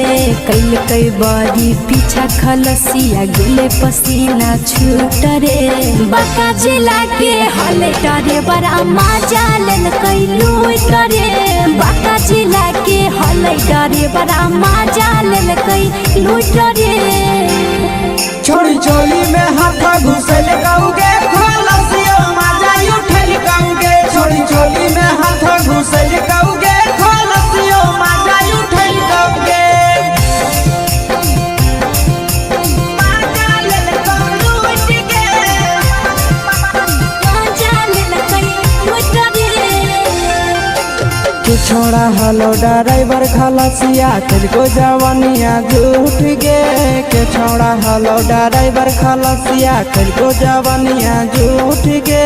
कई बड़ी पीछा खलसिया गेल पसीना छूट रे बाका जिला के हले डरे बड़ा मजा लेल कई लूट रे बाका जिला के हले डरे बड़ा मजा लेल कई लूट रे छोड़ी चोली में हाथ घुसल गाऊगे खलसिया माजा उठल गाऊगे छोड़ी चोली में हाथ घुसल गाऊगे खलसिया माजा उठल गाऊगे मजा लेल कई लूट गे मजा लेल कई लूट रे तू छोड़ा हलो ड्राइवर खलसिया तुझको जवानिया झूठ गे के छोड़ा हलो ड्राइवर खलसिया तुझको जवानिया झूठ गे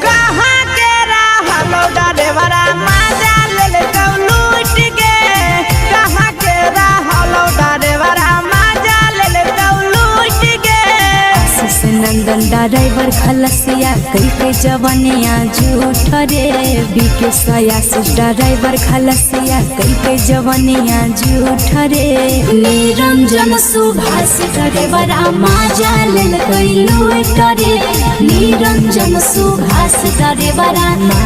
कहाँ के रहलो ड्राइवरा मजा लेल कौलूट गे कहाँ के रहलो ड्राइवरा मजा लेल कौलूट गे नंदन ड्राइवर खलसिया कई जवनिया झूठ रे बीके सयासिस ड्राइवर खलसिया कई जवनिया झूठ रे निरंजन सुभाष ड्राइवर मजा लेल कई लूट रे निरंजन सुभाष ड्राइवर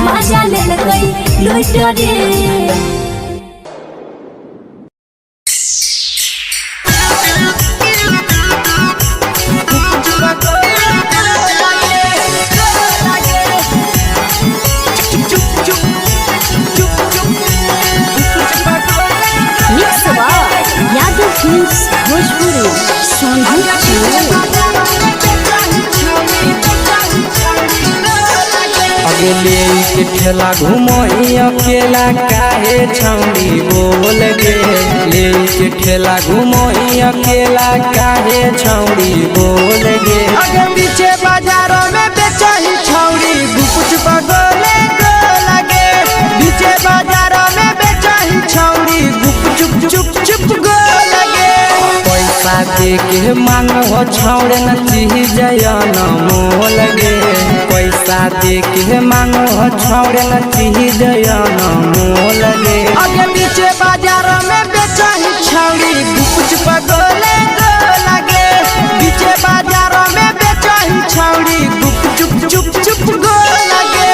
मजा लेल कई लूट रे यादव फिल्म्स भोजपुरी अगले के ठेला घुमई अकेला काहे छौड़ी बोल गे ले के ठेला घुमई अकेला काहे छौड़ी बोल गे आगे पीछे बाजारों में बेचही छौड़ी गुपुच बगले गो लगे पीछे बाजारों में बेचही छौड़ी गुप चुप चुप चुप गो लगे पैसा दे के मांग हो छौड़े न चीज जयन मोल गे पैसा दे के मांग हो छौड़े न चीज जयन मोल गे आगे पीछे बाजारों में बेचही छौड़ी गुपुच बगले गो लगे पीछे बाजारों में बेचही छौड़ी गुप चुप चुप चुप गो लगे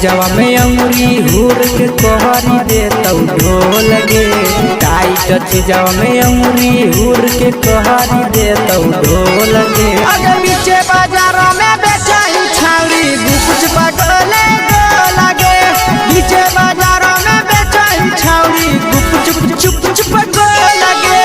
जवा में अंगुरी हुर के कोहरी दे तौ ढोल गे टाइट जवा में अंगुरी हुर के कोहरी दे तौ ढोल गे आगे पीछे बाजारों में बेचही छौड़ी गुपुच बगले गो लगे पीछे बाजारों में बेचही छौड़ी गुप चुप चुप चुप गो लगे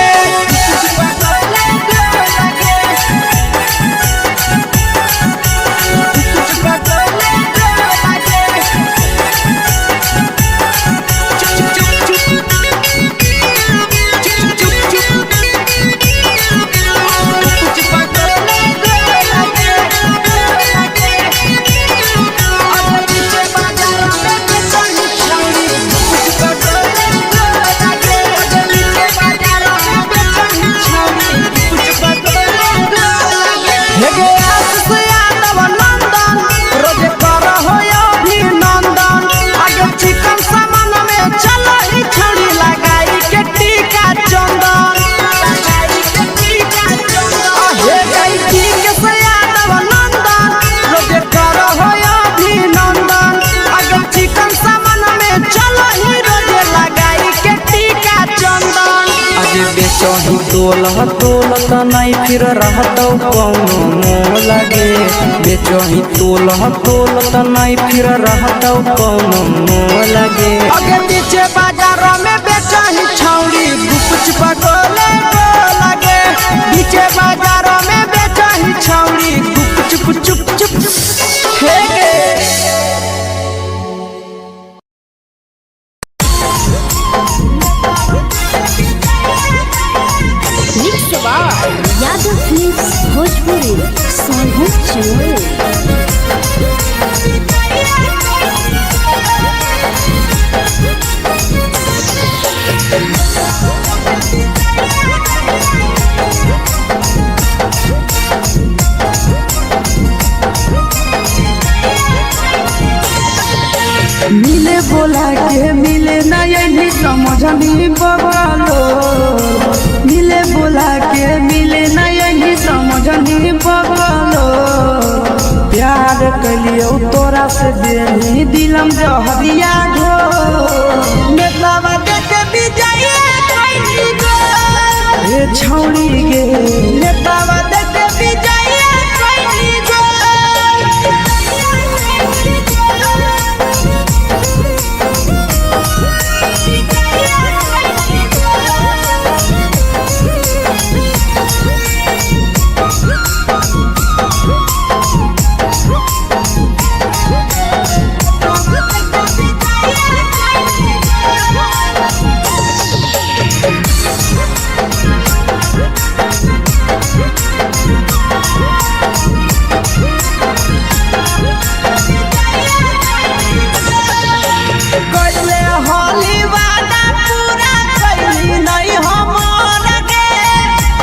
बेचही तोल त नहीं फिर रहतौ कौनो मोह लगे बेचही तोल त नहीं फिर रहतौ कौनो मोह लगे आगे पीछे बाजारों में बेचही छौड़ी गुप पगोले लगे पीछे बाजारों में बेचही छौड़ी गुप चुप चुप फेंके यादव फिल्म्स भोजपुरी सोनू चमोली। मिले बोला के मिले नहीं समझनी बगलो मिले बोला के मिले नहीं समझनी बगलो प्यार कलियो तोरा से देनी दिलम जहरिया ढो नेतावा देखे विजय कैली गो ए छौड़ी गे नेतावा देखे विजय कैली गो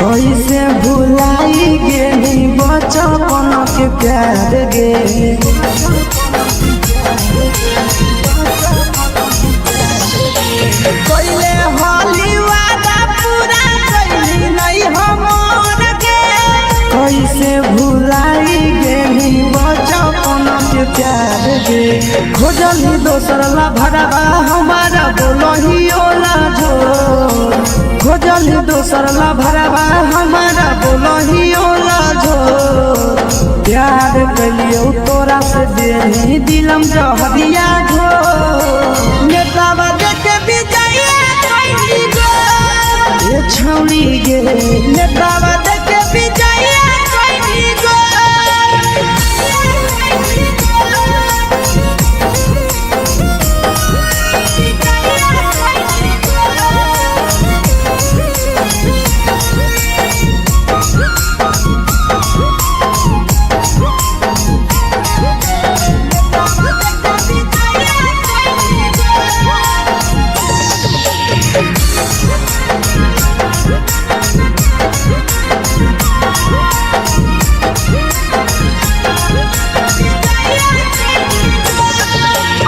कैसे भुलाई गेली बचपन के प्यार गे कोइले होली वादा पूरा कैली नहीं हमर के कैसे भुलाई गेली बचपन के प्यार गे खोजली दोसर ला भरवा हमारा बोलही ओला झोर खोजली दोसर ला भरवा हमारा बोलही ओला झोर प्यार कलियो तोरा से देनी दिलम जहरिया ढोर नेतावा देखे विजय कैली गो ए छौड़ी गे नेतावा देखे विजय कैली गो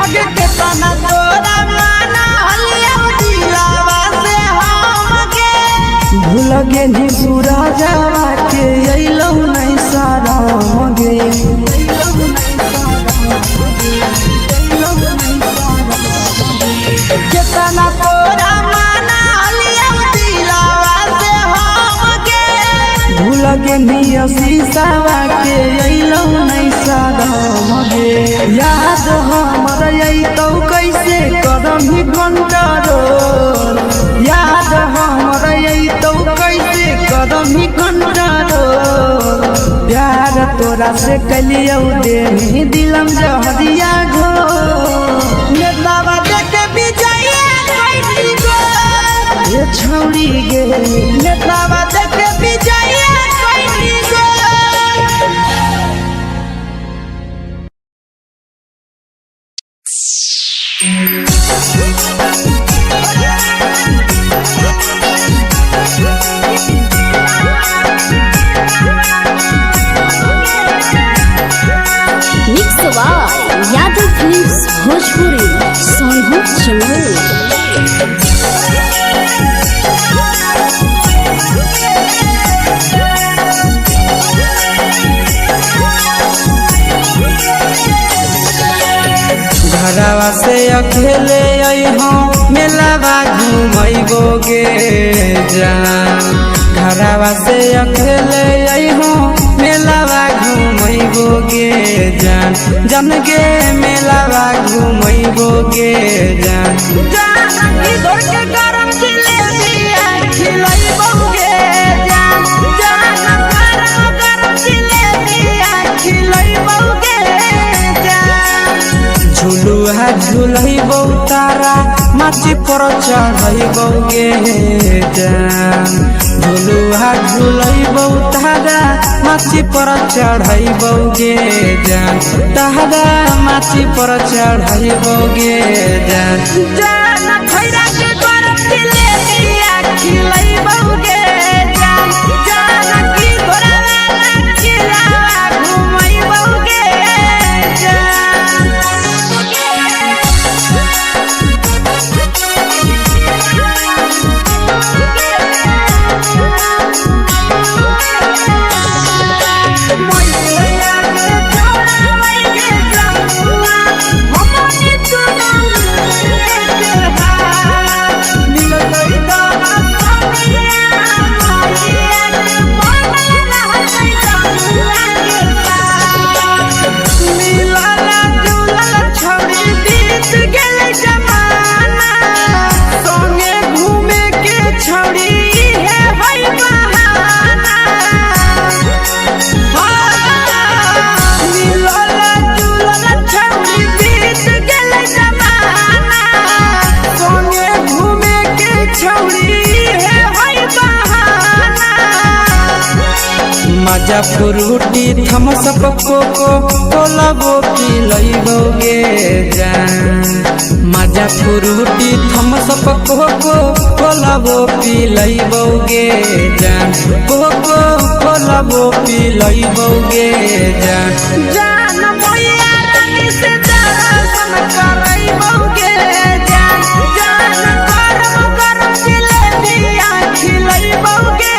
आगे के तना तोरा माना हलिया दिलावा से हम के भूल गेली सूरजवा के अइलौ नहीं सारा गे केतना तोरा माना हलिया दिलावा से हम के भूल गेली शीशावा के अइलौ नहीं सारा गे याद हमर अइतौ कैसे करमी कंट्रोल याद हमर अइतौ कैसे करमी कंट्रोल प्यार तोरा से कलियौ देनी दिलम जहरिया घो नेतावा देखे विजय कैली गो ए छौड़ी गे नेतावा देखे विजय कैली गो यादव फिल्म्स भोजपुरी सोनू चमोली। घरवा से अकेले अइहो में मेलावा घूमैबोगे जान घरवा से अकेले अइहो मेलावा घूमैबोगे जान जन गे मेलावा घूमैबोगे जान जानकी घर के गरम जिलेबिया खिलैबोगे जान गरम जिलेबिया खिलैबोगे जान झुलुहा झुलैबौ तारा माची पर चढ़ैबोगे जान झुलुहा झुलैबौ तारा माची पर चढ़ैबोगे जान तारा माची पर चढ़ैबोगे जान खैरा के गरम जिलेबिया खिलैबोगे जान जानकी घोड़ावाला किलावा घुमैबोगे मजा फ्रूटी थम्सअप कोको कोलाबो पिलैबोगे जान मजा फ्रूटी थम्सअप कोको कोलाबो पिलैबोगे जान कोको कोलाबो पिलैबोगे जान मैया रानी से दर्शन करैबोगे जान गरम गरम जिलेबिया खिलैबोगे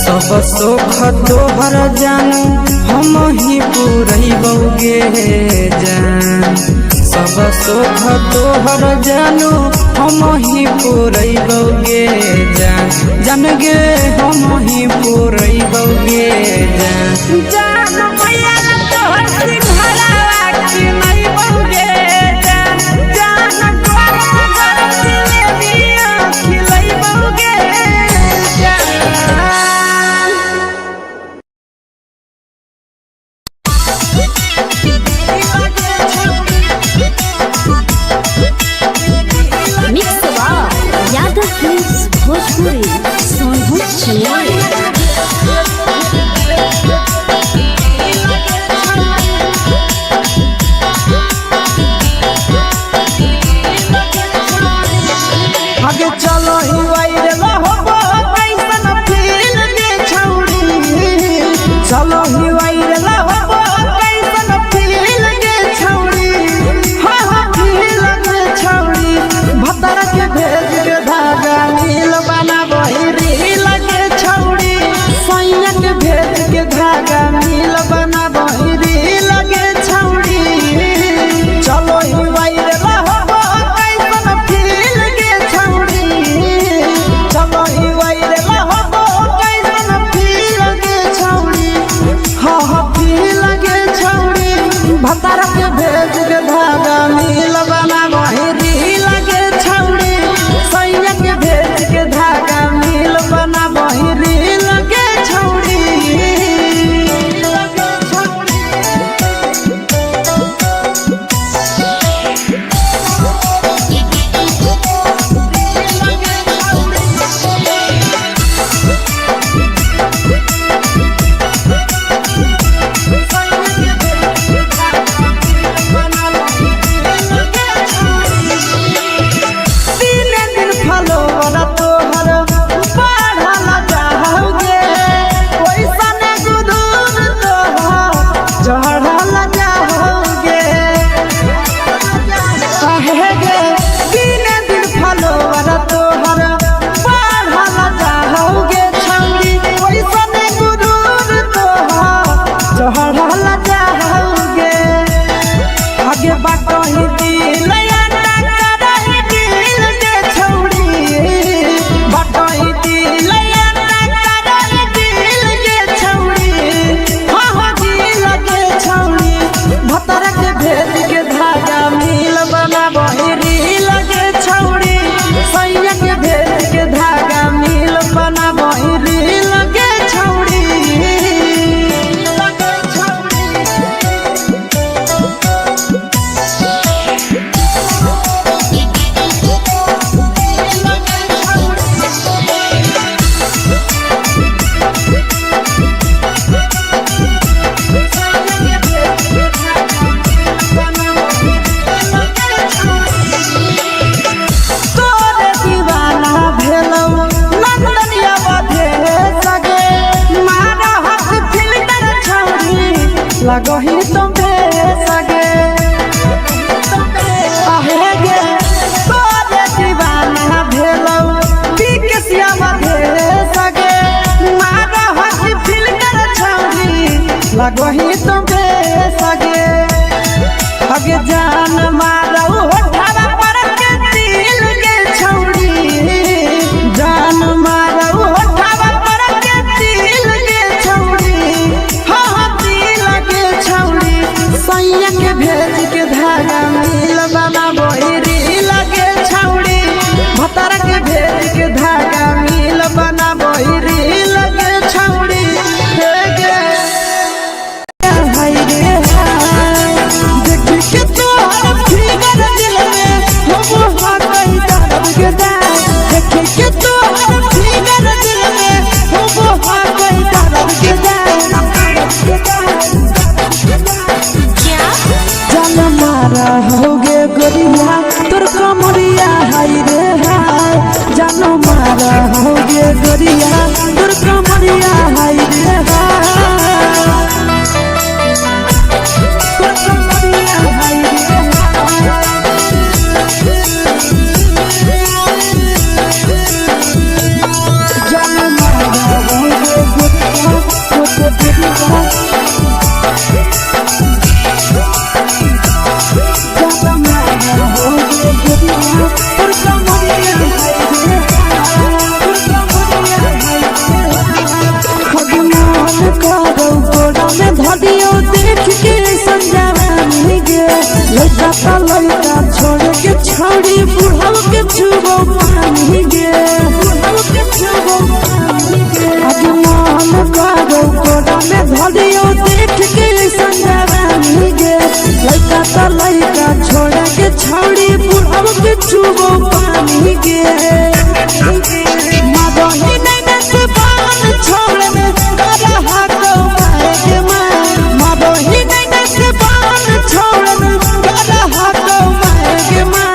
सब सुख तोहर जानू हम ही पुरैबोगे जान सब सुख तोहर जानू हम ही पुरैबोगे जान जान गे हम ही पुरैबोगे जान मैया तोहर सिंघाड़ा खिलैबोगे जान गरम गरम जिलेबिया खिलैबोगे यादव फिल्म्स भोजपुरी सोनभद्र चले बहिरी लगे छौड़ी लगही तुम्हे सगे आहे गे तोरे दीवाना भेलौ बिकसिया मधे सगे मारा हसी फिल्टर छौरी लगही तुम्हे सगे अगे जान मारौ होठवा पर के दिल के छौरी जान मारौ होठवा पर के दिल के छौरी सैया के भेज के धागा मिल बना बहिरी लगे छौड़ी भतार के भेज के धागा मिल बना बहिरी लगे छौड़ी देखी के तोहर फिगर दिल में हम कहीं दर्द के दाग देखी के तोहर फिगर दिल में हम कहीं दर्द के दाग जान मारा होगे गोरिया तोर कमरिया हाय रे हाय जान मारा होगे गोरिया तोर कमरिया हाय रे हाय तोर कमरिया हाय रे जान मारा होगे गोरिया तोर कमरिया लड़का छोड़ के छौड़ी बुढ़ाव के छुबो पानी गे आज मन करो कोड़ा में धरियो देख के संजवानी गे लड़का छोड़ के छौड़ी बुढ़ाव के छुबो पानी गे मदही नहीं से बान छोड़ में करा हाथो माए के मां मदही नहीं से बान छोड़ में करा हाथो माए के मां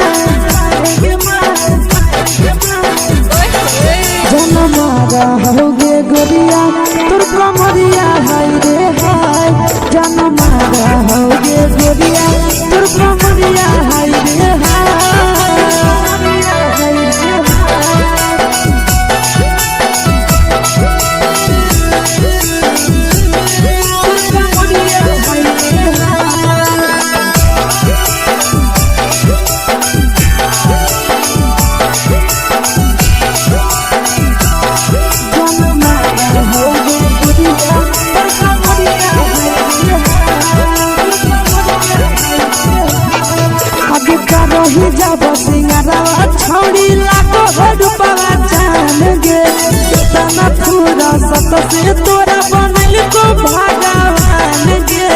जन मारा होगे गोरिया तोर कमरिया हाय रे हाय जन मारा होगे गोरिया तोर कमरिया हाय रे हाय रही जब सिंगारवा छौड़ी लाखो रुपवा जान गे तना पूरा सत से तोरा बनल को भगवान गे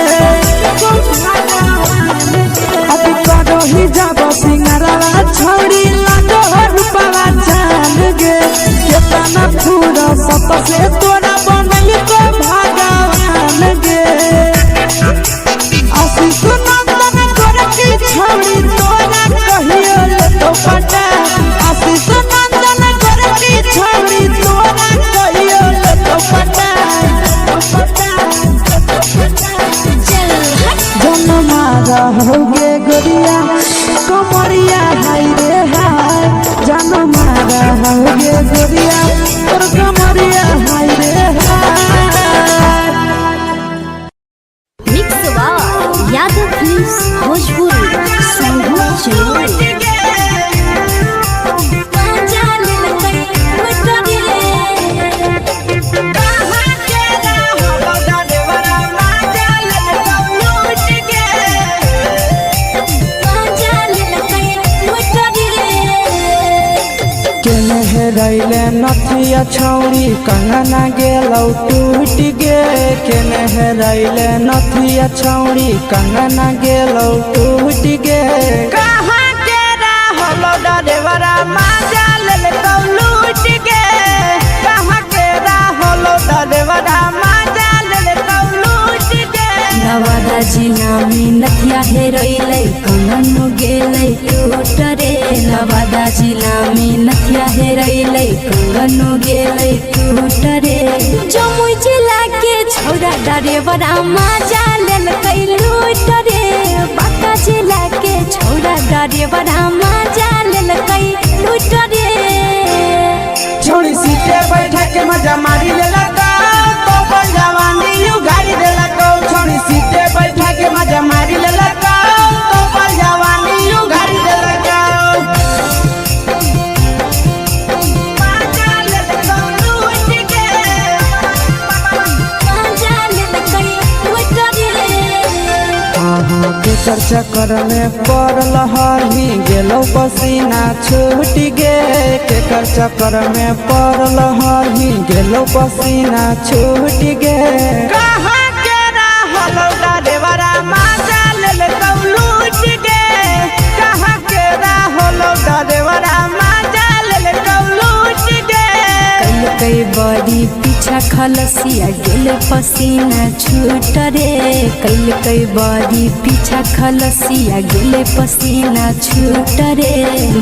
अभी रही जब सिंगारवा छौड़ी लाखो रुपवा जान गे तना पूरा सत से तोरा बनल को भगवान गे आशीष नंदन करके छौड़ी तोरा कहियो ले तो पटा आशीष नंदन करके छौड़ी तोरा कहियो ले तो पटा जन मारा होगे गोरिया कमरिया हाय रे हाय जन मारा होगे गोरिया तोर कमरिया हाय रे नथिया छौड़ी कंगना गेलौ टूट गे केने हेराइले नथिया छौड़ी कंगना गेलौ टूट गे कहाँ के रहलो डरेवरा माजा ले कौ लूट गे कहाँ के रहलो डरेवरा माजा ले कौ लूट गे नवादा जिला में नथिया हेरैलै कंगन गेलै टूट रे नवादा जिला में नथिया हेरैलै कंगन गेलै टूट रे जमुई जिला के छौरा डरेवरा माजा लेलकै लूट रे बांका जिला के छौरा डरेवरा माजा लेलकै लूट रे छोड़ी सीटे बैठा के मजा मारी लेलका तो बन जवानी यू गाड़ी देलका छोड़ी सीटे बैठा के मजा मारी लेलका तो बन जवानी यू गाड़ी देलका माजा लेलका लूट के माजा लेलकै लूट रे केकर चक्कर में पड़ल हही गेलौ पसीना छूट गे केकर चक्कर में पड़ल हही गेलौ पसीना छूट गे कहाँ के रहलो डरेवरा माजा लेलकौ लूट गे कहाँ के रहलो डरेवरा माजा लेलकौ लूट गे कई बड़ी पीछा खलसिया गेल पसीना छूट रे कई बड़ी पीछा खलसिया गेल पसीना छूट रे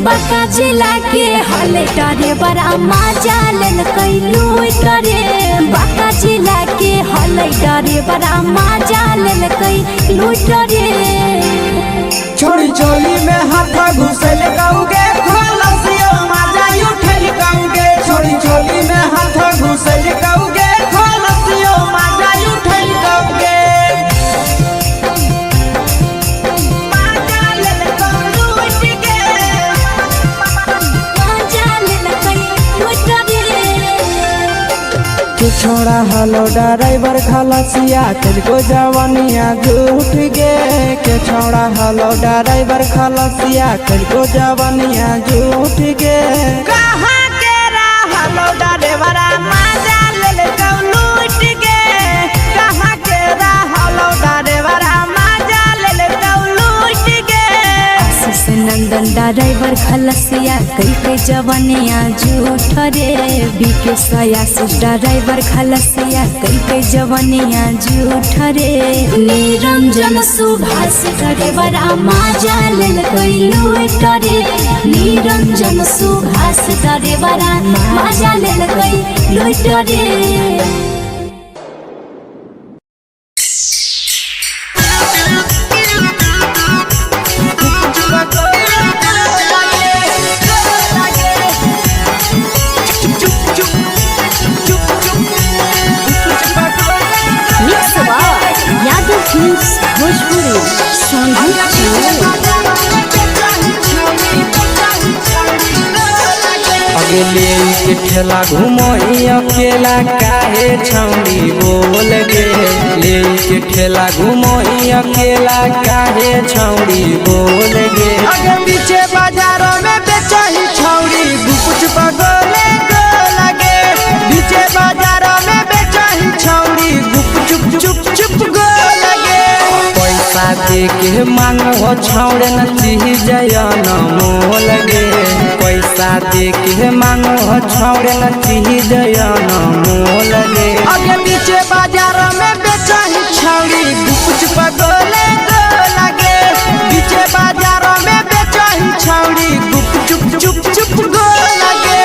बांका जिला के हले डरे बड़ा माजा लेलकै लूट रे बांका जिला के हले डरे बड़ा माजा लेलकै लूट रे छोड़ी चोली में हाथ घुसल गाऊगे खलसियो माजा उठल गाऊगे छोड़ी चोली में हाथ घुसल गाऊगे खलसियो माजा उठल गाऊगे माजा लेलकौ लूट गे माजा लेलकै लूट रे तू छोड़ा हलो ड्राइवर खलसिया तुझको जवानिया झूठ गे के छोड़ा हलो ड्राइवर खलसिया तुझको जवानिया झूठ गे कहाँ के रहलो ड्राइवरा माजा लेलकौ लूट गे कहाँ के रहलो ड्राइवरा माजा लेलकौ लूट गे आशीष नंदन ड्राइवर खलसिया कई जवनिया झूठ रे बीके आशीष ड्राइवर खलसिया कई जवनिया झूठ रे निरंजन सुभाष ड्राइवरा माजा लेलकै लूट रे निरंजन सुभाष ड्राइवरा माजा लेलकै लूट रे यादव फिल्म्स भोजपुरी अगले के ठेला घुमई अकेला काहे छौड़ी बोल गे ले के ठेला घुमई अकेला काहे छौड़ी बोल गे आगे पीछे बाजारों में बेचही छौड़ी गुपुच पगोले गो लगे पीछे बाजारों में बेचही छौड़ी गुप चुप चुप चुप गो लगे पैसा दे के मांग हो छौड़े न चीज न मोल गे पैसा दे के मांग हो छौड़े न चीज न मोल गे आगे पीछे बाजारों में बेचही छौड़ी गुपुच पगोले गो लगे पीछे बाजारों में बेचही छौड़ी गुप चुप चुप चुप गो लगे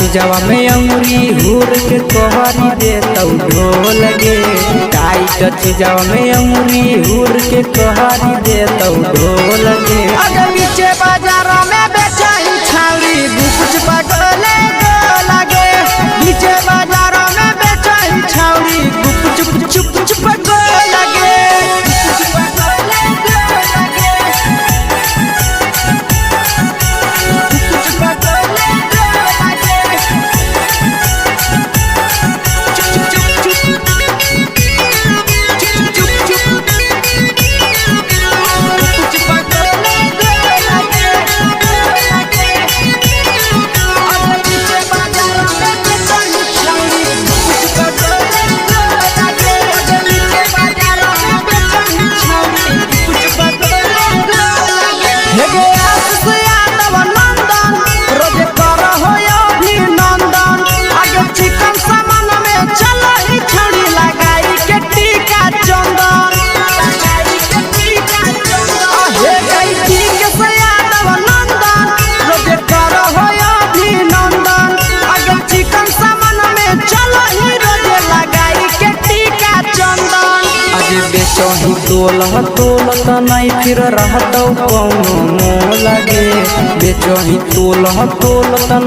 चीजवा में अंगुरी हुर के कहरी दे तौ ढोल गे टाइट चीजवा में अंगुरी हुर के कहरी दे तौ ढोल गे अगर नीचे बाजारों में बेचाई छावरी कुछ पगले लगे नीचे बाजारों में बेचाई छावरी कुछ चुप चुप लगे बेचही तोल नहीं फिर रहतौ कौनो मोह लगे बेचही तोल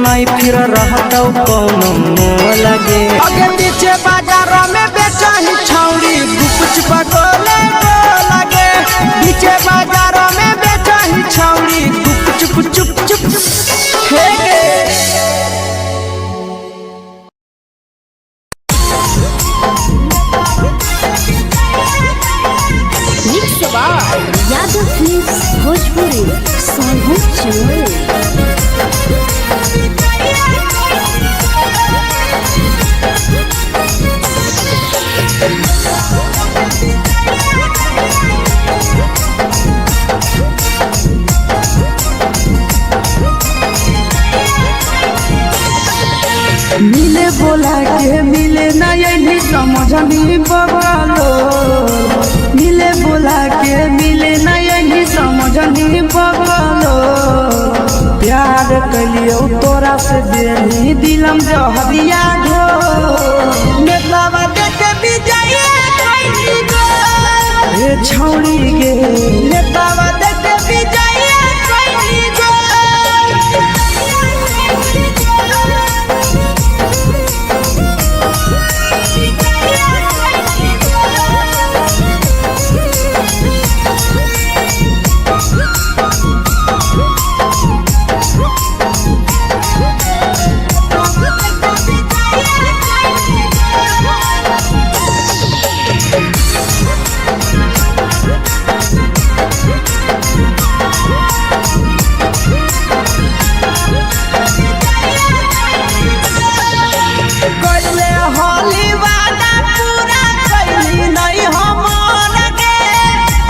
नहीं फिर रहतौ कौनो मोह लगे अगे नीचे बाजारों में बेचही छौड़ी कुछ पगले लगे नीचे बाजारों में बेचही छौड़ी चुप हेगे यादव फिल्म्स भोजपुरी सोनू चोर मिले बोला के मिले नहीं समझनी बगलो मिले बोला के मिले नहीं समझनी बगलो प्यार कलियो तोरा से देनी दिलम जहरिया घो नेतवा देखे विजय खैनी गो ए छौड़ी गे नेतवा देखे विजय खैनी गो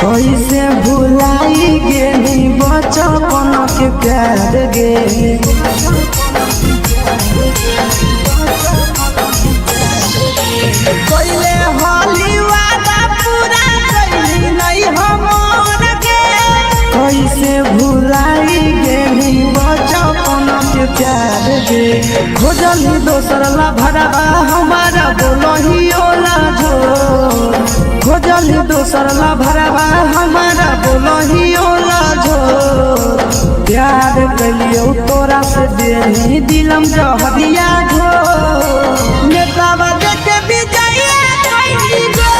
कैसे भुलाई गेली बचपन के प्यार गे कोइले होली वादा पूरा कैली नहीं हमर गे कैसे भुलाई गेली बचपन के प्यार गे खोजली दोसर ला भरवा हमारा बोलही ओला झोर खोजली दोसर ला भरवा हमारा बोलही ओला झोर प्यार कलियो तोरा से देनी दिलम जहरिया घोर नेतवा देखे विजय खैनी गो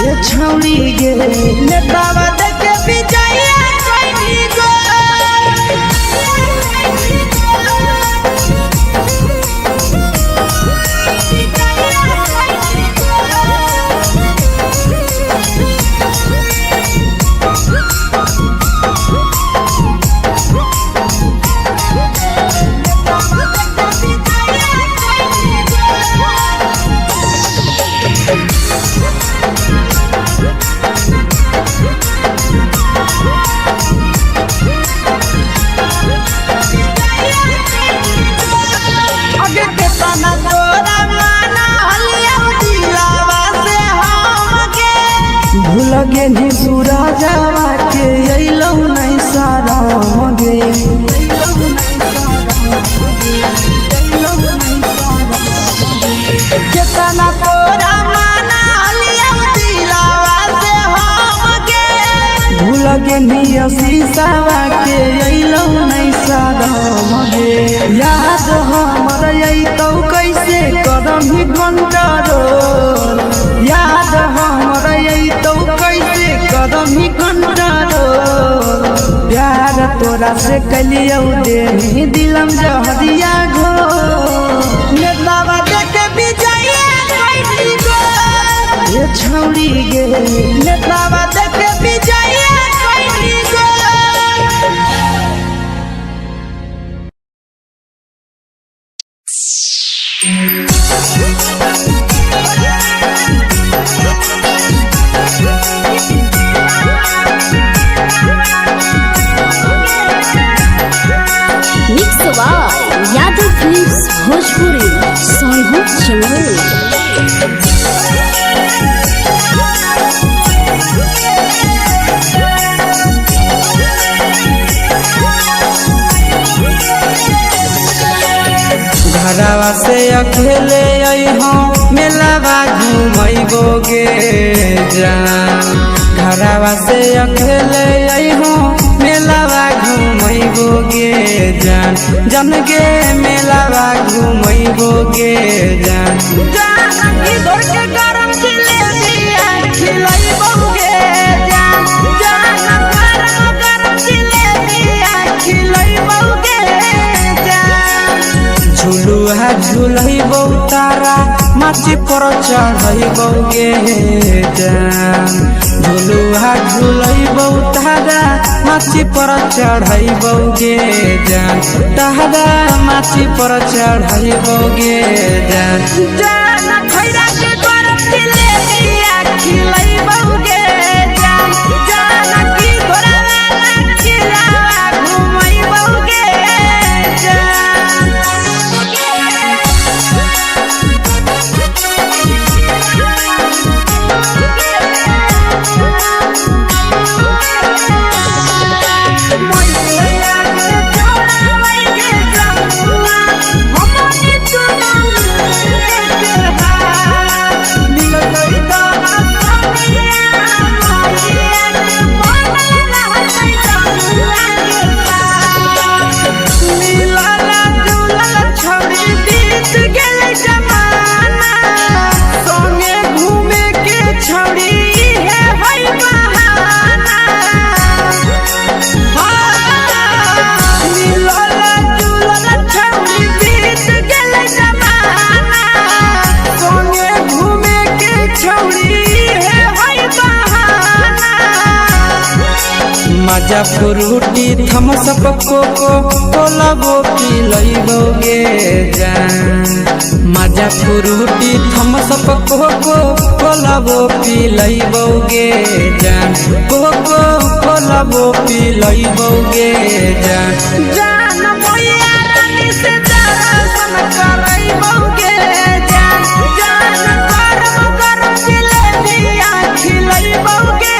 ये छौड़ी गे नेतवा देखे विजय खैनी गो भूल गे सूरजवा के अइलौ नहीं सारा गे इतना तोरा माना लिया दिलावा से हमके भूल गे निया शीशावा के अइलो नहीं सादम गे याद हमर अइतो कैसे करम ही कंट्रोल याद हमर अइतो कैसे करम ही कंट्रोल प्यार तोरा से कलियो दे दिलम जहरिया घो नेतावा देखे विजया कैली गो ये छौड़ी गे नेतावा देखे विजया कैली go mix by Yadav Films Bhojpuri Sonu Chamoli. घरवा से अकेले अइहो मेलावा घुमैबो गे जान घरवा से अकेले अइहो मेलावा घुमैबो गे जान जन गे मेलावा घुमैबो गे जान जानकी दौड़ के गरम जिलेबिया खिलैबो गे जान गरम जिलेबिया खिलैबो गे जान झुलुहा झुलैबो तारा माची पर चढ़ैबो गे जान झुलुहा झुलैबो तारा माची पर चढ़ैबो गे जान तारा माची पर चढ़ैबो गे जान खैरा के गरम जिलेबिया खिलैबो गे जान जानकी घोड़ावा खिलावा घुमैबो गे मजा फ्रूटी थमसप कोको कोलाबो पिलैबो गे जान मजा फ्रूटी थमसप कोको कोलाबो पिलैबो गे जान कोको कोलाबो पिलैबो गे जान मोया रानी से दर्शन करैबो गे जान गरम गरम जिलेबिया खिलैबो गे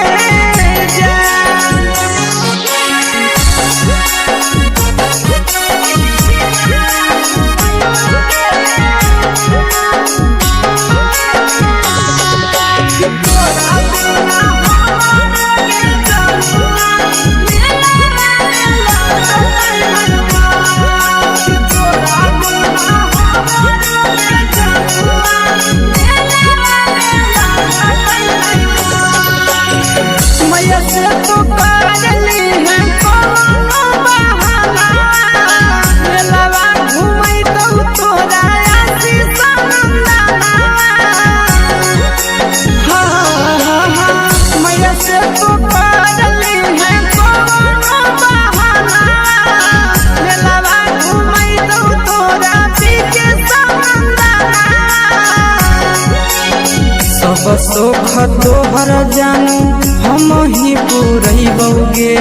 सब सुख तोहर जानू हम ही पूरैबो गे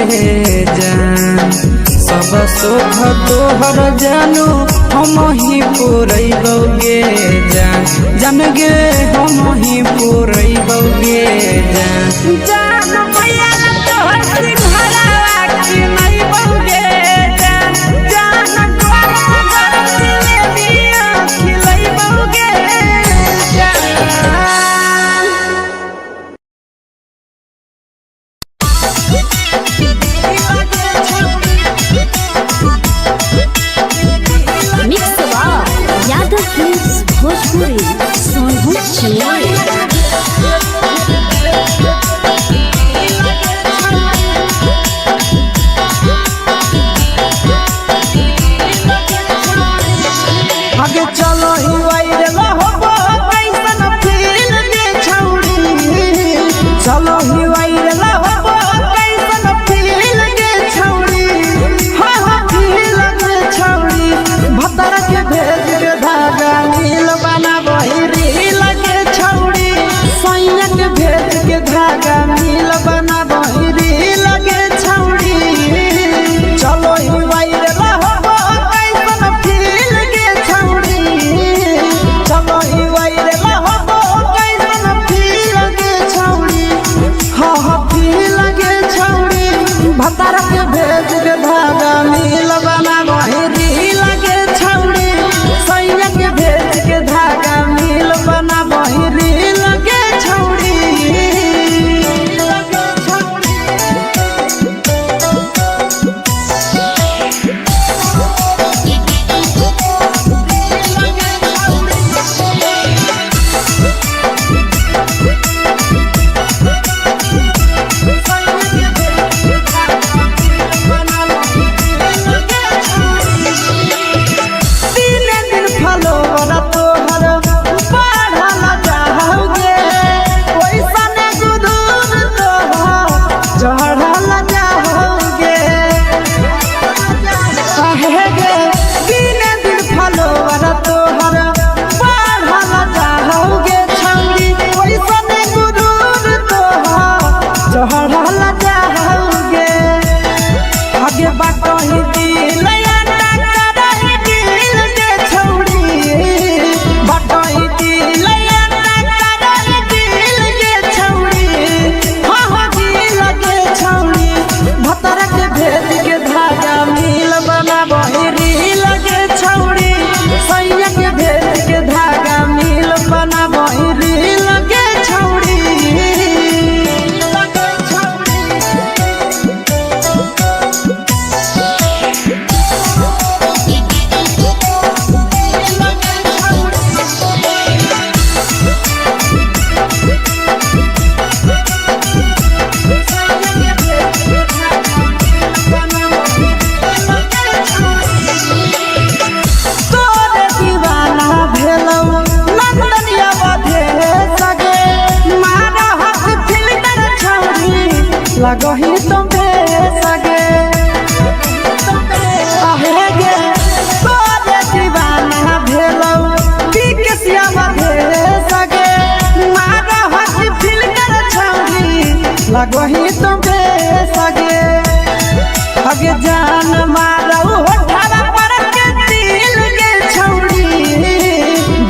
जान सब सुख तोहर जानू हम ही पूरैबो गे जान जन गे हम ही पूरैबो गे जान भैया तोहर सिंघरावा खिलैबो गे जान गरम जिलेबिया खिलैबो गे लगही तुम सगे आहे गे तोरे दीवाना भेलौ के सियावा भेले सगे मारा हसी फिल कर छौरी लगही तुम सगे अगे जान मारौ होठवा पर के दिल के छौरी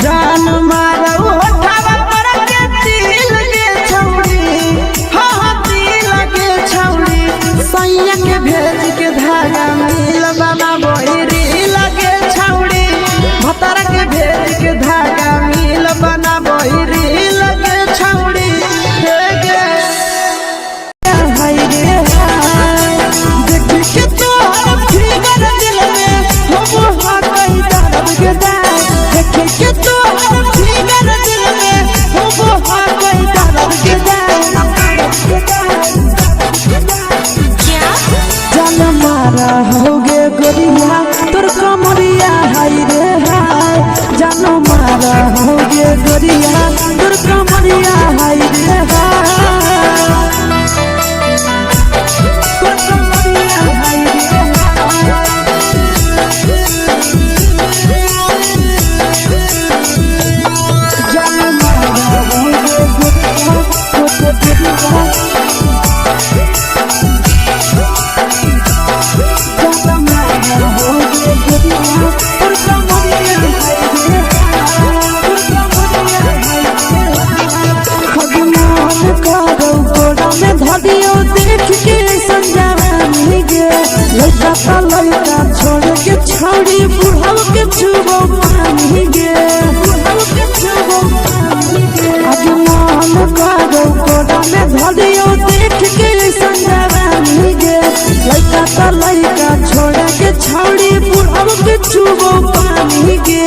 जान मारौ होठवा पर के दिल के छौरी हाँ दिल के छौरी सैया के भेज के धागा मिल बना बोरी लगे छौरी भतर के भेज के धागा मिल बना बोरी लगे छौरी हे गे हाय रे देख के तोहर फिगर दिल में हम हाथ कहीं दर्द के देख के तोहर फिगर दिल में हम हाथ कहीं दर्द के जान मारा होगे गोरिया तोर कमरिया हाय रे हाय जान मारा होगे गोरिया तोर कमरिया हाय रे हाय तोर कमरिया हाय रे जान मारा होगे गोरिया तोर कमरिया लड़का छोड़ के छौड़ी बुढ़ाव के छुबो पानी गे आज मन करो कोड़ा में धरियो देख के संजवानी गे लड़का छोड़ के छौड़ी बुढ़ाव के छुबो पानी गे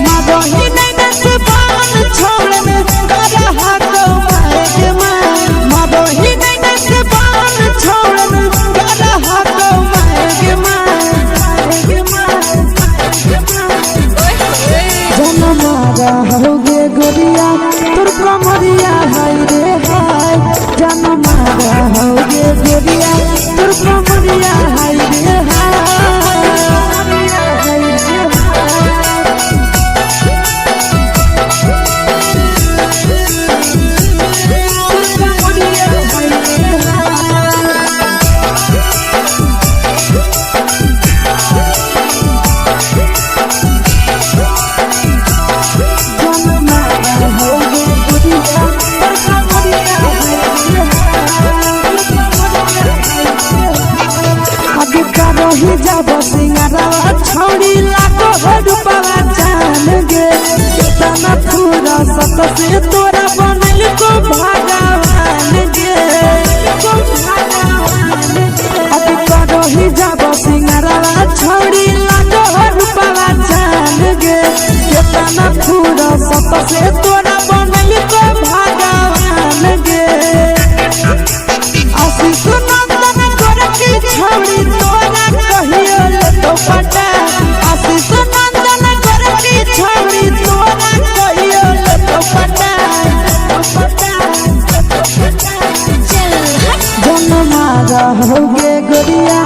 मादही नहीं से बान छोड़ में करा हाथो मारे के मादही नहीं से बान छोड़ में करा हाथो मारे के जन मारा होगे गोरिया तोर कमरिया हाय रे हाय जन मारा होगे गोरिया तोर कमरिया हाय रे हाय ही जब सिंगारवा छौड़ी लाखो रुपवा जान गे कितना पूरा सत से तोरा बनल को भगवान गे अति करो ही जब सिंगारवा छौड़ी लाखो रुपवा जान गे कितना पूरा सत से तोरा बनल को भगवान गे आशीष नंदन कर की छौड़ी तोरा कहियो तो पटा आशीष नंदन कर की छौड़ी तोरा कहियो तो पटा जन मारा होगे गोरिया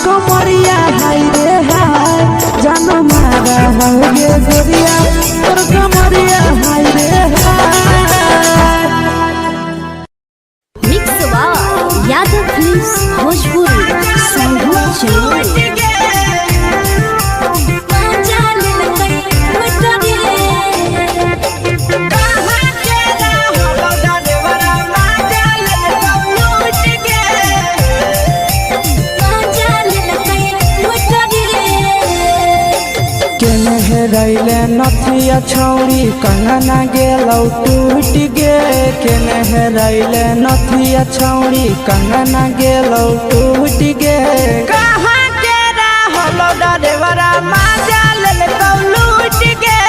कमरिया हाय रे हाय जन मारा होगे गोरिया तोर कमरिया हाय रे हाय मिक्स यादव फिल्म्स भोजपुरी संगीत चैनल रैले नथिया छौड़ी कंगना गेलौ टूट गे केने रैले नथिया छौड़ी कंगना गेलौ टूट गे कहाँ के रहलो डरेवरा माजा लेलकौ लूट गे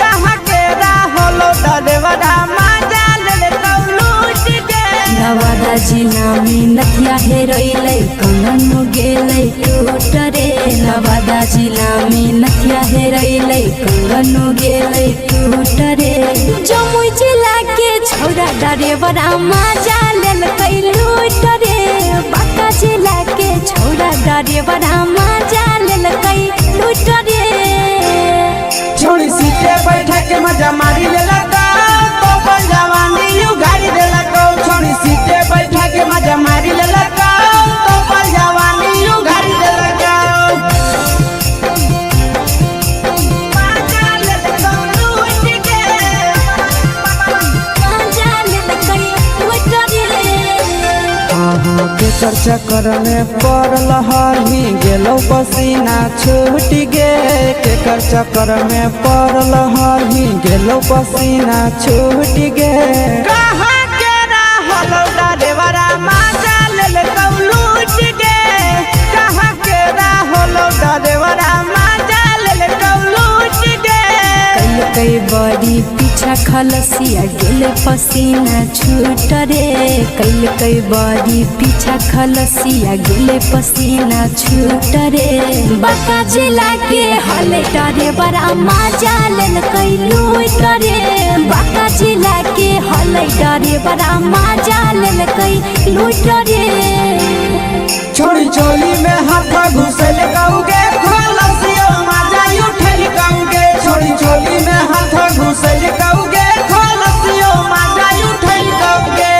कहाँ के रहलो डरेवरा माजा लेलकौ लूट गे नवादा जिला में नथिया हेरोइलै कंगन गेलै टूट रे नवादा जिला में नथिया हेरोइलै कंगन गेलै टूट रे जमुई जिला के छौड़ा डरेवरा माजा लेलकै डरेवरा मजा लेलकै लूट रे छोड़ी सीटे बैठा के मजा मारी लेलका तो अपन जवानी यू गाड़ी देलका छोड़ी सीटे बैठा के मजा मारी लेलका तो अपन जवानी यू गाड़ी देलका केकर चक्कर में पड़ल हही गेलो पसीना छूट गे केकर चक्कर में पड़ल हही गेलो पसीना छूट गे कहाँ के रहल डरेवरा मजा लेलकौ लूट गे कहाँ के रहल डरेवरा मजा लेलकौ लूट गे कई बड़ी पीछा खलसिया गेल पसीना छूट रे कई बड़ी पीछा खलसिया गेल पसीना छूट रे बाका जिला के हले डरे बड़ा मजा लेलकै लूट रे बाका जिला के हले डरे बड़ा मजा लेलकै लूट रे छोड़ी चोली में हाथ घुसल कौगे खलसियो मजा उठल कौगे छोड़ी चोली में हाथ घुसल कौगे खलसियो मजा उठल कौगे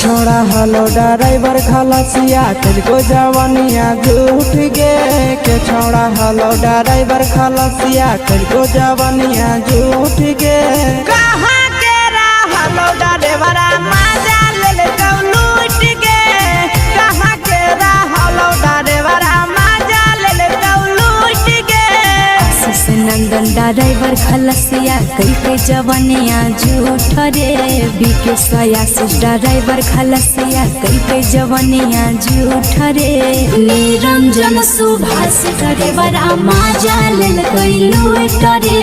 छोड़ा हलो ड्राइवर खलसिया तुझको जवानिया झूठ गे के छोड़ा हलो ड्राइवर खलसिया तुझको जवानिया झूठ गे कहाँ के हलो ड्राइवर मजा लेलकौ लूट गे कहाँ के हलो ड्राइवर मजा लेलकौ लूट गे नंदन ड्राइवर खलसिया कई जवानिया झूठ रे बीके आशीष ड्राइवर खलसिया कई जवानिया झूठ रे निरंजन सुभाष ड्राइवर मजा लेलकै लूट रे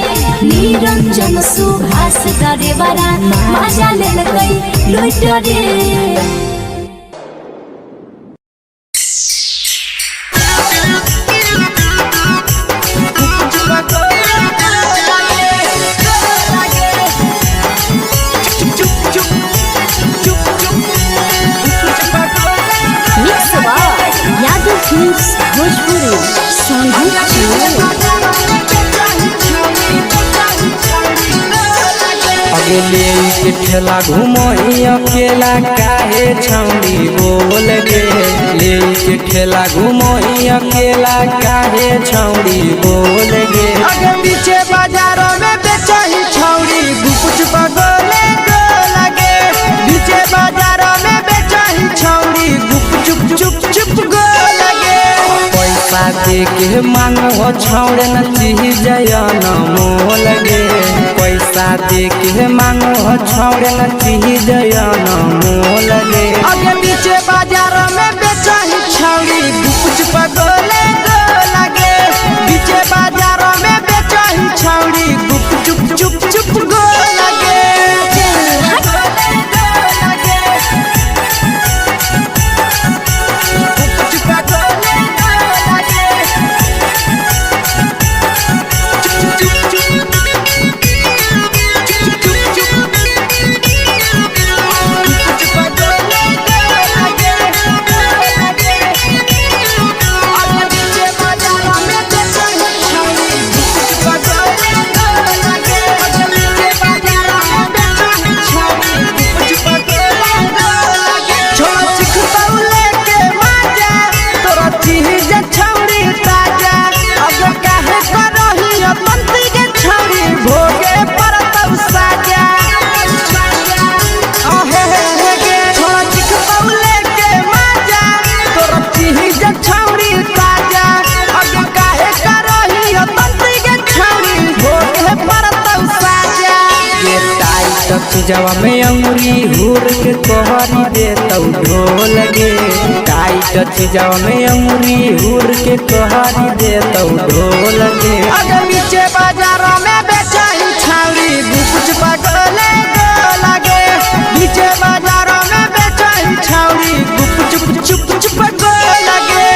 निरंजन सुभाष ड्राइवर मजा लेलकै लूट रे अगले के ठेला घुमई अकेला काहे छौड़ी बोल गे ले के ठेला घुमई अकेला काहे छौड़ी बोल गे अगे पीछे बाजारों में बेचही छौड़ी गुपचुप गोले गो लगे पीछे बाजारों में बेचही छौड़ी गुपचुप चुप चुप गो लगे पैसा दे के मांगो छौड़े न चीज न मोल गे पैसा दे के मांगो छौड़े न चीज न मोल गे अगे पीछे बाजारों में बेचही छौड़ी गुपचुप गोले गो लगे पीछे बाजारों में बेचही छौड़ी गुपचुप चुप चुप गो लगे जवा में अंगुरी हुर के तोहरी दे तौ ढोल गे टाइट जवा में अंगुरी हुर के तोहरी दे तौ ढोल गे अगे पीछे बाजारों में बेचही छौड़ी गुपचुप गोले गो लगे पीछे बाजारों में बेचही छौड़ी गुपचुप चुप चुप गो लगे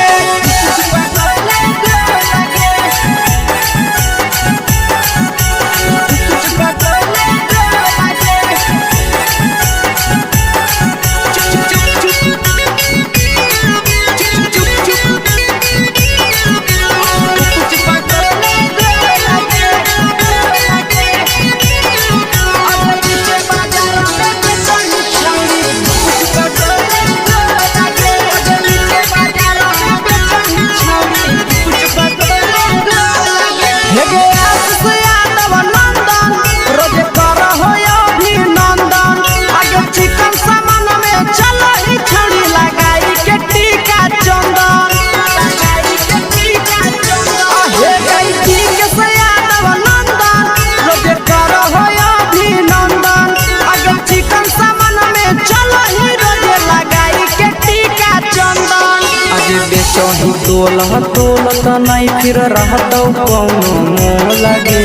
बेचही तोलत नहीं फिर रहतौ कौनो मोह लगे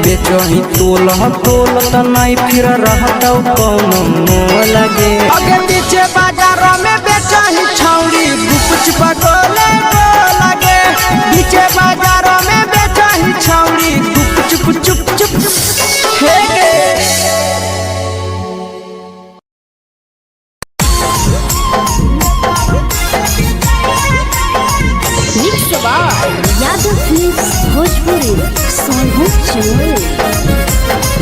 बेचही तोलत नहीं फिर रहतौ कौनो मोह लगे आगे पीछे बाजारों में बेचही छौड़ी गुपच पटोले लगे पीछे बाजारों में बेचही छौड़ी गुप चुप चुप हे यादव फिल्म्स भोजपुरी सोनू चमोली।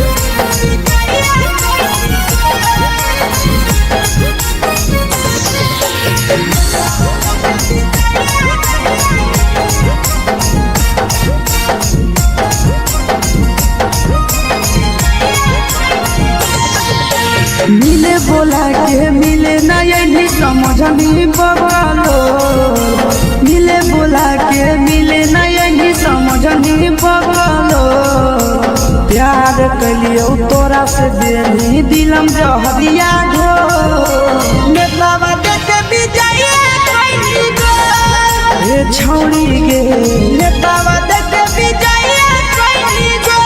मिले बोला के मिले ना यही समझनी बगलो मिले बोला के मिले ना यही समझनी बगलो प्यार कलियो तोरा से बेनी दिलम जहरिया घो नेतावा देखे विजय कैली गो ए छौड़ी गे नेतावा देखे विजय कैली गो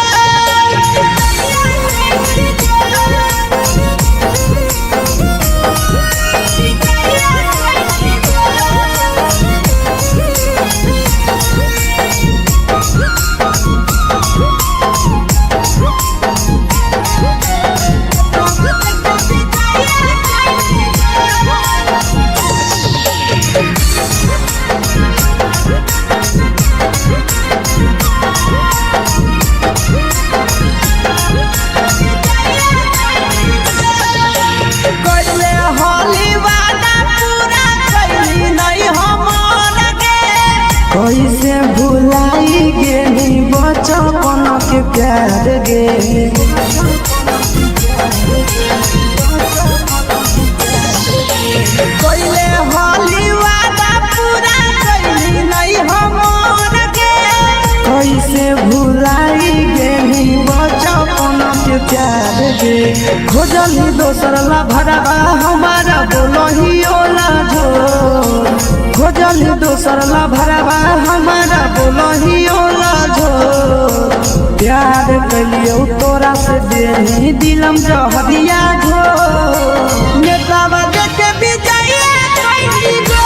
कैसे भुलाई गेली बचपन के प्यार गे कोइले होली वादा पूरा कैली नहीं हमर के कैसे भुलाई गेली बचपन के प्यार गे खोजली दोसर ला भरवा हमारा बोलही ओला झो खोजली दोसर ला भरवा हमारा बोलही ओला झो प्यार कलियो तोरा से देनी दिलम जहरिया घो नेतावा देखे विजय कैली गो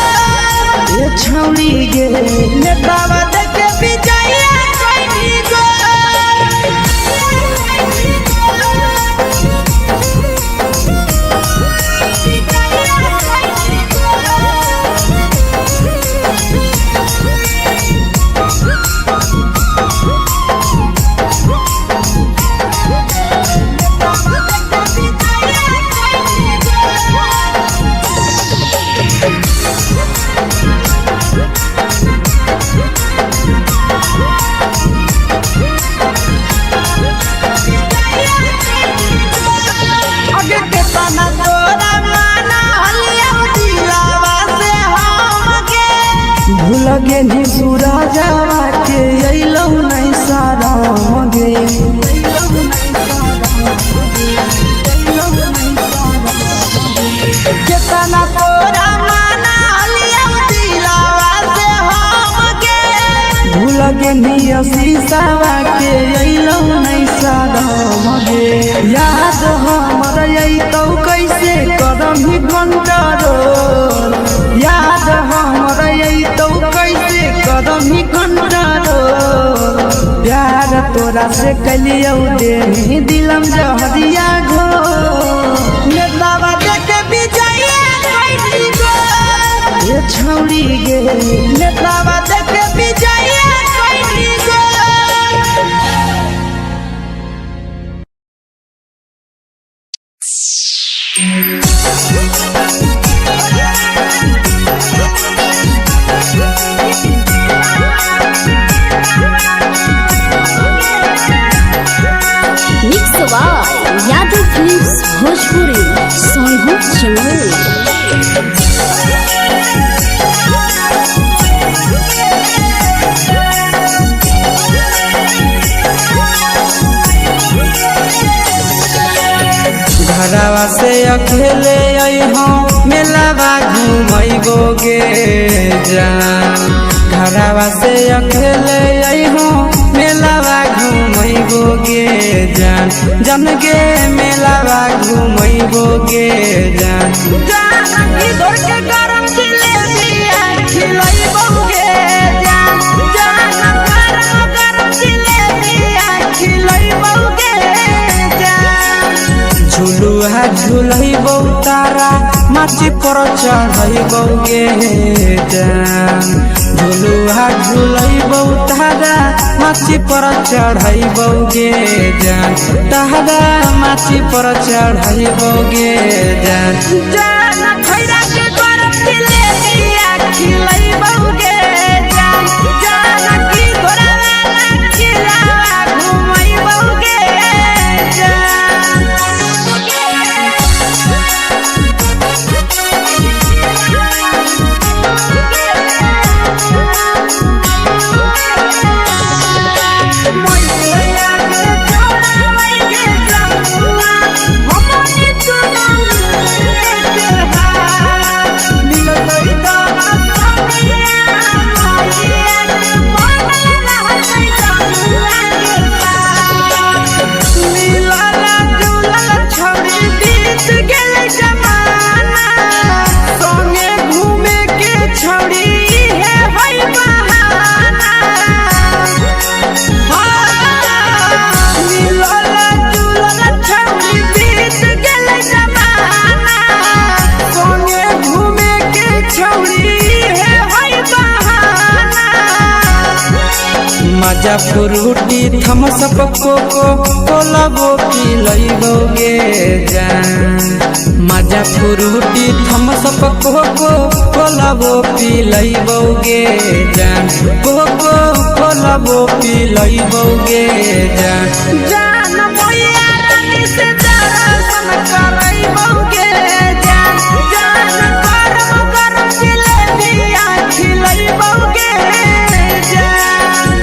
ए छौड़ी गे नेतावा देखे विजय कैली गो आगे के पाना तोरा माना हलिया दिलावा से हमके भूल गे नी सूरजवा के अइलौ नहीं सारा मगे केतना तोरा माना हलिया दिलावा से हमके भूल गे नी शीशावा के अइलौ नहीं सारा मगे याद हमर अइतौ कैसे करमी कंट्रोल याद हमर अइतौ कैसे करमी कंट्रोल प्यार तोरा से कलियो देनी दिलम जहरिया घो नेतावा देखे विजय कैली गो ए छौड़ी गे नेतावा देखे विजय कैली गो यादव फिल्म्स भोजपुरी सोनू चमोली। घरवा से अकेले आई हम मेलावा घूमैबोगे जान घरवा से अकेले अइहो मेलावा घूमैबोगे जान जन गे मेलावा घूमैबोगे जान जानकी दौड़ के गरम जिलेबिया खिलैबोगे जान गरम जिलेबिया खिलैबोगे जान झुलुआ झुलैबौ तारा माची पर चढ़ैबोगे जान झुलुआ झुलैबौ तारा माची पर चढ़ैबोगे जान तारा माची पर चढ़ैबोगे जान जान खैरा के गरम जिलेबिया खिलैबोगे जान जानकी घोड़ा खिलावा घुमैबोगे जान मजा फ्रूटी थम्स अप कोको कोला वो पिलैबोगे जान मजा फ्रूटी थम्स अप कोको कोला वो पिलैबोगे जान कोको कोला वो पिलैबोगे जान जान मोया रानी से दर्शन करैबोगे जान गरम जिलेबिया खिलैबोगे जान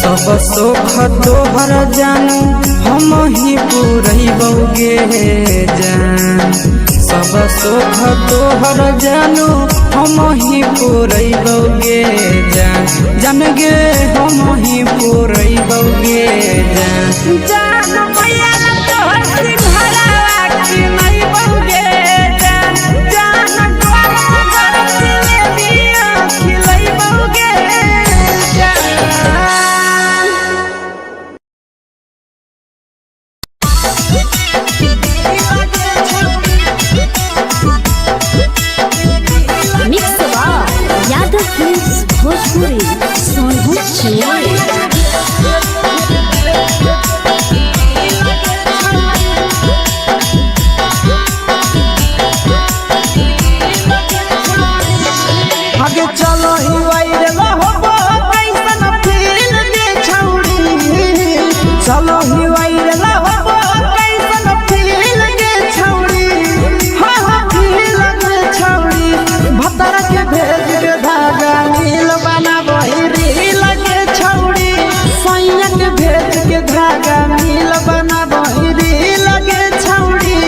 सब सुख तोहर जानू हम ही पुरैबोगे जान सब सुख तोहर जानू हम ही पुरैबोगे जान जन गे हम ही पुरैबोगे जान जान मैया तोहर सिंघरावा खिलैबोगे जान गरम जिलेबिया खिलैबोगे जान मिक्स यादव फिल्म्स भोजपुरी सोनभद्र चेन्नई आगे चलो ही वायरल होबो कैसन फील दे छौड़ी चलो ही वायरल होबो कैसन फील दे छौड़ी हां फील दे छौड़ी भतर के भेज के धागा नील बनाबो रील के छौड़ी सैया के भेज के धागा नील बनाबो रील के छौड़ी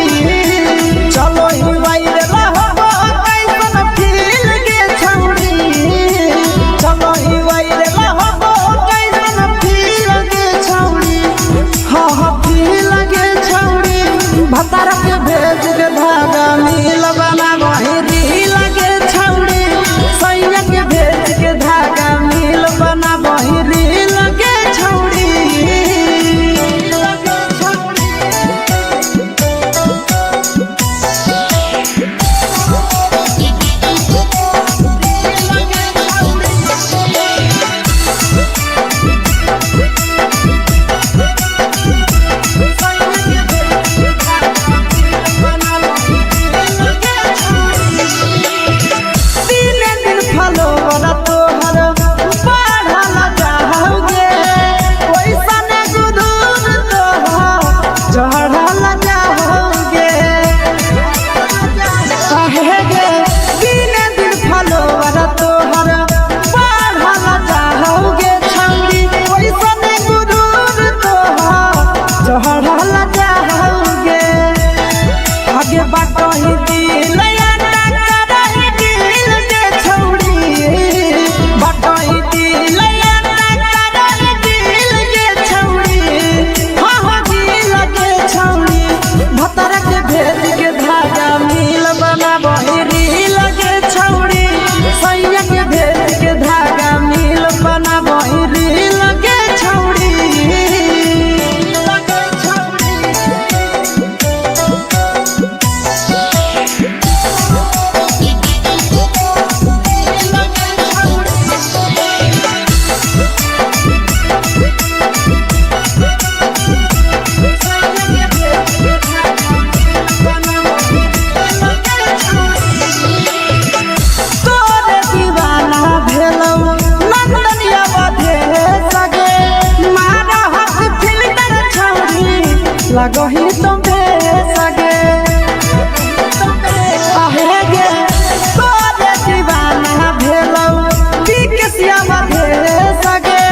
चलो ही वायरल होबो कैसन फील के छौड़ी चलो ही वायरल होबो कैसन फील के छौड़ी लगे छौड़ी लगही तुम्हे सगे आहे गे तोरे दीवाना भेलौ बिकसिया बधे सगे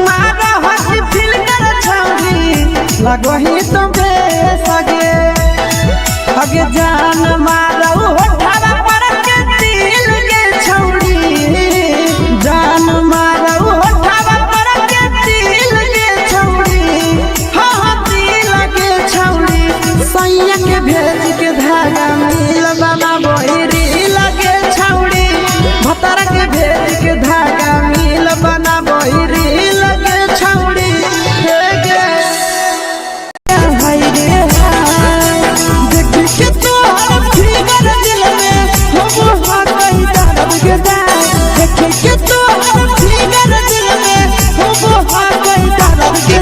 मारा हसी फिल्टर छौरी लगही तुम्हे सगे अगे जान मारौ होठवा पर के दिल के छौरी जान मारौ होठवा पर के दिल के छौरी सैया के भेज के धागा मिल बना बहिरी लगे छौड़ी भतर के भेज के धागा मिल बना बहिरी लगे छौड़ी हाय रे देख के तोहर फिगर दिल में हम हाथई दर्द के देख के तोहर फिगर दिल में हम हाथई दर्द के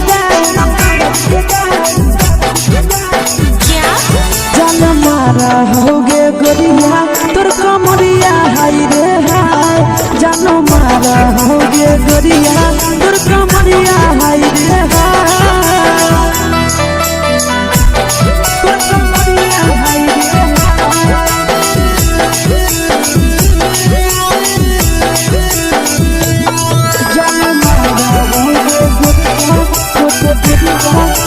मारा होगे गोरिया तोर कमरिया हाय रे हाय जानो मारा होगे गोरिया तोर कमरिया हाय रे हाय तोर कमरिया हाय रे जानो मारा होगे गोरिया तोर कमरिया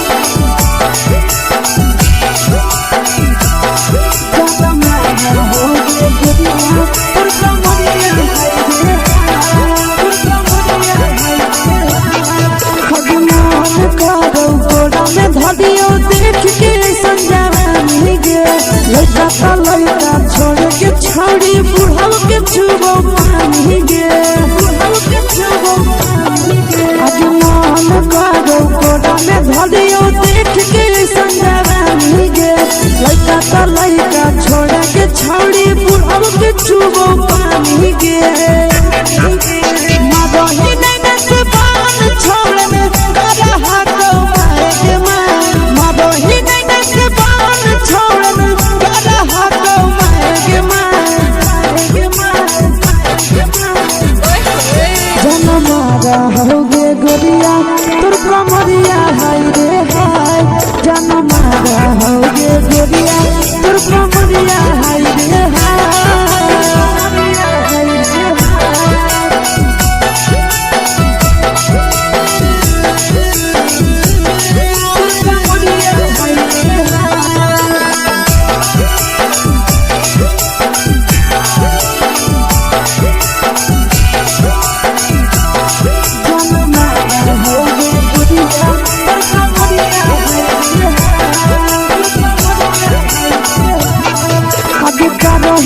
धदियो देख के संजवानी गे लइका लइका छोड़ के छौड़ी बुढ़ाव के छुबो पानी गे बुढ़ाव के छुबो पानी गे आज मन करो कोड़ा में धदियो देख के संजवानी गे लइका छोड़ के छौड़ी बुढ़ाव के छुबो पानी गे मदही नहीं से बान छोड़ में करा हाथ होगे गोरिया तोर कमरिया हाय रे हाय जान मारा होगे गोरिया तोर कमरिया हाय रे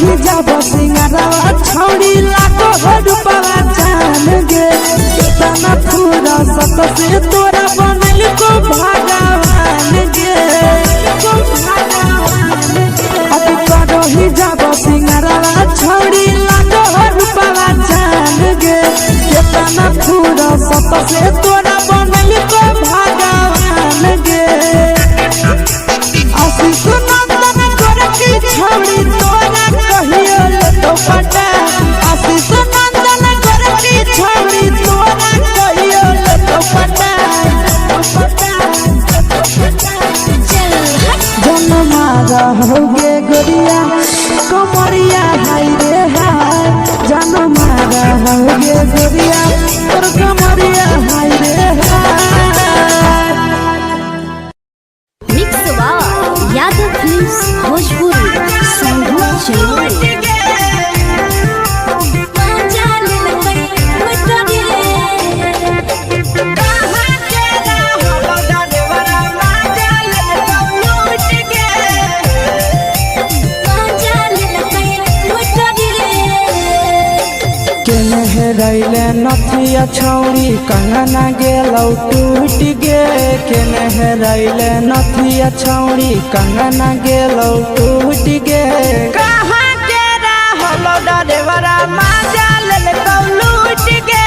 ही जब सिंगारवा छौड़ी लाखो रुपवा जान गे कितना पूरा सत से तोरा बनल को भगवान गे अति करो ही जब सिंगारवा छौड़ी लाखो रुपवा जान गे कितना पूरा सत से तोरा बनल को भगवान गे आशीष नंदन कर की छौड़ी तोरा कहियो तो पटा आशीष नंदन कर की छौड़ी तोरा कहियो तो पटा जन मारा होगे गोरिया कमरिया हाय रे हाय जन मारा होगे गोरिया तोर कमरिया हाय रे हेरैले नथिया छौड़ी कंगना गेलौ टूट गे केने हेरैले नथिया छौड़ी कंगना गेलौ टूट गे कहाँ के रहलो डरेवरा माजा लेल कौ लूट गे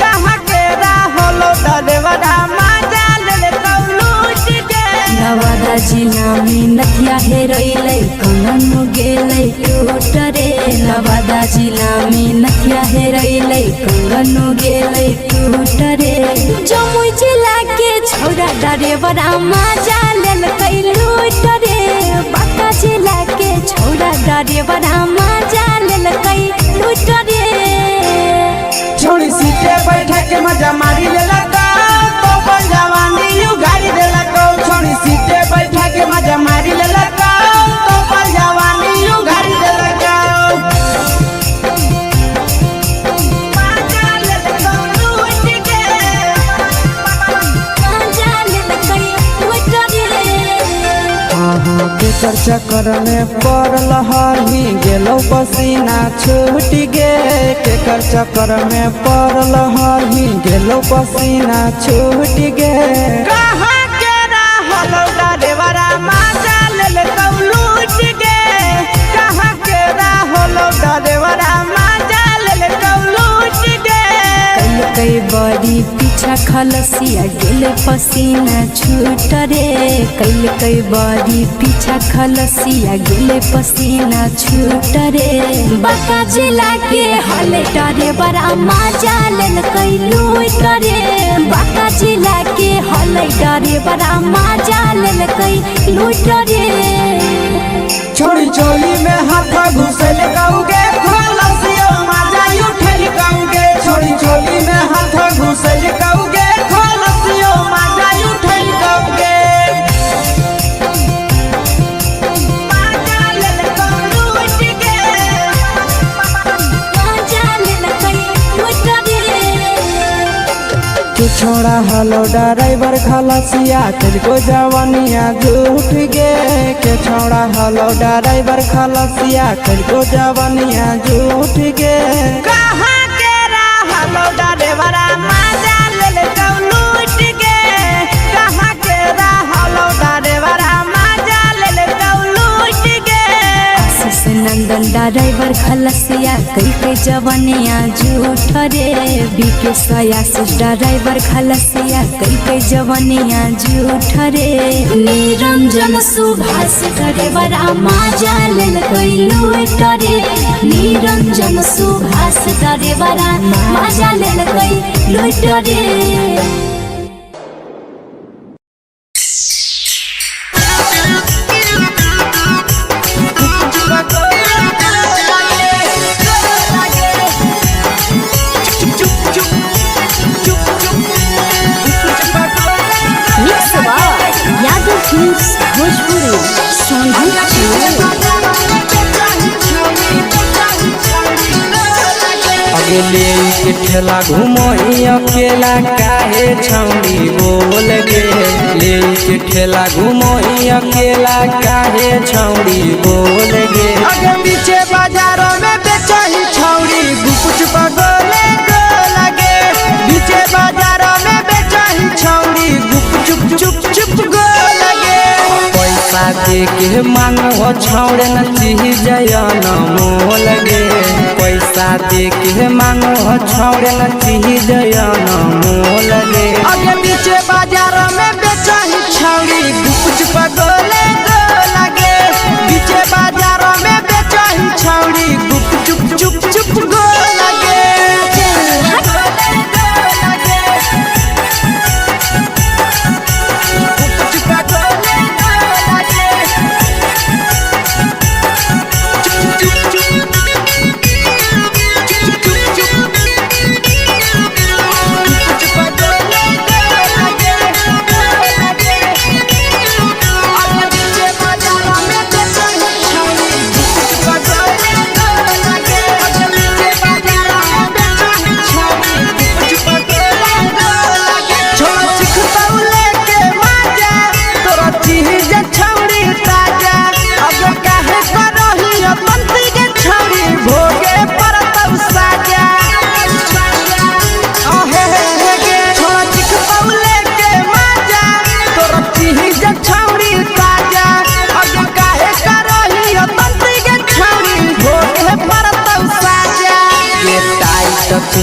कहाँ के रहलो डरेवरा माजा लेल कौ लूट गे नवादा जिला में नथिया हेरैले कंगन गेलै टूट रे नवादा जिला में नथिया हेरैले कंगन गेलै टूट रे जमुई जिला के छौड़ा डरेवरा माजा लेल कै लूट रे बांका जिला के छौड़ा डरेवरा माजा लेल कै लूट रे छोड़ी सीटे बैठा के मजा मारी लेला तो बन जवानी यू गाड़ी देला को छोड़ी सीटे बैठा के मजा मारी लेला तो बन जवानी यू गाड़ी देला को माजा लेला को लूट के माजा लेल कै लूट रे केकर चक्कर में पड़ल हही गेलो पसीना छूट गे केकर चक्कर में पड़ल हही गेलो पसीना छूट गे कहाँ के रहलो डरेवरा माजा लेल कौ लूट गे कहाँ के रहलो डरेवरा माजा लेल कौ लूट गे कई बड़ी पीछा खलसिया गेल पसीना छूट रे कई बड़ी पीछा खलसिया गेल पसीना छूट रे बांका जिला के हले डरे बड़ा माजा लेल कई लूट रे बांका जिला के हले डरे बड़ा माजा लेल कई लूट रे छोड़ी चोली में हाथ घुसल गाऊगे खलसियो माजा उठल गाऊगे छोड़ी चोली में हाथ घुसल गाऊगे खलसियो माजा उठल गाऊगे माजा लेल कौ लूट गे माजा लेल कई लूट रे तू छोड़ा हलो ड्राइवर खलसिया तेरे जवानिया झूठ गे के छोड़ा हलो ड्राइवर खलसिया तेरे जवानिया झूठ गे कहाँ के रहलो ड्राइवरा माजा लेल कौ लूट गे कहाँ के रहलो ड्राइवरा माजा लेल कौ लूट गे आशीष नंदन ड्राइवर खलसिया कई जवनिया झूठ रे बीके आशीष ड्राइवर खलसिया कई जवनिया झूठ रे निरंजन सुभाष ड्राइवरा माजा लेल कई लूट रे निरंजन सुभाष ड्राइवरा माजा लेल कई लूट रे यादव फिल्म्स भोजपुरी अगले के ठेला घुमोई अकेला काहे छौड़ी बोल गे ले के ठेला घुमोई अकेला काहे छौड़ी बोल गे आगे पीछे बाजारों में बेचही छौड़ी गुप चुप गोले गो लगे पीछे बाजारों में बेचही छौड़ी गुप चुप चुप चुप गो लगे पैसा दे के मांगो छौड़े न चीज न मोल गे पैसा दे के मांगो छौड़े न चीज न मोल गे आगे पीछे बाजारों में बेचही छौड़ी गुप चुप गोले गो लगे पीछे बाजारों में बेचही छौड़ी गुप चुप चुप चुप गो लगे Bye.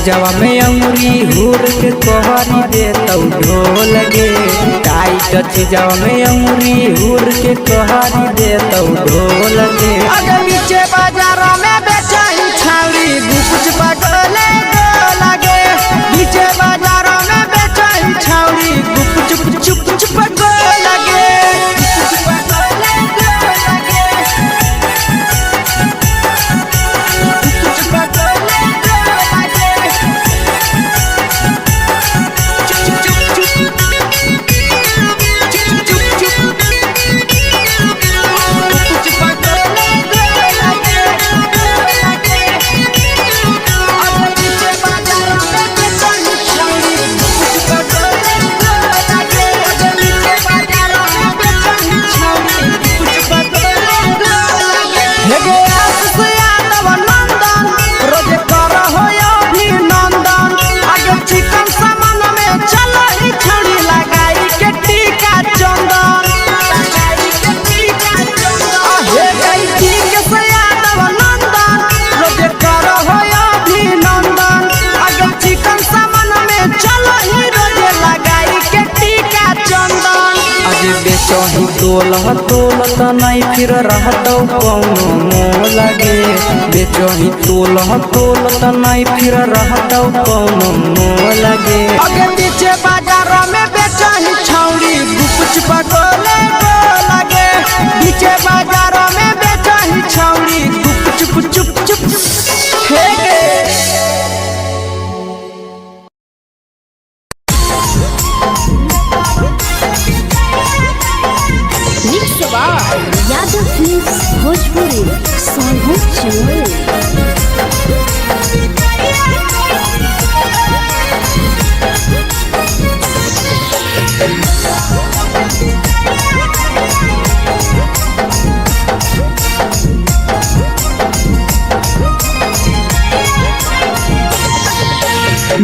चीजवा में अंगुरी हुर के कहरी दे तो ढोल गे टाइट चीजवा में अंगुरी हुर के कहरी दे तो ढोल गे अगर नीचे बाजारों में बेचाई छावरी कुछ पगले लगे नीचे बाजारों में बेचाई छावरी कुछ कुछ पगले लगे बेचही तोल त नहीं फिर रहतौ कौनो मोह लगे बेचही तोल त नहीं फिर रहतौ कौनो मोह लगे अगे नीचे बाजारों में बेचही छौरी कुछ पगले लगे नीचे बाजारों में बेचही छौरी कुछ यादव फिल्म्स भोजपुरी सोनू चोर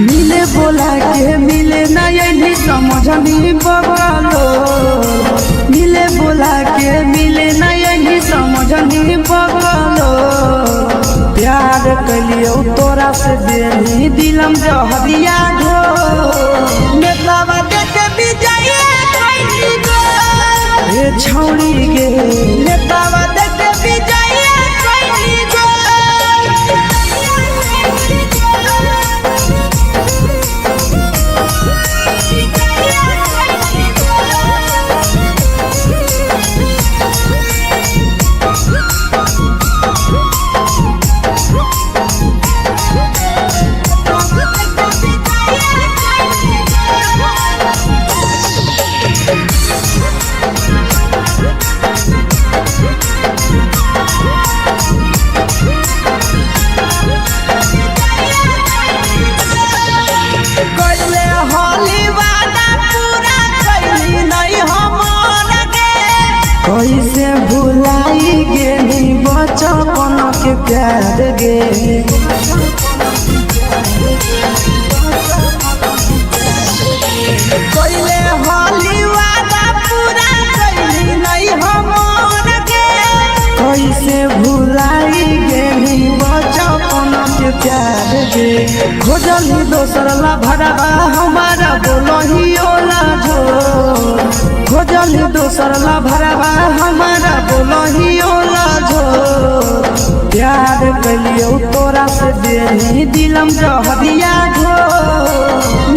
मिले बोला के मिले ना यही समझनी बगलो मिले बोला के मिले ना यही समझनी बगलो प्यार कलियो तोरा से बेनी दिलम जहरिया घो नेतावा देखे विजय कोई गो हे छौरी गे नेतावा देखे विजय कोई गो कैसे भुलाई गेली बचपन के प्यार गे कोइले होली वादा पूरा कैली नहीं हमर के कैसे भुलाई गेली बचपन के प्यार गे खोजली दोसर ला भरवा हमारा बोलही ओला झो खोजली दोसर ला भरवा हमारा बोलही ओला झो प्यार कलियो तोरा से देनी दिलम जहरिया घो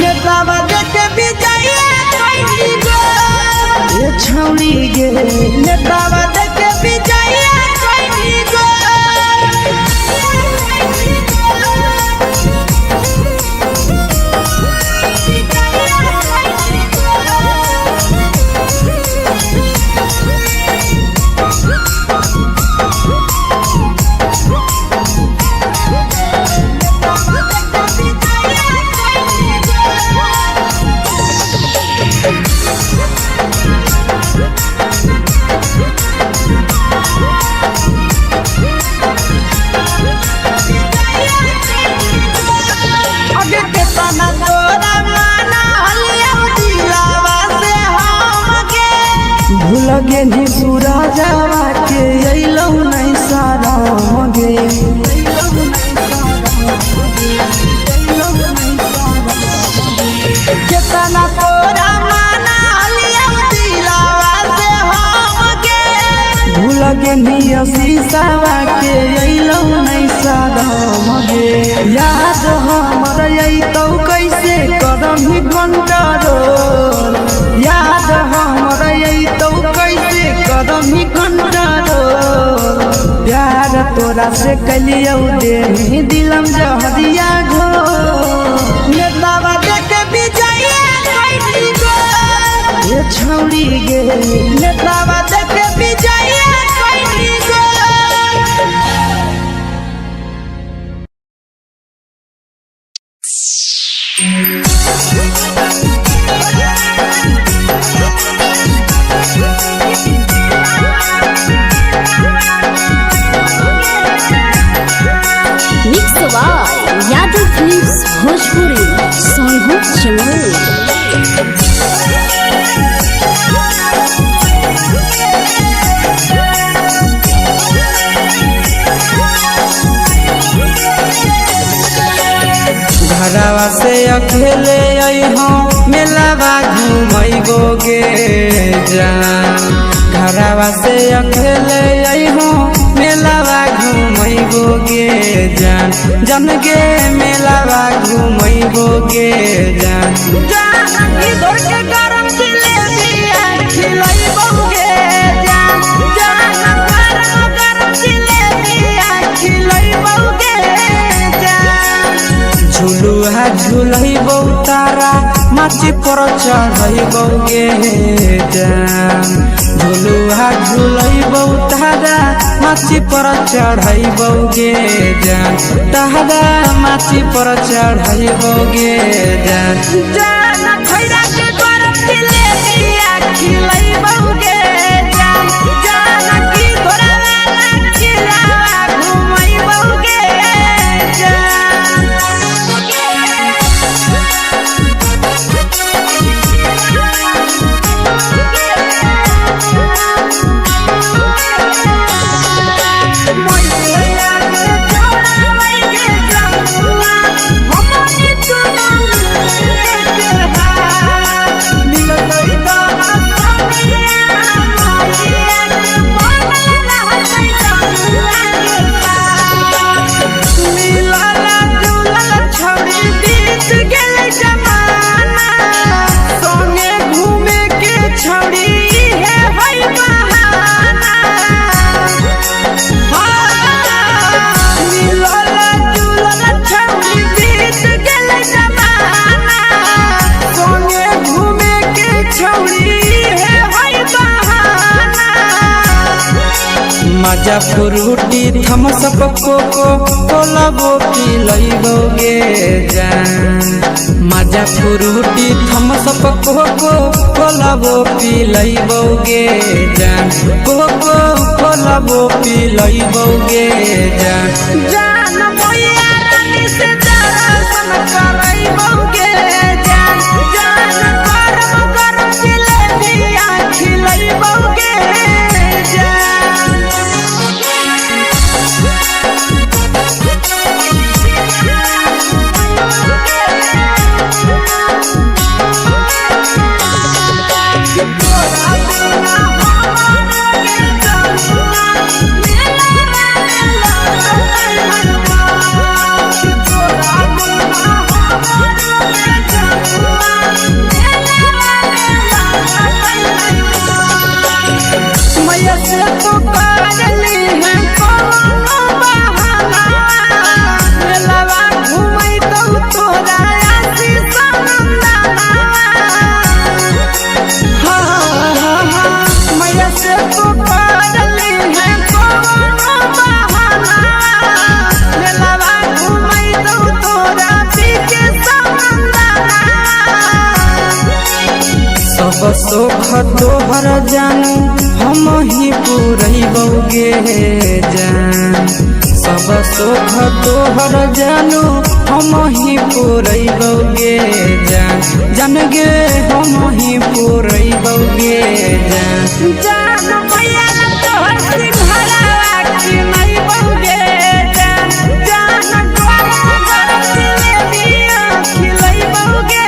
नेतावा देखे विजय कोई गो ये छौरी गे नेतावा देखे विजय कोई गो कितना तोरा माना लिया दिलावा से हमके भूल गे निया शीशावा के अइलौ नहीं सादम गे याद हमर अइतौ कैसे करम कंट्रोल याद हमर अइतौ कैसे करम कंट्रोल प्यार तोरा से कलियौ दे दिलम जहरिया घो नेतावा देखे विजया कैली गो ये छौड़ी गे नेतावा देखे विजया कैली go mix by Yadav Films Bhojpuri Sonu Chamoli. घरवा से अकेले अइहो मेलावा घूमैबो गे जान घरवा से अकेले अइहो मेलावा घूमैबो गे जान जन गे मेलावा घूमैबो गे जान जानकी दौड़ के गरम जिलेबिया खिलैबौ गे जान जान गरम जिलेबिया खिलैबौ गे जान झुलुहा झुलैबौ तारा माची पर चढ़ैबौ गे जान झुलुहा झुलैबौ तारा माची पर चढ़ैबौ गे जान तारा माची पर चढ़ैबौ गे जान जान खैरा के गरम जिलेबिया खिलैबौ गे जान जानकी तोरा वाला खिलावा घुमैबौ गे जान मजा फ्रूटी थम्स अप कोको कोला वो पी लइबो गे जान मजा फ्रूटी थम्स अप कोको कोला वो पी लइबो गे जान कोको कोला वो पी लइबो गे जान जान मोया रानी से दर्शन करैबौ गे जान जान गरम गरम जिलेबिया खिलैबौ गे जान मैया से तो पागली है कोनो बहाना मेलावा घूमै तो तोरा आसी सनंदाना मैया से तो पागली है कोनो बहाना मेलावा घूमै तो तोरा पीके सनंदाना सब सुख तोहर जानू हम ही पुरैबौ गे जान सब सुख तोहर जानू हम ही पुरैबौ गे जान जान गे हम ही पुरैबौ गे जान जान मैया तोहर सिंघरावा खिलैबौ गे जान जान गरम गरम जिलेबिया खिलैबौ गे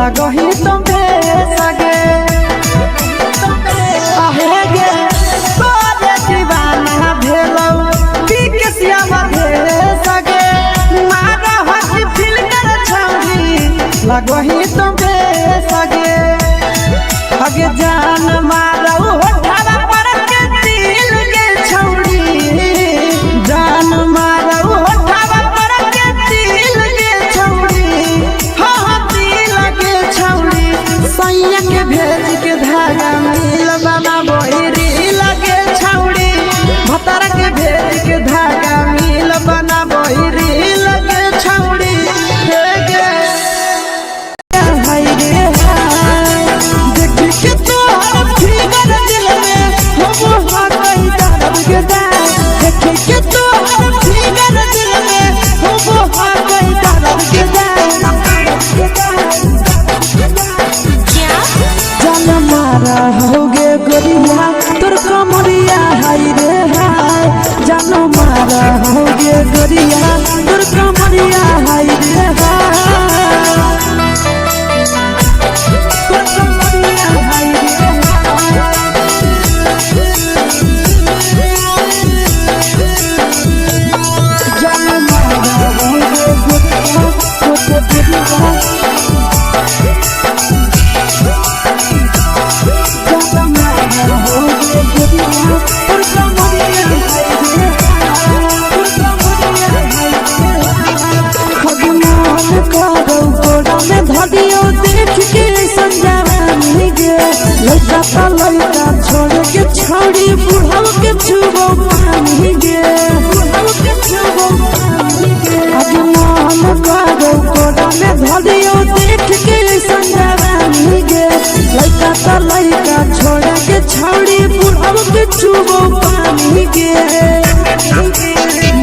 लगही तुम सगे आहे गे तोरे दीवाना भेलौ बिकसिया भेल सगे मारा हसी फिल्टर छौरी लगही तुम सगे अगे जान मारौ होठवा पर के दिल के छौरी जान मारौ होठवा पर के दिल के छौरी हाँ दिल के छौरी सैया के भेज के धागा मिल बना बहिरी लगे छौरी भतर के भेज के धागा मिल बना बहिरी लगे छौरी हे गे हाय रे देख के तोहर फिगर दिल में हम हाथई दर्द के देख के तोहर फिगर दिल में हम हाथई दर्द के जान मारा होगे गोरिया तोर कमरिया हाय रे हाय जान मारा होगे गोरिया तोर कमरिया हाय रे हाय तोर कमरिया हाय रे जान मारा होगे गोरिया तोर कमरिया लड़का छोड़ के छौड़ी बुढ़ाव के छुबो पानी गे आज मन करो कोड़ा में धरियो देख के संजवानी गे लड़का छोड़ के छौड़ी बुढ़ाव के छुबो पानी गे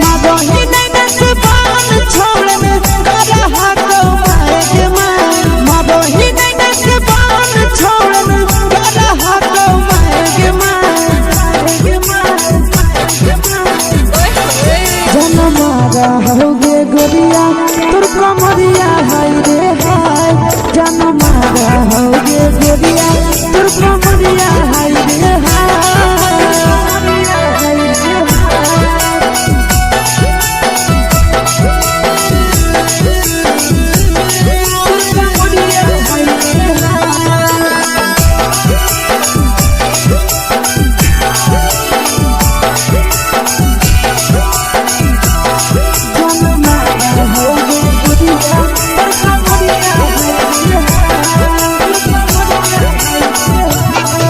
मादही नहीं से बान छोड़ में करा हाथो माए गे मादही नहीं से बान छोड़ में करा हाथो माए गे जन मारा होगे गोरिया तोर कमरिया हाय रे हाय जन मारा होगे गोरिया तोर कमरिया हाय रे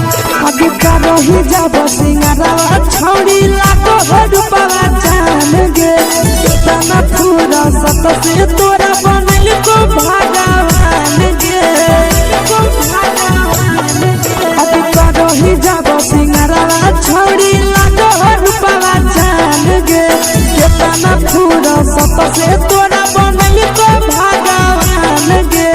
ही जब सिंगारा छौड़ी लाखो रुपवा जान गे कितना पूरा सत से तोरा बनल को भगवान गे अति करो ही जब सिंगारा छौड़ी लाखो रुपवा जान गे कितना पूरा सत से तोरा बनल को भगवान गे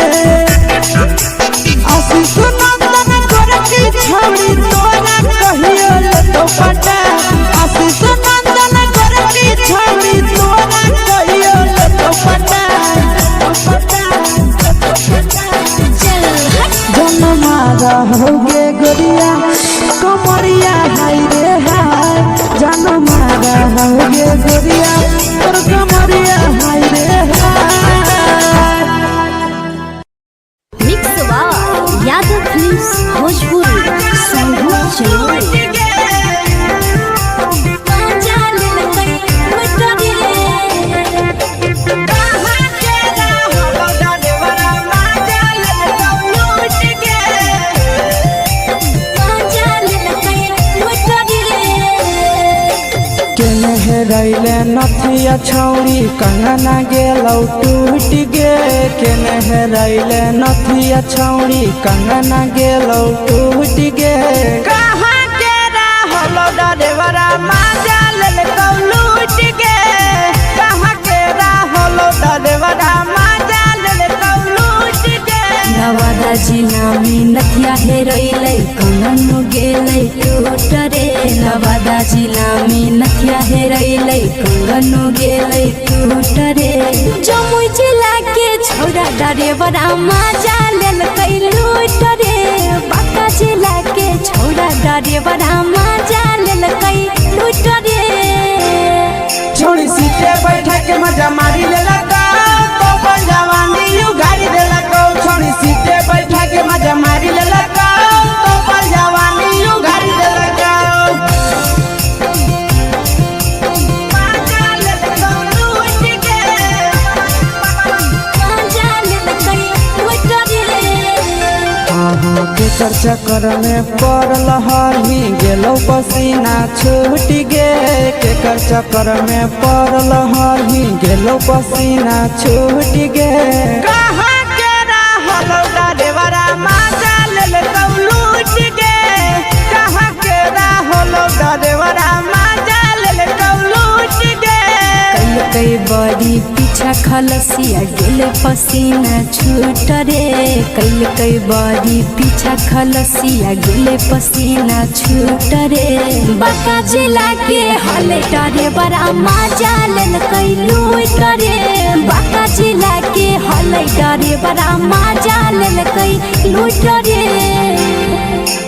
आशीष नंदन करती छौड़ी तोरा कहियो तो पटा आशीष नंदन करती छौड़ी तोरा कहियो तो पटा जन मारा होगे गोरिया कमरिया हाय रे हाय जन मारा होगे गोरिया तोर कमरिया हाय रे हाय मिक्सवा यादव फिल्म्स भोजपुरी संगीत चलोरी रैले नथिया छौड़ी कंगना गेलौ टूट गे केने रैले नथिया छौड़ी कंगना गेलौ टूट गे कहाँ के रहलो डरेवरा माजा लेलकौ लूट गे कहाँ के रहलो डरेवरा माजा लेलकौ लूट गे नवादा जिला में नथिया हेरैलै कंगन गेलै टूट रे नवादा जिला में नथिया हेरैलै कंगन गेलै टूट रे जमुई जिला के छौड़ा डरेवरा माजा लेलकौ ड्राइवरा मजा लेलकै लूट रे छोड़ी सीटे बैठा के मजा मारी लेला तो अपन जवानी यू गाड़ी देला को छोड़ी सीटे बैठा के मजा मारी लेला तो अपन जवानी यू गाड़ी देला को केकर चक्कर में पड़ल हही गेलो पसीना छूट गे केकर चक्कर में पड़ल हही गेलो पसीना छूट गे कहाँ के रहल ड्राइवरा मजा लेलकौ लूट गे कहाँ के रहल ड्राइवरा मजा लेलकौ लूट गे कई बड़ी पीछा खलसिया गेल पसीना छूट रे कई बड़ी पीछा खलसिया गेल पसीना छूट रे बाका जिला के हले डरे बड़ा मजा लेलकै लूट रे बाका जिला के हले डरे बड़ा मजा लेलकै लूट रे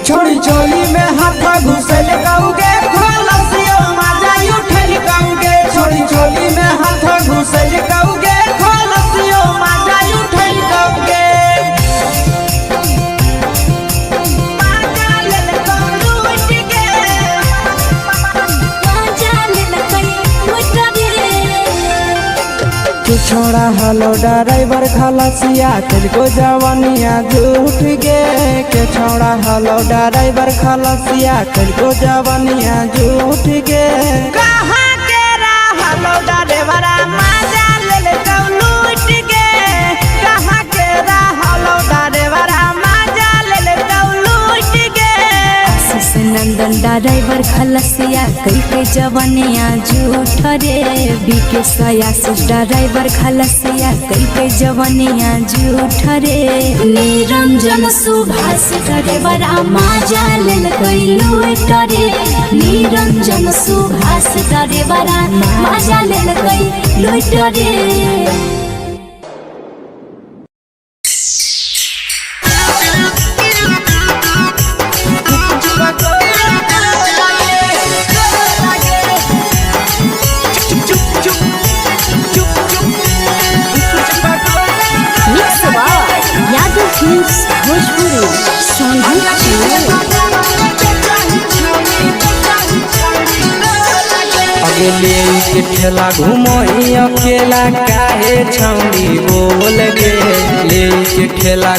छोड़ी चोली में हाथ घुसल गौगे खलसियो मजा उठल गौगे छोड़ी चोली में हाथ घुसल गौगे खलसियो मजा उठल गौगे छोड़ा हलो ड्राइवर खलसिया तेलको जवानिया झूठ गे के छोड़ा हलो ड्राइवर खलसिया तेलको जवानिया झूठ गे कहाँ के रहलो ड्राइवरा मजा लेलकौ लूट गे कहाँ के रहलो ड्राइवरा मजा लेलकौ लूट गे नंदन ड्राइवर खलसिया कई जवानिया झूठ रे बीके आशीष ड्राइवर खलसिया कई जवानिया झूठ रे निरंजन सुभाष ड्राइवरा मजा लेलकै लूट रे निरंजन सुभाष ड्राइवरा मजा लेलकै लूट रे ले के ठेला घुमोई अकेला काहे छौड़ी बोल गे ले के ठेला